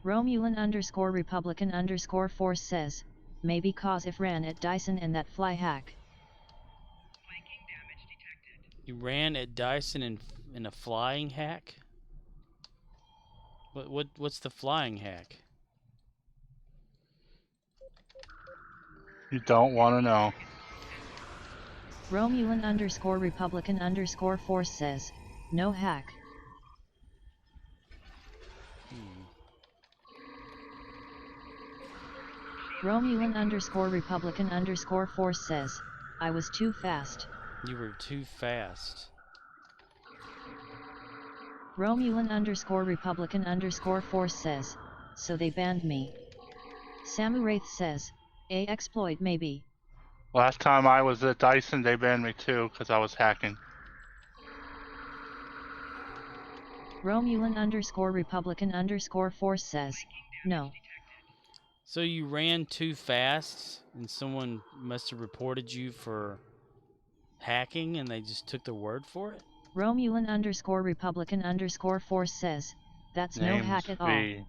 Romulan _ Republican _ 4 says, maybe cause if ran at Dyson and that fly hack. You ran at Dyson in a flying hack? What's the flying hack? You don't want to know. Romulan _ Republican _ 4 says, no hack. Romulan _ Republican _ 4 says, I was too fast. You were too fast. Romulan _ Republican _ 4 says, so they banned me. Samu Wraith says, a exploit maybe. Last time I was at Dyson, they banned me too because I was hacking. Romulan _ Republican _ 4 says, no. So you ran too fast and someone must have reported you for hacking and they just took their word for it? Romulan _ Republican _ 4 says, that's no hack at all.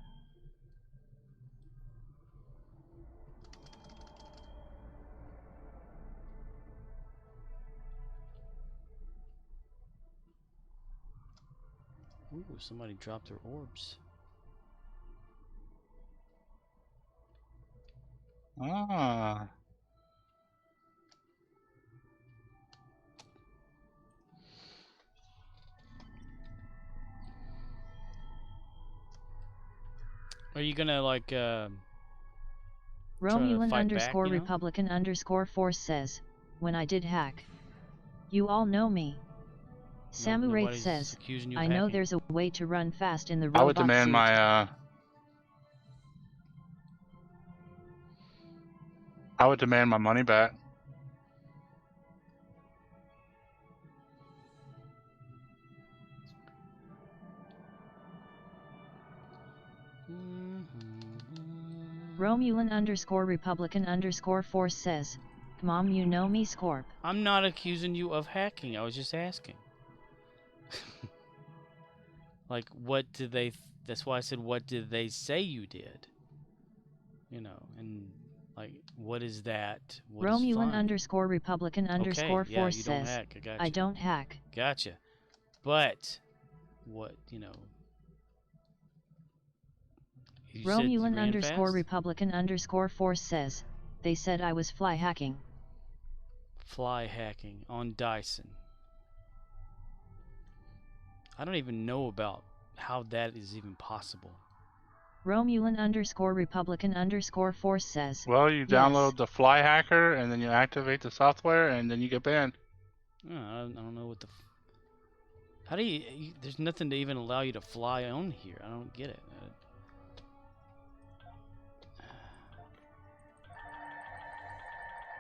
Ooh, somebody dropped their orbs. Ah. Are you gonna like Romulan fight _ back, you know? Republican _ 4 says, when I did hack. You all know me. Samu Wraith nobody's says, accusing you of I know hacking. there's a way to run fast in the I robot would demand suit. my I would demand my money back. Romulan _Republican _Force says, Mom, you know me, Scorp. I'm not accusing you of hacking. I was just asking. Like, what did they... That's why I said, what did they say you did? You know, and, like, what is that? What is Romulan fun? _Republican Okay, _Force yeah, you don't says, hack. I gotcha. I don't hack. Gotcha. But, what, you know... You said you Romulan ran fast? _Republican _Force says, they said I was fly hacking. Fly hacking on Dyson. I don't even know about how that is even possible. Romulan _Republican _Force says, Well, you download the Fly Hacker and then you activate the software and then you get banned. I don't know what the... How do you... There's nothing to even allow you to fly on here. I don't get it.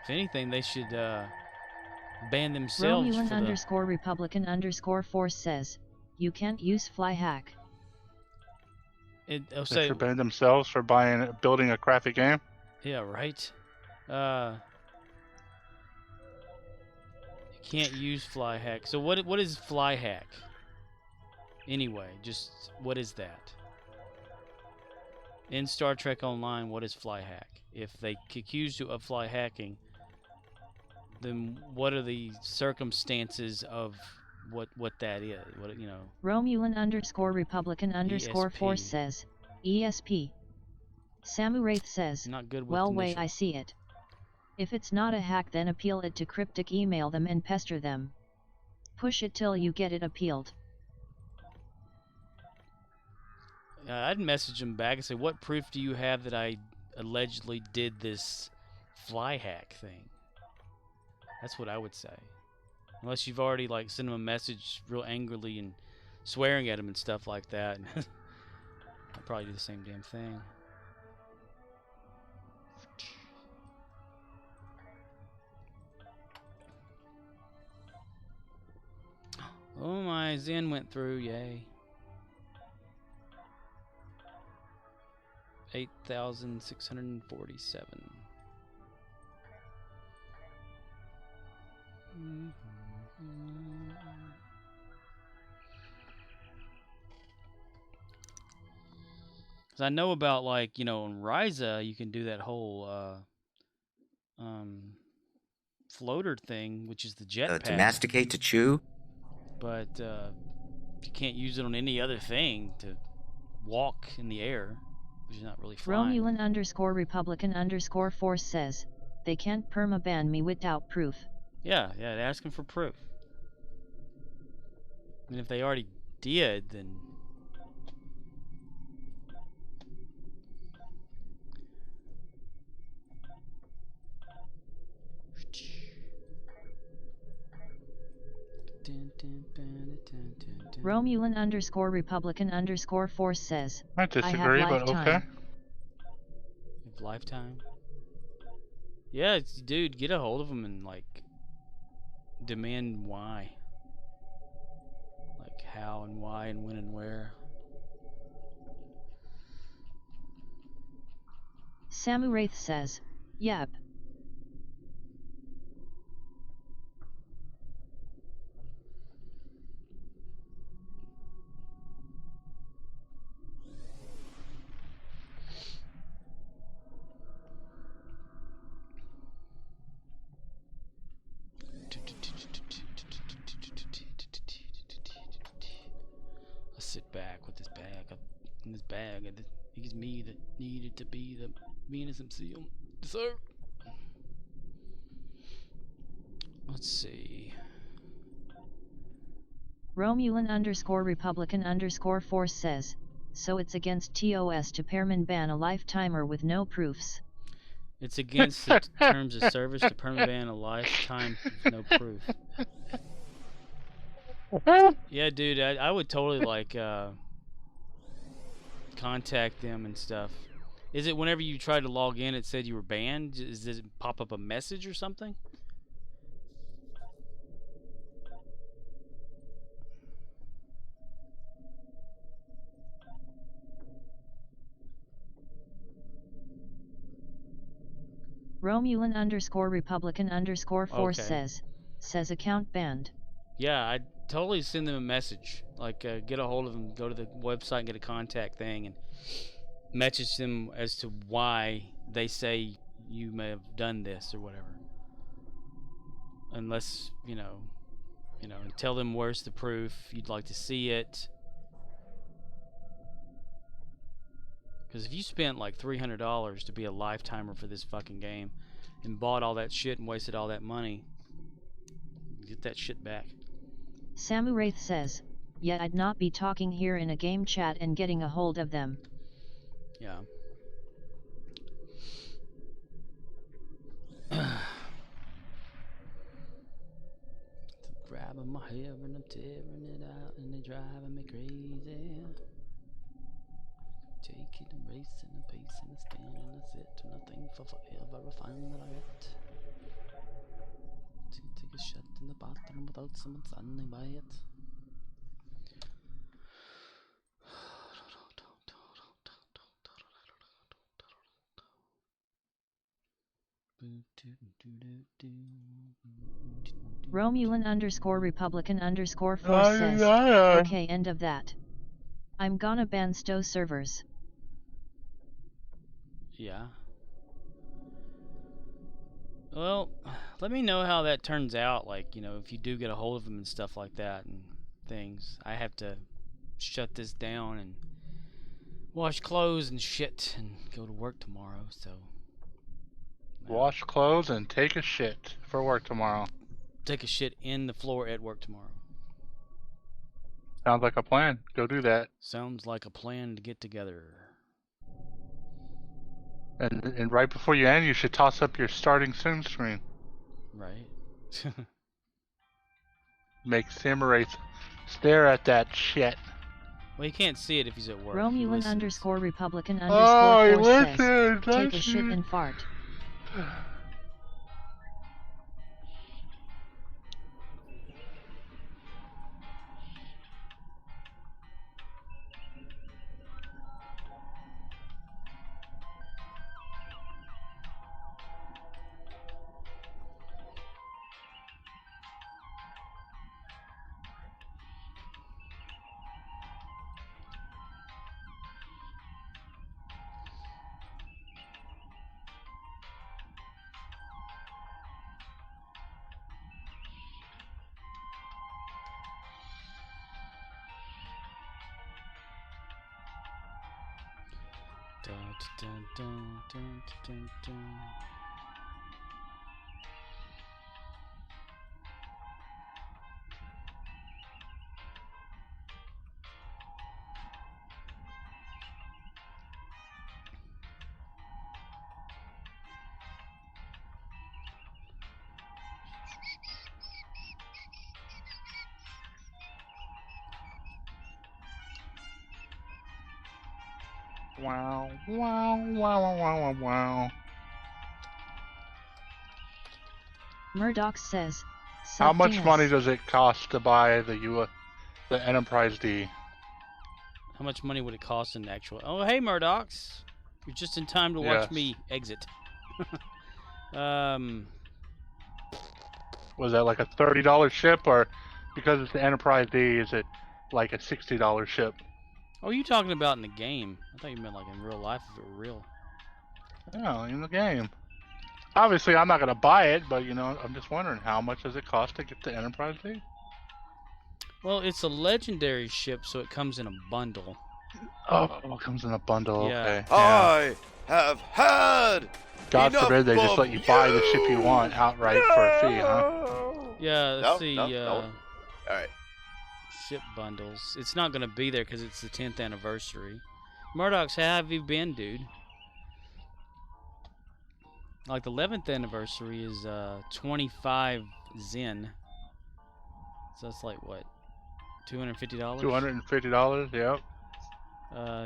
If anything, they should ban themselves Romulan for the... _Republican _Force says, you can't use fly hack. They should ban themselves for building a crappy game. Yeah, right. You can't use fly hack. So what is fly hack? Anyway, just what is that? In Star Trek Online, what is fly hack? If they accuse you of fly hacking, then what are the circumstances of what that is? What, you know? Romulan _Republican _Force says, ESP. Samu Wraith says, Not good with well, initials. way I see it. If it's not a hack, then appeal it to Cryptic, email them and pester them. Push it till you get it appealed. I'd message them back and say, what proof do you have that I allegedly did this fly hack thing? That's what I would say. Unless you've already like sent them a message real angrily and swearing at them and stuff like that. I'd probably do the same damn thing. Oh, my Zen went through, yay. 8,647. Because I know about, like, you know, on Ryza, you can do that whole floater thing, which is the jetpack. To masticate, to chew? But you can't use it on any other thing to walk in the air, which is not really flying. Romulan _Republican _Force says, they can't perma-ban me without proof. Yeah, ask them for proof. I mean, if they already did, then... Romulan _Republican _Force says, I disagree, have but okay. Lifetime? Yeah, dude, get a hold of them and, like, demand why. Like, how and why and when and where. Samu Wraith says, yep. I sit back with this bag. In this bag, it is me that needed to be the Venus seal. Sir. Let's see. Romulan _Republican _Force says, so it's against TOS to perman ban a lifetimer with no proofs. It's against the terms of service to perman ban a lifetime with no proof. Yeah, dude, I would totally like contact them and stuff. Is it whenever you tried to log in, it said you were banned? Does it pop up a message or something? Romulan _ Republican _ Force Okay. says account banned. Yeah, I'd totally send them a message. Like, get a hold of them, go to the website and get a contact thing, and message them as to why they say you may have done this or whatever. Unless, and tell them where's the proof, you'd like to see it. Because if you spent like $300 to be a lifetimer for this fucking game and bought all that shit and wasted all that money, get that shit back. Samu Wraith says, "Yet I'd not be talking here in a game chat and getting a hold of them." Yeah. Grabbing my hair and I'm tearing it out and they're driving me crazy. Take it and race and a pace and a stand and a sit and a thing for forever I find that I get. To take a shot in the bathroom without someone standing by it. Romulan _ Republican _ Force says, "Okay, end of that. I'm gonna ban Stow servers." Yeah. Well, let me know how that turns out. Like, if you do get a hold of them and stuff like that and things. I have to shut this down and wash clothes and shit and go to work tomorrow, so. Wash clothes and take a shit for work tomorrow. Take a shit in the floor at work tomorrow. Sounds like a plan. Go do that. Sounds like a plan to get together. And right before you end, you should toss up your starting soon screen. Right. Make Samurai stare at that shit. Well, you can't see it if he's at work. Romulan _ Republican _ Oh, Force says, listen, "Take a shit and fart." Dun, dun, dun, dun, dun, dun. Wow, wow, wow, wow, wow, wow. Murdoch says, How much "Sucking money us." does it cost to buy the Enterprise D? How much money would it cost in actual? Oh, hey, Murdochs. You're just in time to watch Yes. me exit. Was that like a $30 ship, or because it's the Enterprise D, is it like a $60 ship? Oh, you talking about in the game? I thought you meant like in real life if it were real. Oh, in the game. Obviously, I'm not gonna buy it, but I'm just wondering how much does it cost to get the Enterprise D? Well, it's a legendary ship, so it comes in a bundle. Oh, it comes in a bundle. Yeah. Okay. I have had. God enough forbid they just of let you buy the ship you want outright for a fee, huh? Yeah, let's see. All right. Ship bundles. It's not going to be there because it's the 10th anniversary. Murdoch's, how have you been, dude? Like the 11th anniversary is 25 Zen. So that's like what? $250. $250. Yep.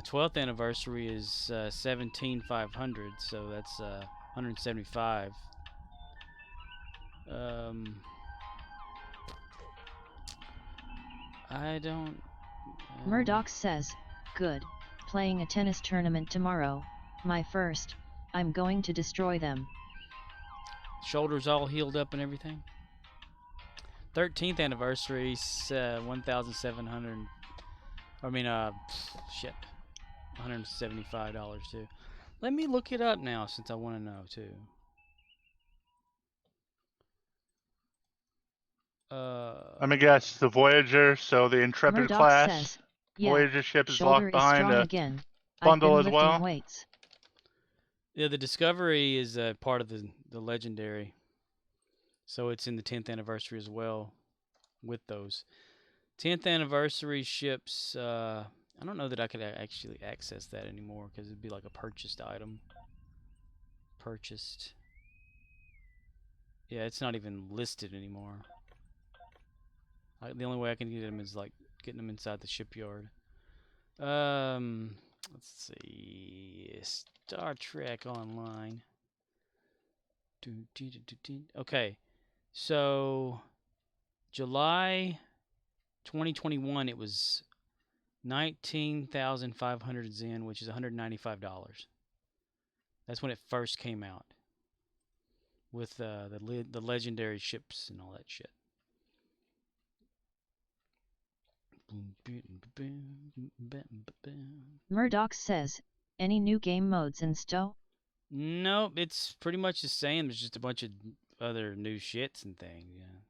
12th anniversary is 17,500, so that's 175. I don't. Murdoch says, "Good. Playing a tennis tournament tomorrow. My first. I'm going to destroy them." Shoulders all healed up and everything. 13th anniversary, 1,700. I mean, shit, $175 too. Let me look it up now since I want to know too. Let me guess, the Voyager, so the Intrepid Murdoch class says, "Yeah, Voyager ship is shoulder locked is behind strong a again. bundle I've as been lifting well. weights." Yeah, the Discovery is part of the Legendary, so it's in the 10th anniversary as well with those 10th anniversary ships. I don't know that I could actually access that anymore because it'd be like a purchased item. Purchased. Yeah, it's not even listed anymore. The only way I can get them is like getting them inside the shipyard. Let's see. Star Trek Online. Okay, so July 2021, it was 19,500 Zen, which is $195. That's when it first came out, with the legendary ships and all that shit. Murdoch says, "Any new game modes in stow?" Nope, it's pretty much the same. There's just a bunch of other new shits and things. Yeah.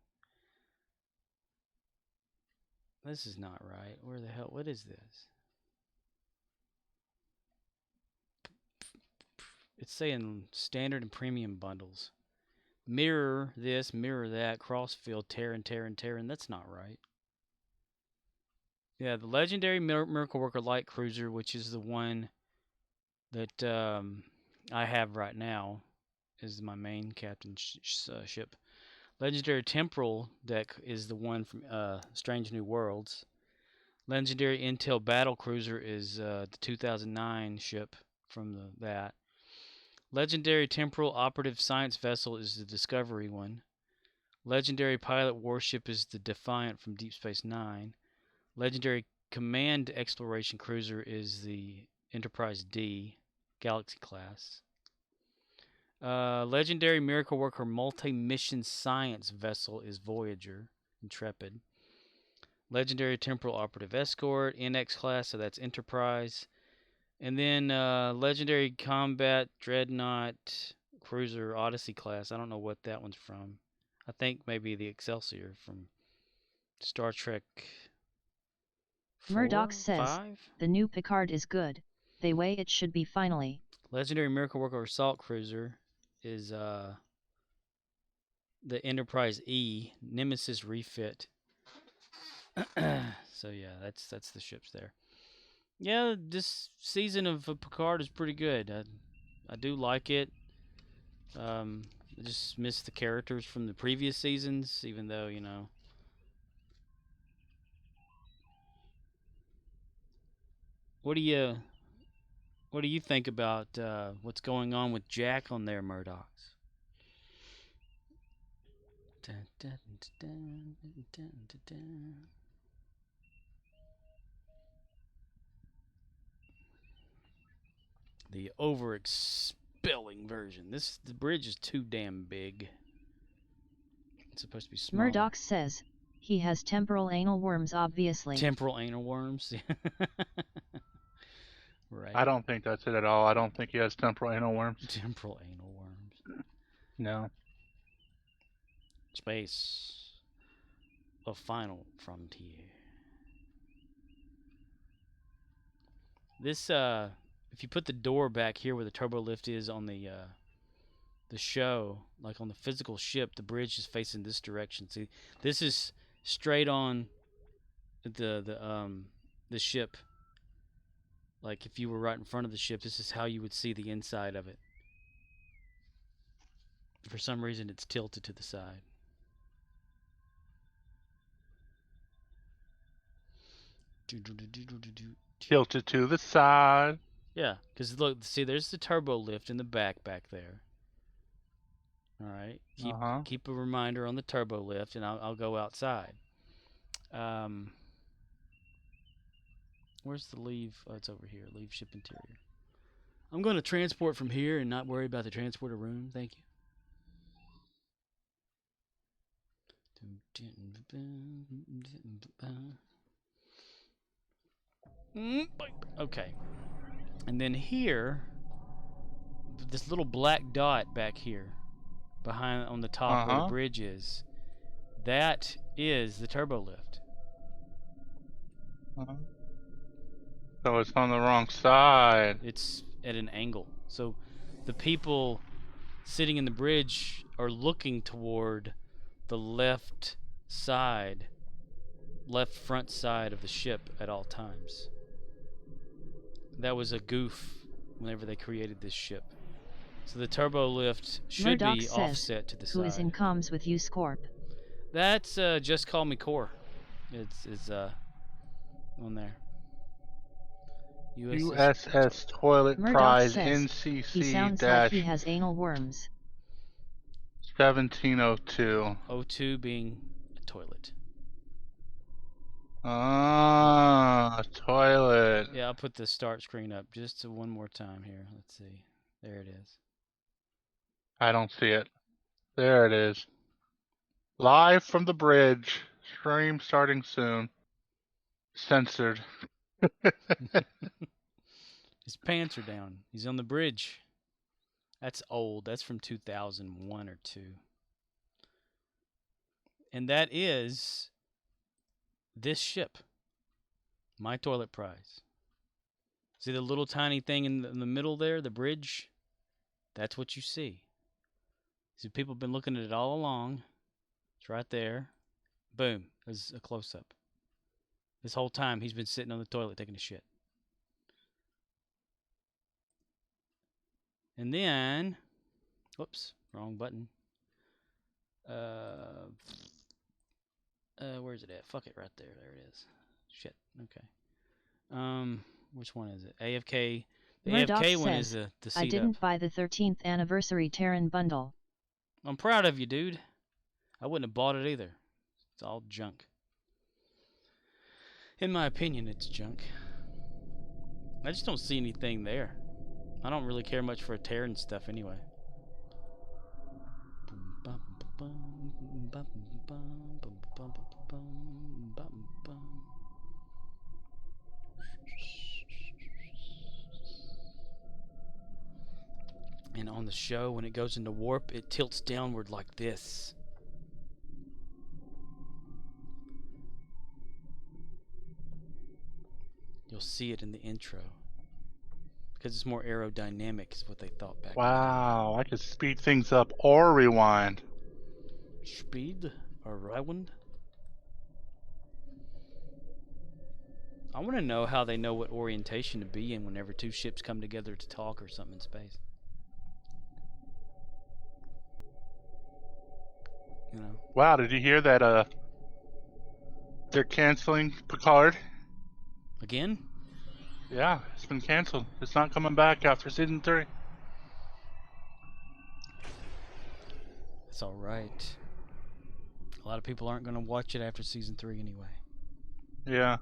This is not right. Where the hell? What is this? It's saying standard and premium bundles. Mirror this, mirror that, crossfield, Terran. That's not right. Yeah, the legendary Miracle Worker Light Cruiser, which is the one that I have right now, is my main captain ship. Legendary Temporal deck is the one from Strange New Worlds. Legendary Intel Battle Cruiser is the 2009 ship from that. Legendary Temporal Operative Science Vessel is the Discovery one. Legendary Pilot Warship is the Defiant from Deep Space Nine. Legendary Command Exploration Cruiser is the Enterprise D, Galaxy class. Legendary Miracle Worker Multi-Mission Science Vessel is Voyager, Intrepid. Legendary Temporal Operative Escort, NX class, so that's Enterprise. And then Legendary Combat Dreadnought Cruiser Odyssey class. I don't know what that one's from. I think maybe the Excelsior from Star Trek 4, Murdoch says, 5? "The new Picard is good. The way it should be finally." Legendary Miracle Worker Assault Cruiser is the Enterprise E Nemesis refit. So yeah, that's the ships there. Yeah, this season of Picard is pretty good. I do like it. I just miss the characters from the previous seasons, even though, you know. What do you think about what's going on with Jack on there, Murdochs? The over-expelling version. The bridge is too damn big. It's supposed to be small. Murdoch says, "He has temporal anal worms obviously." Temporal anal worms? Right. I don't think that's it at all. I don't think he has temporal anal worms. Temporal anal worms. No. Space. A final frontier. This, if you put the door back here where the turbo lift is on the show, like on the physical ship, the bridge is facing this direction. See, this is straight on the ship. Like if you were right in front of the ship, this is how you would see the inside of it. For some reason, it's tilted to the side. Tilt it to the side. Yeah, because look, see, there's the turbo lift in the back there. All right, keep a reminder on the turbo lift, and I'll go outside. Where's the leave? Oh, it's over here. Leave ship interior. I'm going to transport from here and not worry about the transporter room. Thank you. Okay. And then here, this little black dot back here, behind on the top where the bridge is, that is the turbo lift. So it's on the wrong side. It's at an angle. So the people sitting in the bridge are looking toward the left front side of the ship at all times. That was a goof whenever they created this ship. So the turbo lift should Murdoch be says, offset to the side. Who is in comms with you, Scorp? That's just call me Core. It's on there. USS Toilet Murdoch Prize says, NCC he sounds like he has anal worms. 1702. 02 being a toilet. Toilet. Yeah, I'll put the start screen up just one more time here. Let's see. There it is. I don't see it. There it is. Live from the bridge. Stream starting soon. Censored. His pants are down. He's on the bridge. That's old. That's from 2001 or 2. And that is this ship. My Toilet Prize. See the little tiny thing in the middle there, the bridge? That's what you see. See, people have been looking at it all along. It's right there. Boom. There's a close-up. This whole time, he's been sitting on the toilet taking a shit. And then, whoops, wrong button. Where's it at? Fuck it, right there. There it is. Shit. Okay. Which one is it? AFK. The Murdoch AFK one says, is the seat I didn't up. buy the 13th anniversary Terran bundle. I'm proud of you, dude. I wouldn't have bought it either. It's all junk. In my opinion, it's junk. I just don't see anything there. I don't really care much for Terran stuff anyway. And on the show, when it goes into warp, it tilts downward like this. You'll see it in the intro. Because it's more aerodynamic is what they thought back then. Wow, I could speed things up or rewind. Speed or rewind? I want to know how they know what orientation to be in whenever two ships come together to talk or something in space. You know. Wow, did you hear that they're canceling Picard? Again? Yeah, it's been canceled. It's not coming back after season 3. That's alright. A lot of people aren't going to watch it after season 3 anyway. Yeah.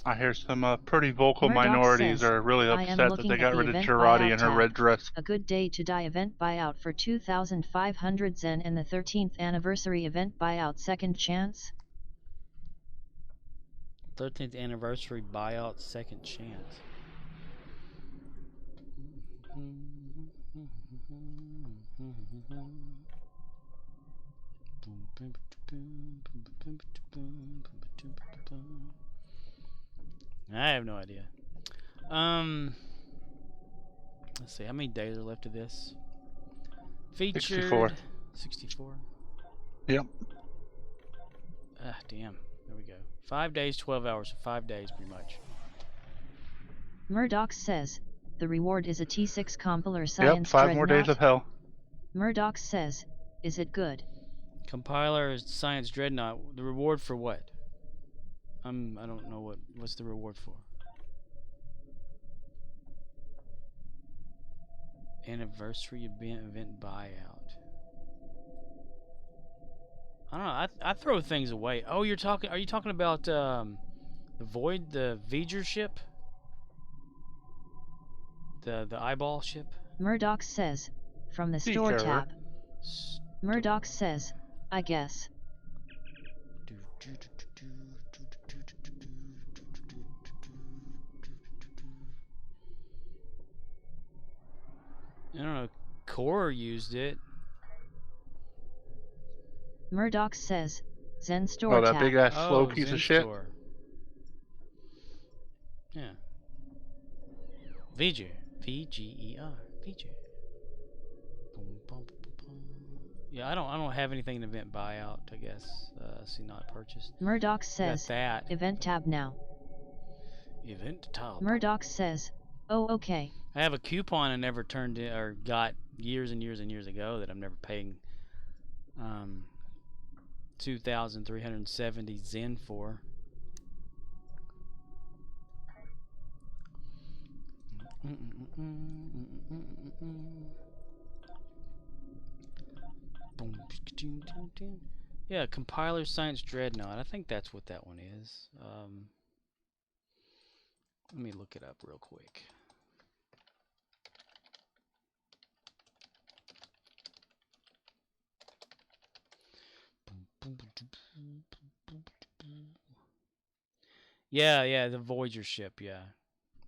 I hear some pretty vocal Murdoch minorities says, are really I am upset that looking they at got the rid of event Girardi buyout in her tab. red dress. A good day to die event buyout for 2,500 Zen and the 13th anniversary event buyout second chance. 13th anniversary buyout second chance. I have no idea. Let's see, how many days are left of this? Featured 64. 64. Yep. Ah, damn. There we go. 5 days, 12 hours, so 5 days pretty much. Murdoch says, the reward is a T6 compiler science Yep, 5 more days of hell. Murdoch says, is it good? Compiler Science Dreadnought. The reward for what? I don't know what's the reward for. Anniversary event buyout. I don't know. I throw things away. Oh, are you talking about the Void, the V'ger ship? The eyeball ship? Murdoch says, from the store tab. Murdoch says, I guess. I don't know. Core used it. Murdoch says, Zen store Oh, that tab. big ass slow piece Zen of shit. Store. Yeah. V'ger. V-G-E-R. V'ger. Boom, boom, boom, boom. Yeah, I don't have anything in event buyout, I guess. See not purchased. Murdoch says, that. event tab now. Event tab. Murdoch says, oh okay. I have a coupon I never turned in or got years and years and years ago that I'm never paying 2,370 Zen for. Yeah, Compiler Science Dreadnought. I think that's what that one is. Let me look it up real quick. Yeah, the Voyager ship, yeah.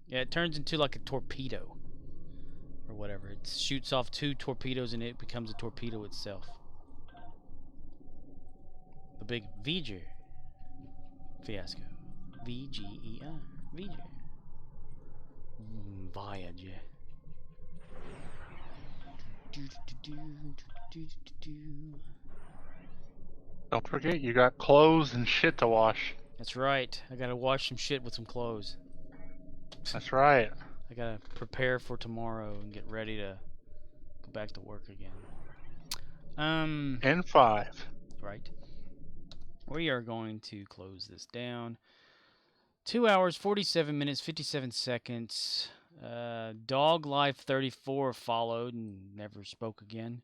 Yeah, it turns into like a torpedo. Or whatever. It shoots off 2 torpedoes and it becomes a torpedo itself. The big V'ger fiasco. V-G-E-R. V'ger. Voyager. Don't forget, you got clothes and shit to wash. That's right. I gotta wash some shit with some clothes. That's right. I gotta prepare for tomorrow and get ready to go back to work again. N5. Right. We are going to close this down. 2 hours, 47 minutes, 57 seconds. Dog Life 34 followed and never spoke again.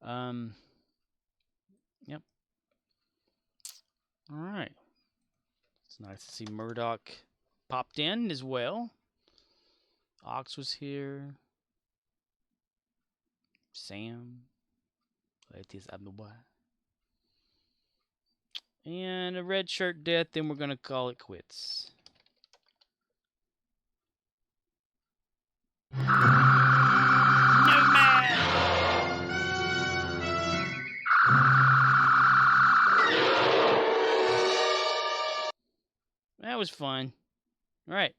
Yep. All right. It's nice to see Murdoch popped in as well. Ox was here. Sam. Letiz Abduba. And a red shirt death, then we're going to call it quits. That was fun. All right.